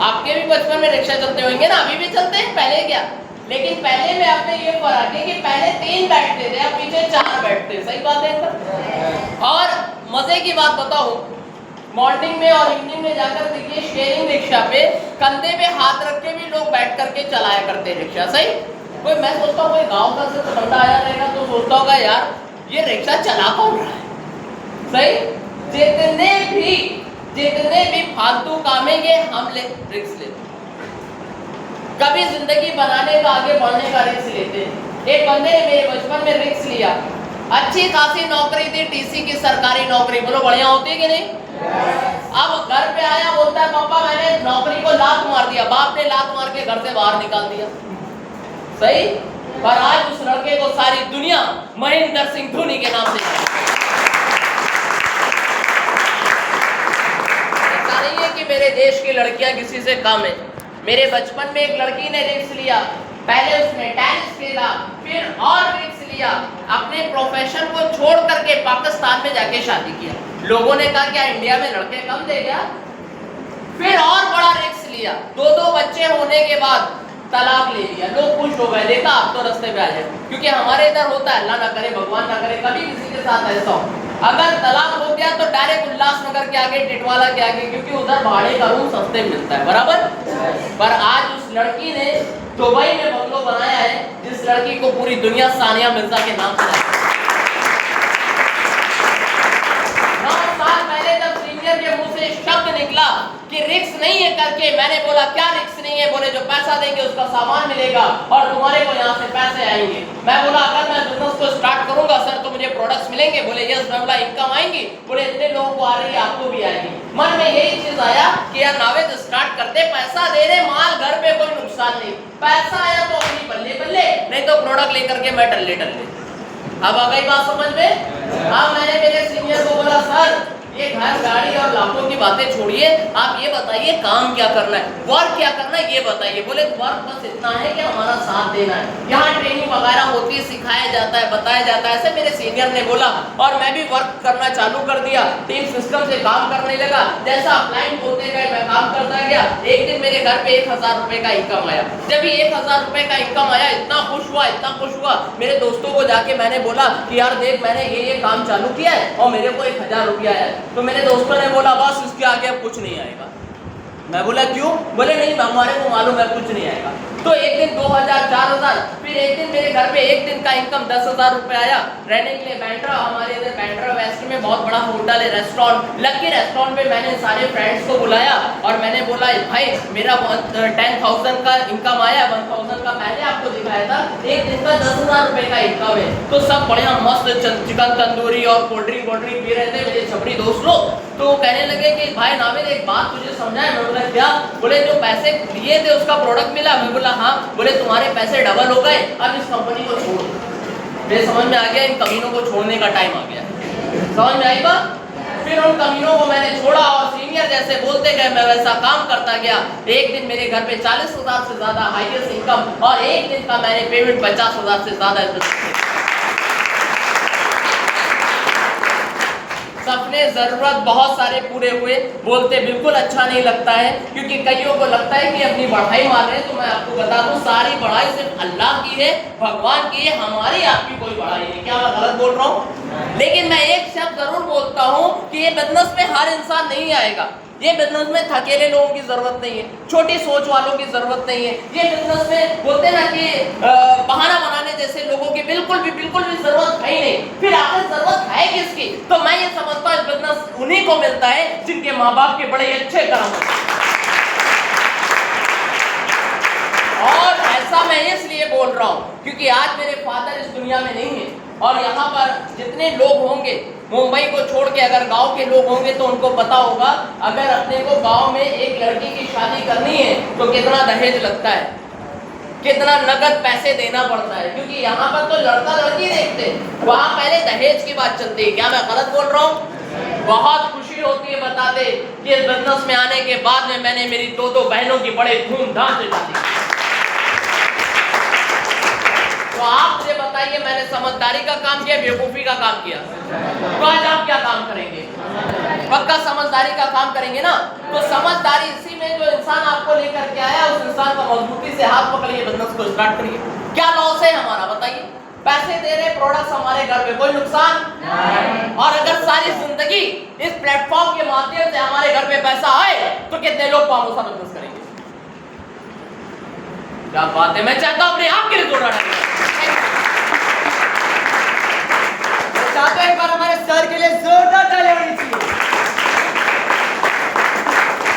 Speaker 6: आपके भी बचपन में रिक्शा चलते होंगे ना, अभी भी चलते हैं, पहले क्या? लेकिन पहले में आपने ये फर्क है कि पहले 3 बैठते थे, अब पीछे 4 बैठते। सही बात है। और मजे की बात बताऊं, मॉर्निंग में और इवनिंग में जाकर देखिए शेयरिंग रिक्शा पे कंधे पे हाथ रख के भी लोग बैठ करके चलाया करते हैं रिक्शा। सही? कोई मैं सोचता हूँ कोई गांव का से बंदा आया रहेगा तो सोचता होगा यार ये रिक्शा चला कौन रहा है? सही? जितने भी फालतू काम है ये हम रिस्क लेते, कभी जिंदगी बनाने का, आगे बढ़ने का रिस्क लेते हैं। एक बंदे ने मेरे बचपन में रिस्क लिया, अच्छी खासी नौकरी थी, टीसी की सरकारी नौकरी, बोलो बढ़िया होती है कि नहीं? अब घर पे आया, बोलता है पापा मैंने नौकरी को लात मार दिया। बाप ने लात मार के घर से बाहर निकाल दिया। सही? पर आज उस लड़के को सारी दुनिया महेंद्र सिंह धोनी के नाम से ऐसा नहीं है कि मेरे देश की लड़कियां किसी से कम है। मेरे बचपन में एक लड़की ने रिस्क लिया, पहले उसने टेनिस खेला, फिर और रिस्क लिया, अपने प्रोफेशन को छोड़ करके पाकिस्तान में जाके शादी किया। लोगों ने कहा क्या इंडिया में लड़के कम दे गया? फिर और बड़ा रिस्क लिया, 2 बच्चे होने के बाद तलाक ले लिया। लोग खुश हो गए, देखा आप तो रास्ते पे आ जाए, क्योंकि हमारे इधर होता है, अल्लाह ना करे भगवान ना करे कभी किसी के साथ ऐसा हो, अगर तलाक हो गया तो डायरेक्ट उल्लासनगर के आगे, टिटवाला के आगे, क्योंकि उधर भाड़े का रूम सस्ते मिलता है। बराबर? पर आज उस लड़की ने दुबई में बंगलो बनाया है, जिस लड़की को पूरी दुनिया सानिया मिर्जा के नाम से 9 साल पहले जब सीनियर के मुंह से शब्द निकला कि रिस्क नहीं है करके, मैंने बोला क्या रिस्क नहीं है? बोले जो पैसा देंगे उसका सामान मिलेगा और तुम्हारे को यहाँ से पैसे आएंगे। मैं बोला अगर मैं बिजनेस को स्टार्ट करूंगा सर तो मुझे प्रोडक्ट्स मिलेंगे? बोले यस डबल इनकम आएंगी। बोले इतने लोगों को आ रही है, आपको भी आएगी। मन में यही चीज आया कि यार नावेद स्टार्ट करते, पैसा दे रहे, माल घर पे, कोई नुकसान नहीं, पैसा आया तो अपनी बल्ले बल्ले, नहीं तो प्रोडक्ट लेकर के मैं टल्ले टल्ले। अब आ गई बात समझ में? हाँ, मैंने मेरे सीनियर को बोला सर ये घर गाड़ी और लाखों की बातें छोड़िए, आप ये बताइए काम क्या करना है, वर्क क्या करना है ये बताइए। बोले वर्क बस इतना है कि हमारा साथ देना है, यहाँ ट्रेनिंग वगैरह होती है, सिखाया जाता है, बताया जाता है। ऐसे मेरे सीनियर ने बोला और मैं भी वर्क करना चालू कर दिया, टीम सिस्टम से काम करने लगा। जैसा अपलाइन होते गए मैं काम करता गया। एक दिन मेरे घर पे 1000 रुपए का इनकम आया। जब ये 1000 रुपए का इनकम आया, इतना खुश हुआ, मेरे दोस्तों को जाके मैंने बोला कि यार देख मैंने ये काम चालू किया है और मेरे को 1000 रुपया आया। तो मेरे दोस्तों ने बोला बस इसके आगे अब कुछ नहीं आएगा। मैं बोला क्यों? बोले नहीं हमारे को मालूम है कुछ नहीं आएगा। तो एक दिन 2000, 4000, फिर एक दिन मेरे घर पे एक दिन का इनकम 10,000 रुपए आया। रहने के लिए बैंड्रा, हमारे इधर बैंड्रा वेस्ट में बहुत बड़ा होटल है, रेस्टोरेंट, लकी रेस्टोरेंट पे मैंने सारे फ्रेंड्स को बुलाया और मैंने बोला भाई मेरा 10,000 का इनकम आया, 1000 का मैंने आपको दिखाया था, एक दिन का 10,000 रुपए का इनकम है। तो सब बढ़िया मस्त चिकन तंदूरी और कोल्ड ड्रिंक पी रहे थे मेरे छपरी दोस्त लोग। तो कहने लगे कि भाई नावेद एक बात तुझे समझाए। मैं बोला क्या? बोले जो पैसे लिए थे उसका प्रोडक्ट मिला? मैं बोला हाँ। बोले तुम्हारे पैसे डबल हो गए, अब इस कंपनी को छोड़। मेरे समझ में आ गया इन कमीनों को छोड़ने का टाइम आ गया। समझ में आई बात? फिर उन कमीनों को मैंने छोड़ा और सीनियर जैसे बोलते गए मैं वैसा काम करता गया। एक दिन मेरे घर पे 40,000 से ज्यादा हाईएस्ट इनकम और एक दिन का मैंने पेमेंट 50,000 से ज्यादा। सपने जरूरत बहुत सारे पूरे हुए, बोलते बिल्कुल अच्छा नहीं लगता है, क्योंकि कईयों को लगता है कि अपनी बढ़ाई मार रहे हैं। तो मैं आपको बता दूं, सारी बढ़ाई सिर्फ अल्लाह की है, भगवान की है, हमारी आपकी कोई बढ़ाई नहीं। क्या मैं गलत बोल रहा हूँ? लेकिन मैं एक शब्द जरूर बोलता हूँ कि ये बिजनेस में हर इंसान नहीं आएगा। ये बिजनेस में थकेले लोगों की जरूरत नहीं है, छोटी सोच वालों की जरूरत नहीं है। ये बिजनेस में बोलते ना कि बहाना बनाने जैसे लोगों की बिल्कुल भी जरूरत है ही नहीं। फिर आखिर जरूरत है किसकी? तो मैं ये समझता हूँ बिजनेस उन्हीं को मिलता है जिनके माँ बाप के बड़े अच्छे कर्म होते हैं। और ऐसा मैं इसलिए बोल रहा हूँ क्योंकि आज मेरे फादर इस दुनिया में नहीं है, और यहाँ पर जितने लोग होंगे, मुंबई को छोड़ के अगर गांव के लोग होंगे तो उनको पता होगा, अगर अपने को गांव में एक लड़की की शादी करनी है तो कितना दहेज लगता है, कितना नगद पैसे देना पड़ता है। क्योंकि यहाँ पर तो लड़का लड़की देखते, वहाँ पहले दहेज की बात चलती है। क्या मैं गलत बोल रहा हूँ? बहुत खुशी होती है बताते कि इस बिजनेस में आने के बाद में मैंने मेरी दो बहनों की बड़े धूमधाम से शादी की। तो आप मुझे बताइए, मैंने समझदारी का काम किया, बेवकूफी का काम किया? तो आज आप क्या काम करेंगे? पक्का समझदारी का काम करेंगे ना। तो समझदारी इसी में, जो इंसान आपको लेकर के आया उस इंसान का मजबूती से हाथ पकड़िए, बिजनेस को स्टार्ट करिए। क्या लॉस है हमारा बताइए? पैसे दे रहे, प्रोडक्ट्स हमारे घर पे, कोई नुकसान नहीं। और अगर सारी जिंदगी इस प्लेटफॉर्म के माध्यम से हमारे घर पे पैसा आए तो कितने लोग पामोसा बिजनेस करेंगे? क्या बात है। मैं चाहता हूं अपने आप के लिए जोड़ा
Speaker 3: चाहते हैं एक बार हमारे सर के लिए जोरदार ताली होनी चाहिए।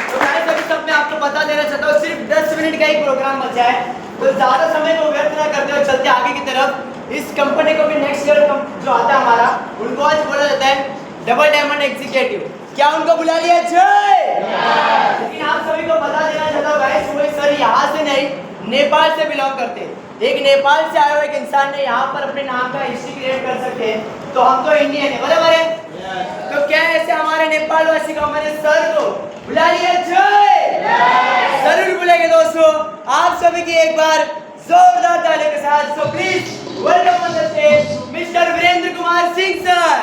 Speaker 3: तो मैं सभी सब में आपको बता देना चाहता हूँ, सिर्फ 10 मिनट का ही प्रोग्राम बचा है, तो ज्यादा समय को व्यर्थ ना करते हुए चलते आगे की तरफ। इस कंपनी को भी नेक्स्ट ईयर जो आता है हमारा, उनको आज बोला जाता है डबल डायमंड एग्जीक्यूटिव। क्या उनको बुला लिया? जय। लेकिन आप सभी को बता देना चाहता हूँ गाइस, वो सर यहाँ से नहीं, नेपाल से बिलोंग करते हैं। एक नेपाल से आया हुआ एक इंसान ने यहाँ पर अपने नाम का हिस्ट्री क्रिएट कर सकते हैं, तो हम तो इंडियन है, बराबर है। तो क्या ऐसे हमारे नेपाल वासी को, हमारे सर को बुला लिया? जय। जरूर बुलाएंगे दोस्तों। आप सभी की एक बार जोरदार ताली के साथ। So please welcome on the stage mister Virendra Kumar Singh sir.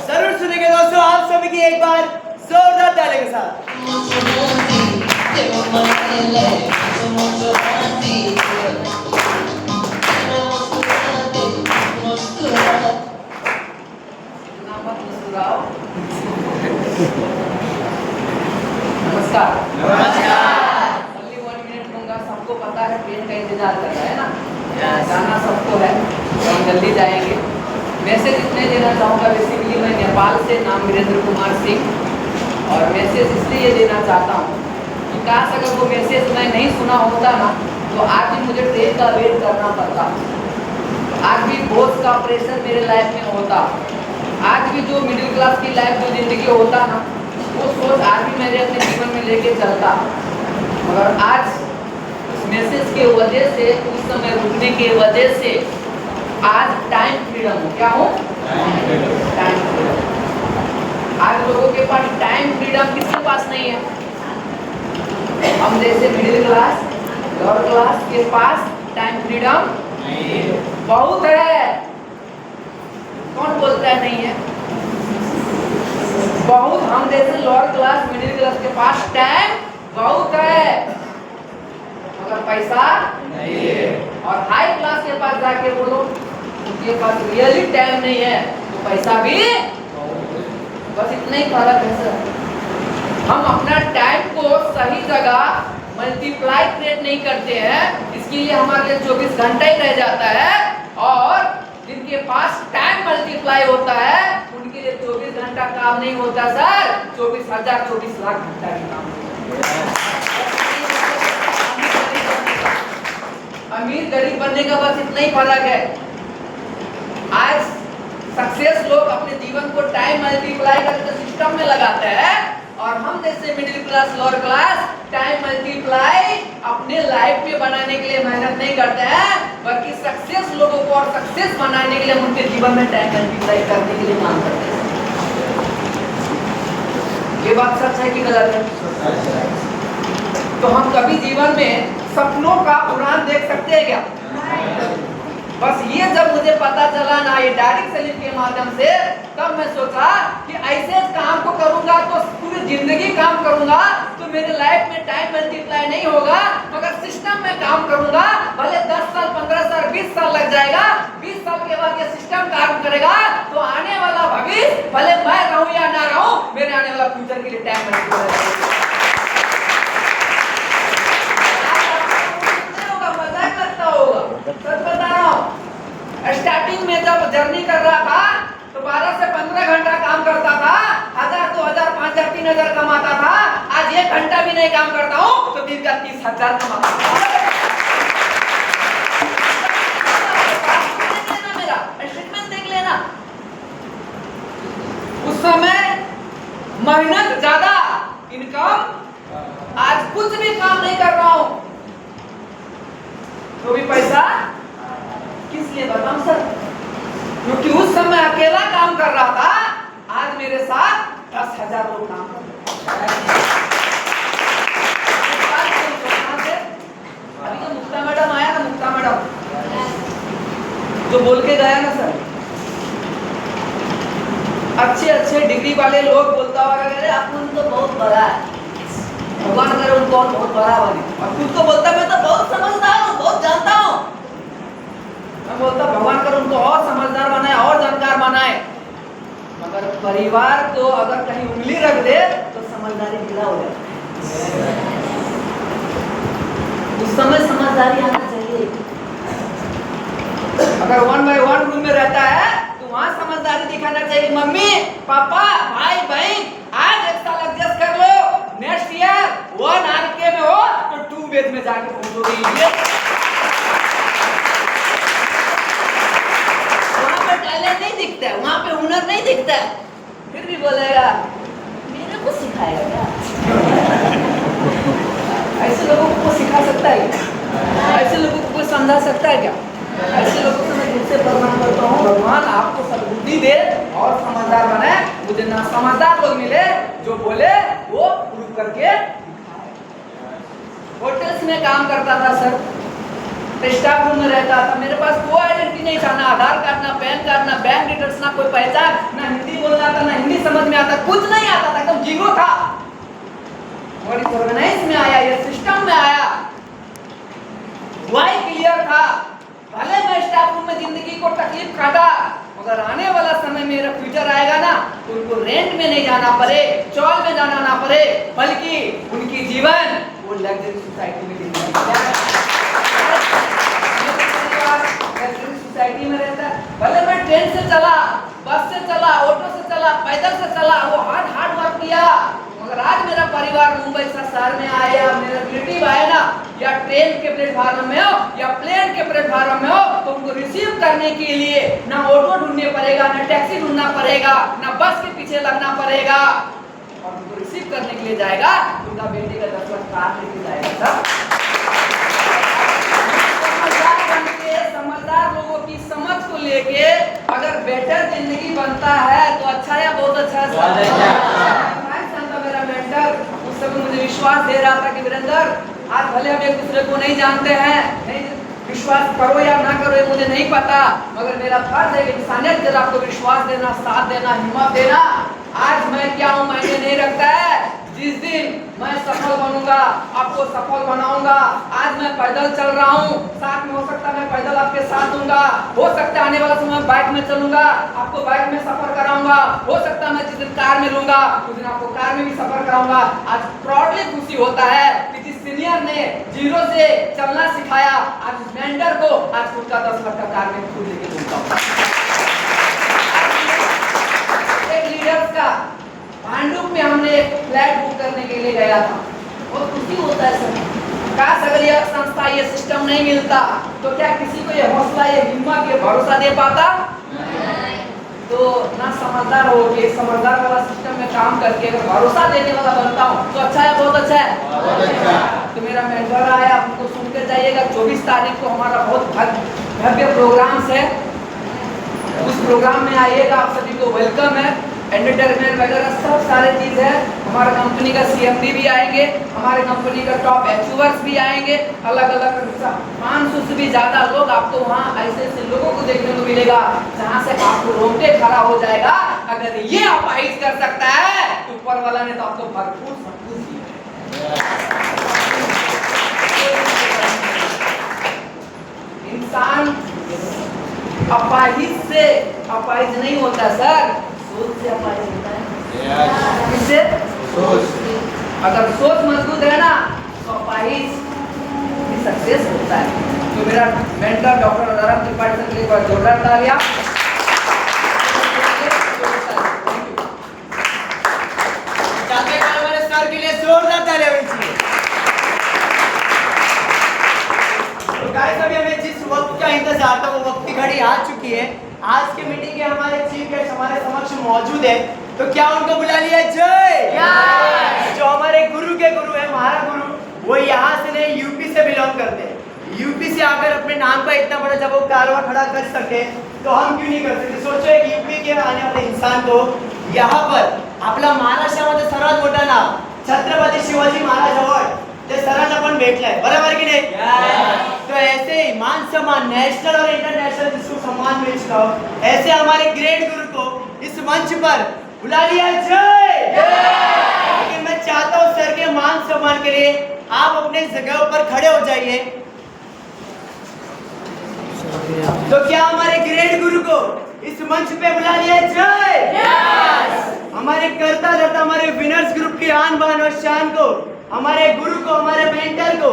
Speaker 3: जरूर सुनेंगे दोस्तों, आप सभी की एक बार जोरदार ताली के साथ।
Speaker 6: नमस्कार। ओनली 1 मिनट दूंगा। सबको पता है ट्रेन का इंतजार कर रहा है ना, जाना सबको है, तो हम जल्दी जाएंगे। मैसेज इतने देना चाहूँगा, बेसिकली मैं नेपाल से, नाम वीरेंद्र कुमार सिंह, और मैसेज इसलिए देना चाहता हूँ कि काश अगर वो मैसेज मैं नहीं सुना होता ना, तो आज भी मुझे ट्रेन का वेट करना पड़ता, आज भी बोझ का प्रेशर मेरे लाइफ में होता, आज भी जो मिडिल क्लास की लाइफ जो जिंदगी होता ना, वो सोच आज भी मेरे अपने जीवन में लेके चलता। मगर आज उस मैसेज के वजह से, उस समय रुकने के वजह से आज टाइम फ्रीडम हो। क्या हो? Time freedom. आज लोगों के पास टाइम फ्रीडम किसके पास नहीं है? हम जैसे मिडिल क्लास, लोअर क्लास के पास टाइम फ्रीडम बहुत है। कौन बोलता है नहीं है? बहुत। हम जैसे लोअर क्लास, मिडिल क्लास के पास टाइम बहुत है, मगर पैसा नहीं है। और हाई क्लास के पास जाके बोलो उनके पास रियली टाइम नहीं है, तो पैसा भी, बस इतना ही फर्क है सर। हम अपना टाइम को सही जगह मल्टीप्लाई क्रिएट नहीं करते हैं, इसके लिए हमारे लिए 24 घंटा ही रह जाता है। और जिनके पास टाइम मल्टीप्लाई होता है उनके लिए 24 घंटा काम नहीं होता सर, 24,000 24 लाख घंटा की काम होता है। अमीर गरीब बनने का बस इतना ही फर्क है। आज सक्सेस लोग अपने जीवन को टाइम मल्टीप्लाई करके सिस्टम में लगाते हैं, और
Speaker 7: और हम जैसे middle class lower class time multiply अपने लाइफ में बनाने के लिए मेहनत नहीं करते हैं, बल्कि सक्सेस लोगों को और सक्सेस बनाने के लिए उनके जीवन में टाइम मल्टीप्लाई करने के लिए काम करते हैं। ये बात सच है कि गलत है? तो हम कभी जीवन में सपनों का उड़ान देख सकते हैं क्या? बस ये जब मुझे पता चला ना ये डायरेक्ट सेलिंग के माध्यम से, तब मैं सोचा कि ऐसे काम को करूंगा तो पूरी जिंदगी काम करूंगा तो मेरे लाइफ में टाइम मल्टीप्लाई नहीं होगा, मगर सिस्टम में काम करूंगा, भले 10 साल 15 साल 20 साल लग जाएगा, 20 साल के बाद ये सिस्टम काम करेगा तो आने वाला भविष्य, भले मैं रहूं या ना रहूं, मेरे आने वाला फ्यूचर के लिए टाइम मल्टीप्लाई होगा। सच बता रहा हूँ, स्टार्टिंग में जब जर्नी कर रहा था तो 12 से 15 घंटा काम करता था, 1000 2000 5000 3000 कमाता था। आज 1 घंटा भी नहीं काम करता हूँ तो दिन का 30,000 कमाता हूँ। मेरा स्टेटमेंट देख लेना। उस समय मेहनत ज्यादा, इनकम, आज कुछ भी काम नहीं कर रहा हूँ तो भी पैसा किस लिए बताऊं सर? क्योंकि उस समय अकेला काम कर रहा था, आज मेरे साथ 10,000 लोग काम कर रहे हैं। अभी तो मुक्ता मैडम आया ना, मुक्ता मैडम जो बोल के गया ना सर, अच्छे डिग्री वाले लोग बोलता होगा आपको तो बहुत बड़ा है, भगवान करे उनको और बहुत बड़ा बने, और खुद को बोलता मैं तो बहुत समझदार हूँ, बहुत जानता हूँ। मैं बोलता भगवान करे उनको और समझदार बनाए और जानकार बनाए, मगर परिवार को अगर कहीं उंगली रख दे तो समझदारी ढीला हो जाए। उस समय समझदारी आना चाहिए। अगर 1 by 1 रूम में रहता है तो वहाँ समझदारी दिखाना चाहिए। मम्मी पापा भाई बहन आज 1 साल एडजस्ट कर लो, नेक्स्ट ईयर 1 RK में हो तो 2 बेड में जाके पहुंचोगे। वहाँ पे टैलेंट नहीं दिखता है, वहाँ पे हुनर नहीं दिखता है, फिर भी बोलेगा मेरे को सिखाएगा क्या? ऐसे लोगों को सिखा सकता है क्या? ऐसे लोगों को कोई समझा सकता है क्या? ऐसे लोगों को मैं दिल से प्रणाम करता हूँ। भगवान आपको सद्बुद्धि दे और समझदार बनाए। मुझे ना समझदार लोग मिले जो बोले वो प्रूव करके। होटल्स में काम करता था सर, स्टाफ रूम में रहता था, मेरे पास कोई आइडेंटिटी नहीं था, ना आधार कार्ड, ना पैन कार्ड, ना बैंक डिटेल्स, ना कोई पहचान, ना हिंदी बोलना था, ना हिंदी समझ में आता, कुछ नहीं आता था, एकदम जीरो था। और इस ऑर्गेनाइज में आया, ये सिस्टम में आया, वाई क्लियर था। भले मैं स्टाफ रूम में जिंदगी को तकलीफ काटा, मगर आने वाला समय मेरा फ्यूचर आएगा ना, उनको रेंट में नहीं जाना पड़े, चौल में जाना ना पड़े, बल्कि उनकी जीवन वो लग्जरी सोसाइटी में सोसाइटी में रहता है। भले मैं ट्रेन से चला, बस से चला, ऑटो से चला, पैदल से चला, वो हार्ड वर्क किया, मगर आज मेरा परिवार मुंबई से शहर में आया, मेरे रिलेटिव आए ना, या ट्रेन के प्लेटफार्म में हो या प्लेन के प्लेटफार्म में हो, तो उनको रिसीव करने के लिए ना ऑटो ढूंढने पड़ेगा, ना टैक्सी ढूंढना पड़ेगा, ना बस के पीछे लगना पड़ेगा, और उनको रिसीव करने के लिए जाएगा उनका बेटे का 10 लाख कार लेके जाएगा। समझदार लोगों की समझ को लेके अगर बेटर जिंदगी बनता है तो अच्छा या बहुत अच्छा है। मेरा मेंटर उस समय मुझे विश्वास दे रहा था कि वीरेंद्र, आज भले हम एक दूसरे को नहीं जानते हैं, नहीं विश्वास करो या ना करो ये मुझे नहीं पता, मगर मेरा फर्ज है कि इंसानियत के आपको विश्वास देना, साथ देना, हिम्मत देना। आज मैं क्या हूँ मायने नहीं रखता है, जिस दिन मैं सफल बनूंगा आपको सफल बनाऊंगा। आज मैं पैदल चल रहा हूँ, साथ में हो सकता है मैं पैदल आपके साथ दूंगा, हो सकता है आने वाला समय बाइक में चलूंगा, आपको बाइक में सफर कराऊंगा, हो सकता है मैं जिस दिन कार में लूंगा उस दिन आपको कार में भी सफर कराऊंगा। आज प्राउडली खुशी होता है कि जिस सीनियर ने 0 से चलना सिखाया, आज उस मेंटर को आज खुद का 10 लाख का कार में खुद लेके दूंगा। एक लीडर्स का भांडुप में हमने एक फ्लैट बुक करने के लिए गया था, बहुत खुशी होता है सर। काश अगर यह संस्था ये सिस्टम नहीं मिलता तो क्या किसी को ये हौसला, ये हिम्मत, ये भरोसा दे पाता? तो ना समझदार हो के समझदार वाला सिस्टम में काम करके अगर भरोसा देने वाला बनता हूँ तो अच्छा है, बहुत अच्छा है।
Speaker 2: बहुत अच्छा।
Speaker 7: तो मेरा मेंटर आया, आप उनको सुन के जाइएगा। 24 तारीख को हमारा बहुत भव्य प्रोग्राम्स है, उस प्रोग्राम में आइएगा, आप सभी को वेलकम है। एंटरटेनमेंट वगैरह सब सारे चीज़ है। हमारे कंपनी का CMD भी आएंगे, हमारे कंपनी का टॉप अचीवर्स भी आएंगे, अलग अलग 500 से भी ज़्यादा लोग आपको वहाँ ऐसे ऐसे लोगों को देखने को मिलेगा जहाँ से आपको रोंगटे खड़ा हो जाएगा। अगर ये अपाहिज कर सकता है तो ऊपर वाला ने तो आपको भरपूर सब कुछ दिया है। इंसान अपाहिज से अपाहिज नहीं होता सर, सोच से अपाहिज होता है। किससे? अगर सोच मजबूत है ना तो अपाहिज भी सक्सेस होता है। तो मेरा mentor doctor Rajaram Tripathi sir के लिए एक बार जोरदार तालियां।
Speaker 3: जाते काल वाले सर के लिए जोरदार तालियां बजाइए। तो गाइस अभी हमें जिस वक्त का इंतजार था वो वक्त की घड़ी आ चुकी है। आज के मीटिंग के हमारे चीफ गेस्ट हमारे समक्ष मौजूद है, तो क्या उनको बुला लिया जय। जो हमारे गुरु के गुरु है, हमारा गुरु, वो यहाँ से नहीं यूपी से बिलोंग करते हैं। यूपी से आकर अपने नाम का इतना बड़ा जब वो कारवा खड़ा कर सके तो हम क्यों नहीं कर सकते। सोचो एक यूपी के आने वाले इंसान को यहाँ पर आपला महाराष्ट्रामध्ये सर्वात मोठा नाव छत्रपती शिवाजी महाराज अवॉर्ड ते सरांना पण भेटलाय, बरोबर की नहीं। तो ऐसे ही मान सम्मान नेशनल और इंटरनेशनल जिसको सम्मान मिल चुका हो, ऐसे हमारे ग्रेट गुरु को इस मंच पर बुला लिया जय। लेकिन मैं चाहता हूँ सर के मान सम्मान के लिए आप अपने जगह पर खड़े हो जाइए। तो क्या हमारे ग्रेट गुरु को इस मंच पे बुला लिया जय। हमारे करता धरता हमारे विनर्स ग्रुप की आन बान और शान को, हमारे गुरु को, हमारे मेंटर को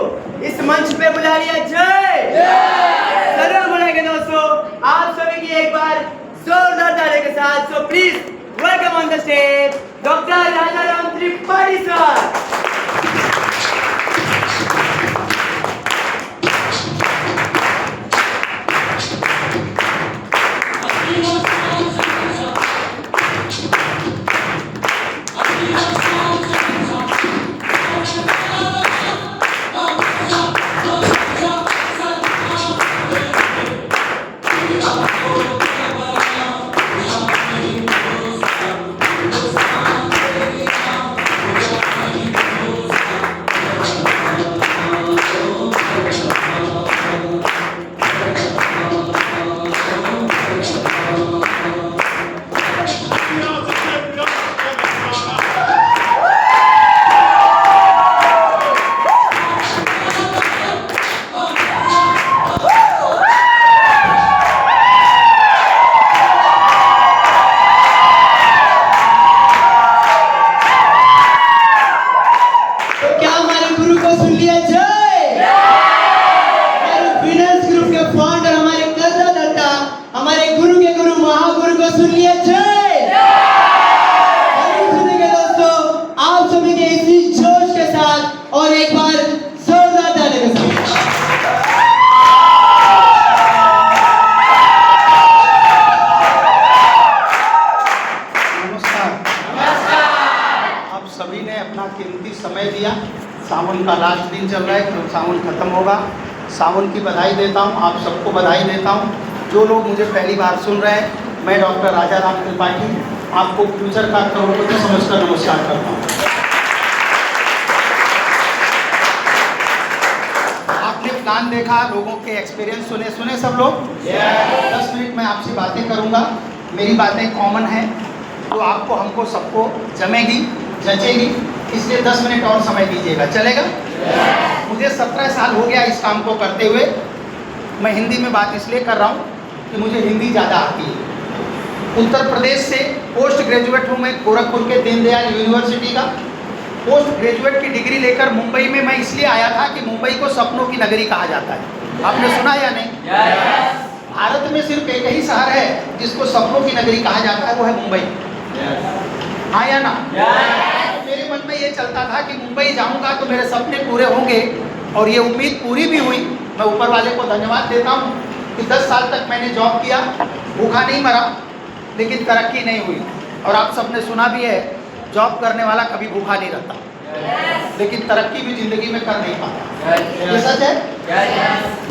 Speaker 3: इस मंच पे बुला लिया जय। जरूर बुलाएंगे दोस्तों, आप सभी की एक बार जोरदार ताली के साथ। So please welcome on the stage doctor Rajaram Tripathi sir.
Speaker 2: Sawan का लास्ट दिन चल रहा है, तो सावन खत्म होगा। सावन की बधाई देता हूँ, आप सबको बधाई देता हूँ। जो लोग मुझे पहली बार सुन रहे हैं, मैं डॉक्टर राजाराम त्रिपाठी आपको फ्यूचर का करोड़पति समझकर नमस्कार करता हूँ। आपने प्लान देखा, लोगों के एक्सपीरियंस सुने सब लोग। 10 मिनट मैं आपसे बातें करूँगा, मेरी बातें कॉमन हैं तो आपको हमको सबको जमेगी, जचेगी, इसलिए 10 मिनट और समय दीजिएगा, चलेगा? मुझे 17 साल हो गया इस काम को करते हुए। मैं हिंदी में बात इसलिए कर रहा हूँ कि मुझे हिंदी ज़्यादा आती है। उत्तर प्रदेश से पोस्ट ग्रेजुएट हूँ मैं, गोरखपुर के दीनदयाल यूनिवर्सिटी का। पोस्ट ग्रेजुएट की डिग्री लेकर मुंबई में मैं इसलिए आया था कि मुंबई को सपनों की नगरी कहा जाता है। आपने सुना या नहीं? भारत में सिर्फ एक ही शहर है जिसको सपनों की नगरी कहा जाता है, वो है मुंबई। हाँ या ना? मेरे मन में ये चलता था कि मुंबई जाऊंगा तो मेरे सपने पूरे होंगे, और ये उम्मीद पूरी भी हुई। मैं ऊपर वाले को धन्यवाद देता हूँ कि 10 साल तक मैंने जॉब किया, भूखा नहीं मरा,
Speaker 8: लेकिन तरक्की नहीं हुई। और आप सबने सुना भी है, जॉब करने वाला कभी भूखा नहीं रहता, लेकिन तरक्की भी जिंदगी में कर नहीं पाता। ये सच है।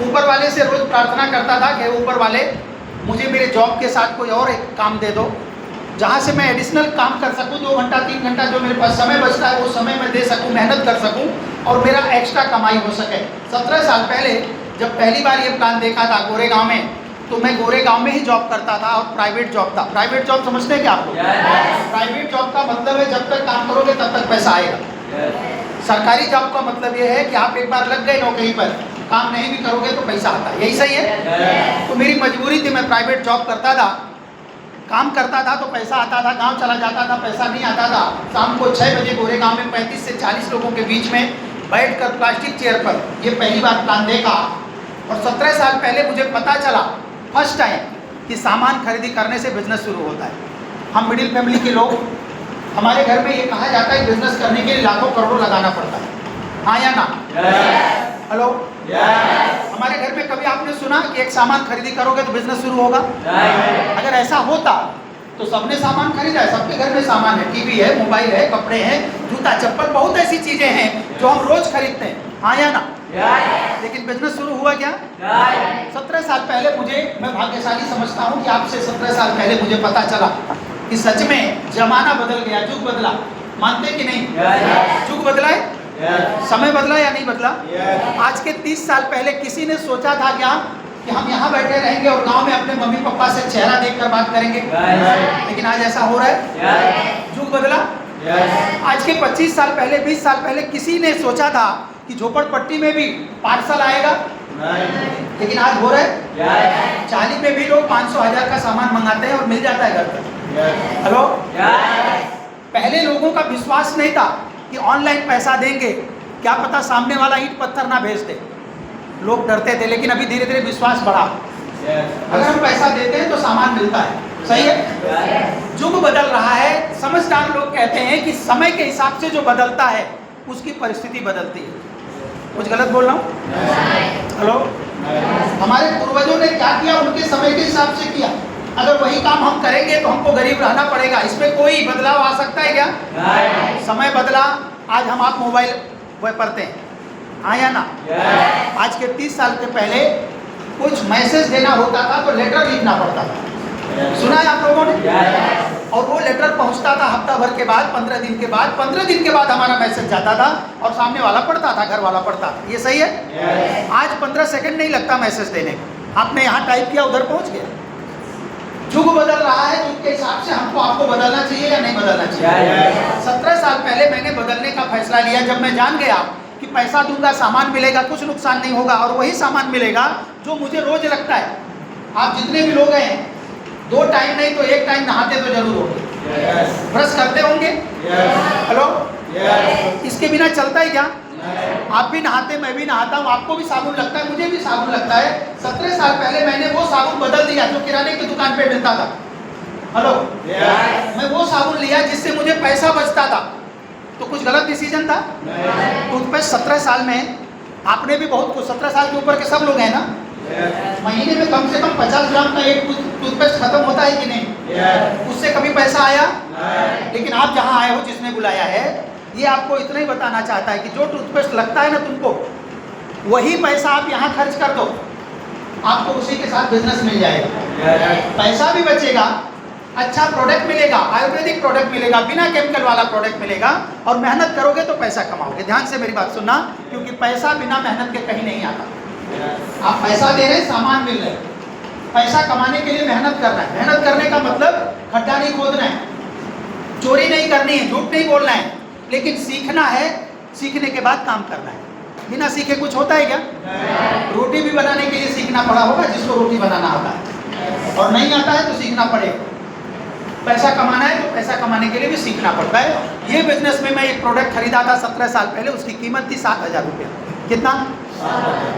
Speaker 8: ऊपर वाले से रोज प्रार्थना करता था कि ऊपर वाले मुझे मेरे जॉब के साथ कोई और एक काम दे दो, जहाँ से मैं एडिशनल काम कर सकूँ, 2 घंटा 3 घंटा जो मेरे पास समय बचता है वो समय मैं दे सकूँ, मेहनत कर सकूँ और मेरा एक्स्ट्रा कमाई हो सके। 17 साल पहले जब पहली बार ये प्लान देखा था गोरेगांव में, तो मैं गोरेगांव में ही जॉब करता था और प्राइवेट जॉब था। प्राइवेट जॉब समझते हैं क्या आप लोग? प्राइवेट जॉब का मतलब है जब तक काम करोगे तब तक पैसा आएगा। सरकारी जॉब का मतलब ये है कि आप एक बार लग गए नौकरी पर, काम नहीं भी करोगे तो पैसा आता है। यही सही है? तो मेरी मजबूरी थी, मैं प्राइवेट जॉब करता था, काम करता था तो पैसा आता था, गांव चला जाता था, पैसा नहीं आता था। शाम को 6 बजे गोरेगांव में 35 से 40 लोगों के बीच में बैठकर प्लास्टिक चेयर पर ये पहली बार प्लान देखा। और 17 साल पहले मुझे पता चला फर्स्ट टाइम कि सामान खरीदी करने से बिजनेस शुरू होता है। हम मिडिल फैमिली के लोग, हमारे घर में ये कहा जाता है बिजनेस करने के लिए लाखों करोड़ों लगाना पड़ता है, हाँ या ना? हेलो, हमारे घर में कभी आपने सुना कि एक सामान खरीदी करोगे तो बिजनेस शुरू होगा? अगर ऐसा होता तो सबने सामान खरीदा है, सबके घर में सामान है, टीवी है, मोबाइल है, कपड़े हैं, जूता चप्पल, बहुत ऐसी चीजें हैं जो हम रोज खरीदते हैं, हाँ या ना? लेकिन बिजनेस शुरू हुआ क्या? 17 साल पहले मुझे, मैं भाग्यशाली समझता हूँ कि आपसे 17 साल पहले मुझे पता चला कि सच में जमाना बदल गया, युग बदला। मानते कि नहीं? युग बदला है, समय बदला या नहीं बदला? आज के 30 साल पहले किसी ने सोचा था क्या कि हम यहाँ बैठे रहेंगे और गांव में अपने मम्मी पापा से चेहरा देखकर बात करेंगे? लेकिन आज ऐसा हो रहा है, युग बदला। आज के 25 साल पहले, 20 साल पहले किसी ने सोचा था कि झोपड़पट्टी में भी पार्सल आएगा? लेकिन आज हो रहा है। 40 में भी लोग 500-1000 का सामान मंगाते हैं और मिल जाता है घर पर। हेलो, पहले लोगों का विश्वास नहीं था कि ऑनलाइन पैसा देंगे, क्या पता सामने वाला ईंट पत्थर ना भेज दे, लोग डरते थे। लेकिन अभी धीरे धीरे विश्वास बढ़ा, अगर हम पैसा देते हैं तो सामान मिलता है, सही है? युग बदल रहा है। समझदार लोग कहते हैं कि समय के हिसाब से जो बदलता है उसकी परिस्थिति बदलती है। कुछ गलत बोल रहा हूँ? हेलो, हमारे पूर्वजों ने क्या किया, उनके समय के हिसाब से किया। अगर वही काम हम करेंगे तो हमको गरीब रहना पड़ेगा, इसमें कोई बदलाव आ सकता है क्या? समय बदला, आज हम आप मोबाइल पढ़ते हैं, हाँ या ना? आज के 30 साल के पहले कुछ मैसेज देना होता था तो लेटर लिखना पड़ता था, सुना है आप लोगों ने? और वो लेटर पहुंचता था हफ्ता भर के बाद, 15 दिन के बाद, 15 दिन के बाद हमारा मैसेज जाता था और सामने वाला पढ़ता था, घर वाला पढ़ता था। ये सही है? आज 15 सेकंड नहीं लगता मैसेज देने को, आपने यहाँ टाइप किया उधर पहुंच गया। युग बदल रहा है, युग के हिसाब से हमको आपको बदलना चाहिए या नहीं बदलना चाहिए? 17 साल पहले मैंने बदलने का फैसला लिया, जब मैं जान गया कि पैसा दूंगा, सामान मिलेगा, कुछ नुकसान नहीं होगा और वही सामान मिलेगा जो मुझे रोज लगता है। आप जितने भी लोग हैं, 2 टाइम नहीं तो 1 टाइम नहाते तो जरूर होंगे, ब्रश करते होंगे। हेलो, इसके बिना चलता ही क्या? आप भी नहाते, मैं भी नहाता हूँ, आपको भी साबुन लगता है, मुझे भी साबुन लगता है। 17 साल पहले मैंने वो साबुन बदल दिया जो किराने की दुकान पे मिलता था। हेलो, मैं वो साबुन लिया जिससे मुझे पैसा बचता था। तो कुछ गलत डिसीजन था? टूथपेस्ट 17 साल में आपने भी बहुत कुछ, 17 साल के ऊपर के सब लोग हैं ना, महीने में कम से कम 50 ग्राम का एक टूथपेस्ट खत्म होता है कि नहीं? उससे कभी पैसा आया? लेकिन आप जहाँ आए हो, जिसने बुलाया है, ये आपको इतना ही बताना चाहता है कि जो टूथपेस्ट लगता है ना तुमको, वही पैसा आप यहाँ खर्च कर दो, आपको उसी के साथ बिजनेस मिल जाएगा, पैसा भी बचेगा, अच्छा प्रोडक्ट मिलेगा, आयुर्वेदिक प्रोडक्ट मिलेगा, बिना केमिकल वाला प्रोडक्ट मिलेगा और मेहनत करोगे तो पैसा कमाओगे। ध्यान से मेरी बात सुनना, क्योंकि पैसा बिना मेहनत के कहीं नहीं आता। आप पैसा दे रहे, सामान मिल रहे, पैसा कमाने के लिए मेहनत करना है। मेहनत करने का मतलब खड्डा नहीं खोदना है, चोरी नहीं करनी है, झूठ नहीं बोलना है, लेकिन सीखना है, सीखने के बाद काम करना है। बिना सीखे कुछ होता है क्या? रोटी भी बनाने के लिए सीखना पड़ा होगा, जिसको रोटी बनाना आता है, और नहीं आता है तो सीखना पड़ेगा। पैसा कमाना है तो पैसा कमाने के लिए भी सीखना पड़ता है। ये बिजनेस में मैं एक प्रोडक्ट खरीदा था 17 साल पहले, उसकी कीमत थी 7,000 रुपया। कितना?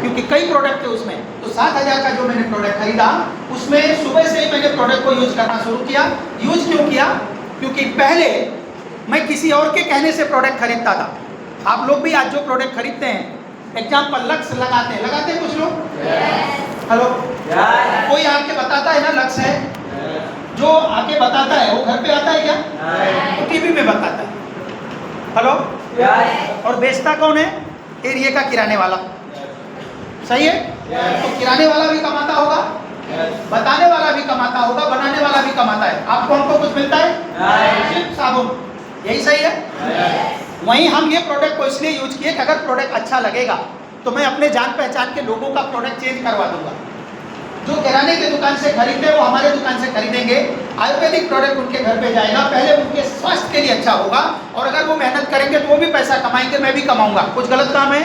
Speaker 8: क्योंकि कई प्रोडक्ट थे उसमें, तो 7,000 का जो मैंने प्रोडक्ट खरीदा, उसमें सुबह से ही मैंने प्रोडक्ट को यूज करना शुरू किया। यूज क्यों किया? क्योंकि पहले मैं किसी और के कहने से प्रोडक्ट खरीदता था। आप लोग भी आज जो प्रोडक्ट खरीदते हैं, एग्जाम्पल लक्स लगाते हैं कुछ लोग। हेलो, कोई आपके बताता है ना लक्स है, जो आके बताता है वो घर पे आता है क्या? तो टीवी में बताता है। हेलो, और बेचता कौन है? एरिया का किराने वाला। सही है? तो किराने वाला भी कमाता होगा, बताने वाला भी कमाता होगा, बनाने वाला भी कमाता है। आपको हमको कुछ मिलता है? सिर्फ साबुन। यही सही है? वहीं हम ये प्रोडक्ट को इसलिए यूज किए कि अगर प्रोडक्ट अच्छा लगेगा तो मैं अपने जान पहचान के लोगों का प्रोडक्ट चेंज करवा दूंगा। जो किराने की दुकान से खरीदते हैं वो हमारे दुकान से खरीदेंगे। आयुर्वेदिक प्रोडक्ट उनके घर पे जाएगा, पहले उनके स्वास्थ्य के लिए अच्छा होगा, और अगर वो मेहनत करेंगे तो वो भी पैसा कमाएंगे, मैं भी कमाऊंगा। कुछ गलत काम है?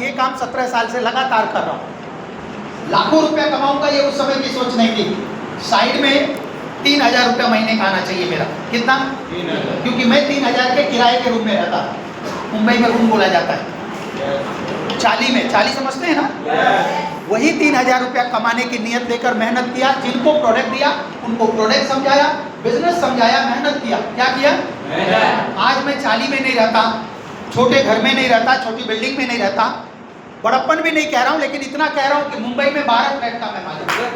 Speaker 8: ये काम 17 साल से लगातार कर रहा हूँ। लाखों रुपया कमाऊंगा ये उस समय की सोच नहीं थी। साइड में 3000 रुपया महीने का आना चाहिए मेरा। कितना? 3000। क्योंकि मैं 3000 के किराए के रूम में रहता। मुंबई में रूम बोला जाता है। चाली में, चाली समझते हैं ना? वही 3000 रुपया कमाने की नियत लेकर मेहनत किया। जिनको प्रोडक्ट दिया उनको प्रोडक्ट समझाया, बिजनेस समझाया, मेहनत किया। क्या किया? आज मैं चाली में नहीं रहता, छोटे घर में नहीं रहता, छोटी बिल्डिंग में नहीं रहता। बड़प्पन भी नहीं कह रहा हूँ, लेकिन इतना कह रहा हूँ कि मुंबई में 12 फ्लैट का मैं मालिक हूं।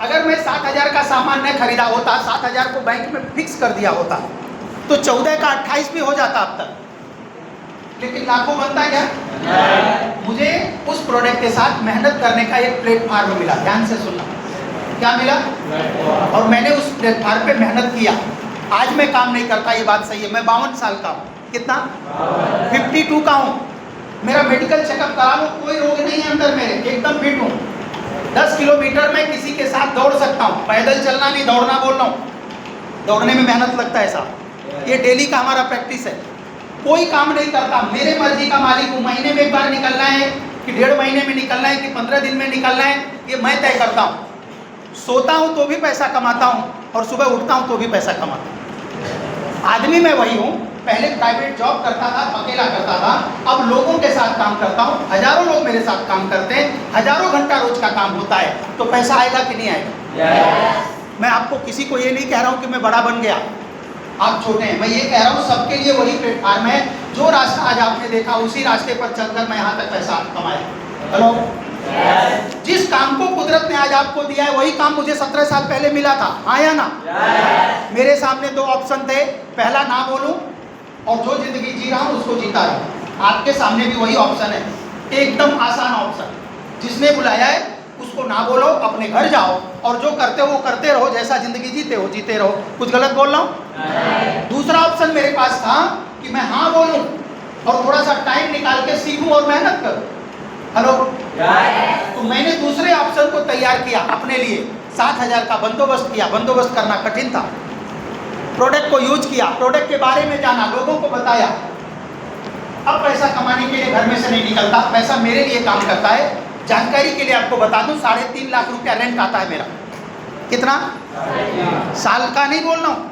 Speaker 8: अगर मैं 7000 का सामान नहीं खरीदा होता, 7000 को बैंक में फिक्स कर दिया होता, तो 14 का 28 भी हो जाता अब तक। लेकिन लाखों बनता क्या? मुझे उस प्रोडक्ट के साथ मेहनत करने का एक प्लेटफॉर्म मिला। ध्यान से सुनना, क्या मिला? और मैंने उस प्लेटफॉर्म पे मेहनत किया। आज मैं काम नहीं करता, ये बात सही है। मैं 52 साल का हूँ। कितना? 52 का हूँ। मेरा मेडिकल चेकअप करा लो, कोई रोग नहीं है अंदर मेरे, एकदम फिट हूँ। 10 किलोमीटर में किसी के साथ दौड़ सकता हूँ। पैदल चलना नहीं, दौड़ना बोल रहा हूँ। दौड़ने में मेहनत लगता है साहब, ये डेली का हमारा प्रैक्टिस है। कोई काम नहीं करता, मेरे मर्जी का मालिक हूँ। महीने में एक बार निकलना है कि 1.5 महीने में निकलना है कि 15 दिन में निकलना है, ये मैं तय करता हूँ। सोता हूँ तो भी पैसा कमाता हूँ, और सुबह उठता हूँ तो भी पैसा कमाता हूँ। आदमी मैं वही हूँ। पहले प्राइवेट जॉब करता था, अकेला करता था, अब लोगों के साथ काम करता हूँ। हजारों लोग मेरे साथ काम करते हैं, हजारों घंटा रोज का काम होता है, तो पैसा आएगा कि नहीं आएगा? मैं आपको किसी को ये नहीं कह रहा हूँ कि मैं बड़ा बन गया, आप छोटे हैं। मैं ये कह रहा हूँ सबके लिए वही प्लेटफॉर्म है। जो रास्ता आज आपने देखा उसी रास्ते पर चलकर मैं यहाँ तक पैसा कमाया। हेलो, जिस काम को कुदरत ने आज आपको दिया है वही काम मुझे 17 साल पहले मिला था। हाँ या ना? मेरे सामने 2 ऑप्शन थे, पहला ना बोलूं और जो जिंदगी जी रहा हूं उसको जीता रहूं। आपके सामने भी वही ऑप्शन है, एकदम आसान ऑप्शन। जिसने बुलाया है उसको ना बोलो, अपने घर जाओ और जो करते हो वो करते रहो, जैसा जिंदगी जीते हो जीते रहो। कुछ गलत बोल रहा हूँ? दूसरा ऑप्शन मेरे पास था कि मैं हाँ बोलूं और थोड़ा सा टाइम निकाल के सीखूं और मेहनत करूं। हेलो, तो मैंने दूसरे ऑप्शन को तैयार किया अपने लिए। 7000 का बंदोबस्त किया। बंदोबस्त करना कठिन था। प्रोडक्ट को यूज किया, प्रोडक्ट के बारे में जाना, लोगों को बताया। अब पैसा कमाने के लिए घर में से नहीं निकलता, पैसा मेरे लिए काम करता है। जानकारी के लिए आपको बता दूं, 3.5 लाख रुपया रेंट आता है मेरा। कितना? साल का नहीं बोल रहा हूँ,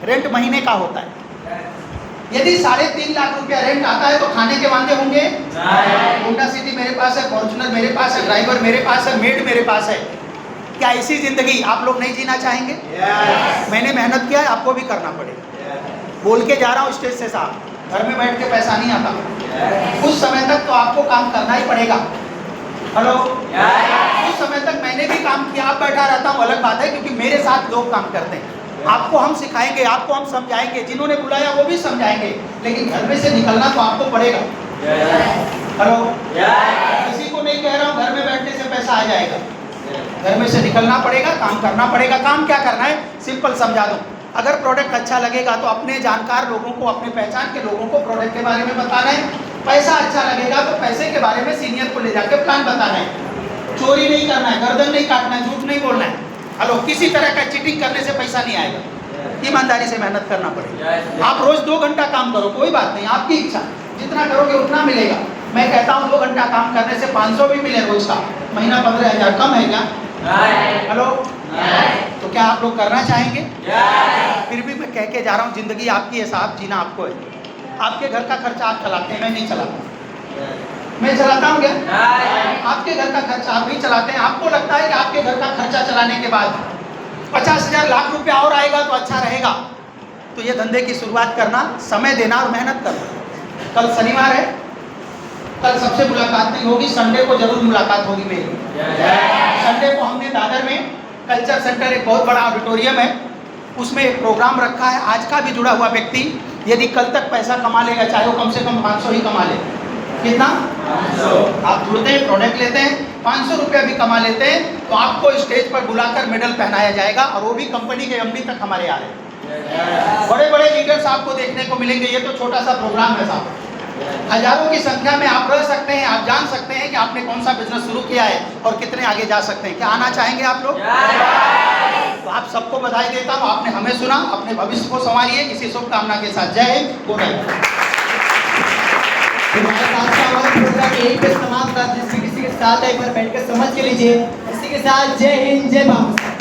Speaker 8: रेंट महीने का होता है। यदि 3.5 लाख रुपया रेंट आता है तो खाने के वांदे होंगे? होंडा सिटी मेरे पास है, फॉर्च्यूनर मेरे पास है, ड्राइवर मेरे पास है, मेड मेरे पास है। क्या ऐसी जिंदगी आप लोग नहीं जीना चाहेंगे? मैंने मेहनत किया है, आपको भी करना पड़ेगा। बोल के जा रहा हूँ स्टेज से साहब, घर में बैठ के पैसा नहीं आता। उस समय तक तो आपको काम करना ही पड़ेगा। हेलो, उस समय तक मैंने भी काम किया, आप बैठा रहता हूँ अलग बात है, क्योंकि मेरे साथ लोग काम करते हैं। आपको हम सिखाएंगे, आपको हम समझाएंगे, जिन्होंने बुलाया वो भी समझाएंगे, लेकिन घर में से निकलना तो आपको पड़ेगा। हेलो, किसी को नहीं कह रहा हूँ घर में बैठने से पैसा आ जाएगा। घर में से निकलना पड़ेगा, काम करना पड़ेगा। काम क्या करना है, सिंपल समझा दूं। अगर प्रोडक्ट अच्छा लगेगा तो अपने जानकार लोगों को, अपने पहचान के लोगों को प्रोडक्ट के बारे में बताना है। पैसा अच्छा लगेगा तो पैसे के बारे में सीनियर को ले जाके प्लान बताना है। चोरी नहीं करना है, गर्दन नहीं काटना है, झूठ नहीं बोलना है। हेलो, किसी तरह का चीटिंग करने से पैसा नहीं आएगा। ईमानदारी से मेहनत करना पड़ेगा। आप रोज 2 घंटा काम करो, कोई बात नहीं, आपकी इच्छा, जितना करोगे उतना मिलेगा। मैं कहता हूँ 2 घंटा काम करने से 500 भी मिले रोज का, महीना 15,000 कम है क्या? हेलो, तो क्या आप लोग करना चाहेंगे? फिर भी मैं कह के जा रहा हूँ, जिंदगी आपकी है साहब, जीना आपको है। आपके घर का खर्चा आप चलाते हैं, मैं नहीं चलाता। मैं चलाता हूँ क्या? आपके घर का खर्चा आप नहीं चलाते हैं। आपको लगता है कि आपके घर का खर्चा चलाने के बाद 50,000 लाख रुपया और आएगा तो अच्छा रहेगा, तो ये धंधे की शुरुआत करना, समय देना और मेहनत करना। कल शनिवार है, कल सबसे मुलाकात नहीं होगी, संडे को जरूर मुलाकात होगी मेरी। संडे को हमने दादर में कल्चर सेंटर, एक बहुत बड़ा ऑडिटोरियम है, उसमें एक प्रोग्राम रखा है। आज का भी जुड़ा हुआ व्यक्ति यदि कल तक पैसा कमा लेगा, चाहे वो कम से कम 500 ही कमा ले, कितना 500, आप जुड़ते हैं, प्रोडक्ट लेते हैं, 500 रुपया भी कमा लेते हैं, तो आपको स्टेज पर बुलाकर मेडल पहनाया जाएगा, और वो भी कंपनी के एमडी तक हमारे आ रहे हैं। बड़े बड़े लीडर्स आपको देखने को मिलेंगे। ये तो छोटा सा प्रोग्राम है साहब, हजारों की संख्या में आप रह सकते हैं, आप जान सकते हैं कि आपने कौन सा बिजनेस शुरू किया है और कितने आगे जा सकते हैं। क्या आना चाहेंगे आप लोग? तो आप सबको बधाई देता हूँ, आपने हमें सुना, अपने भविष्य को संवारिए, इसी शुभकामना के साथ जय हिंद, गुड नाइट।
Speaker 3: हमारे साथ का हमारा प्रोग्राम यहीं पे समाप्त था। किसी के साथ एक बार बैठकर समझ के लीजिए। इसी के साथ जय हिंद, जय भारत।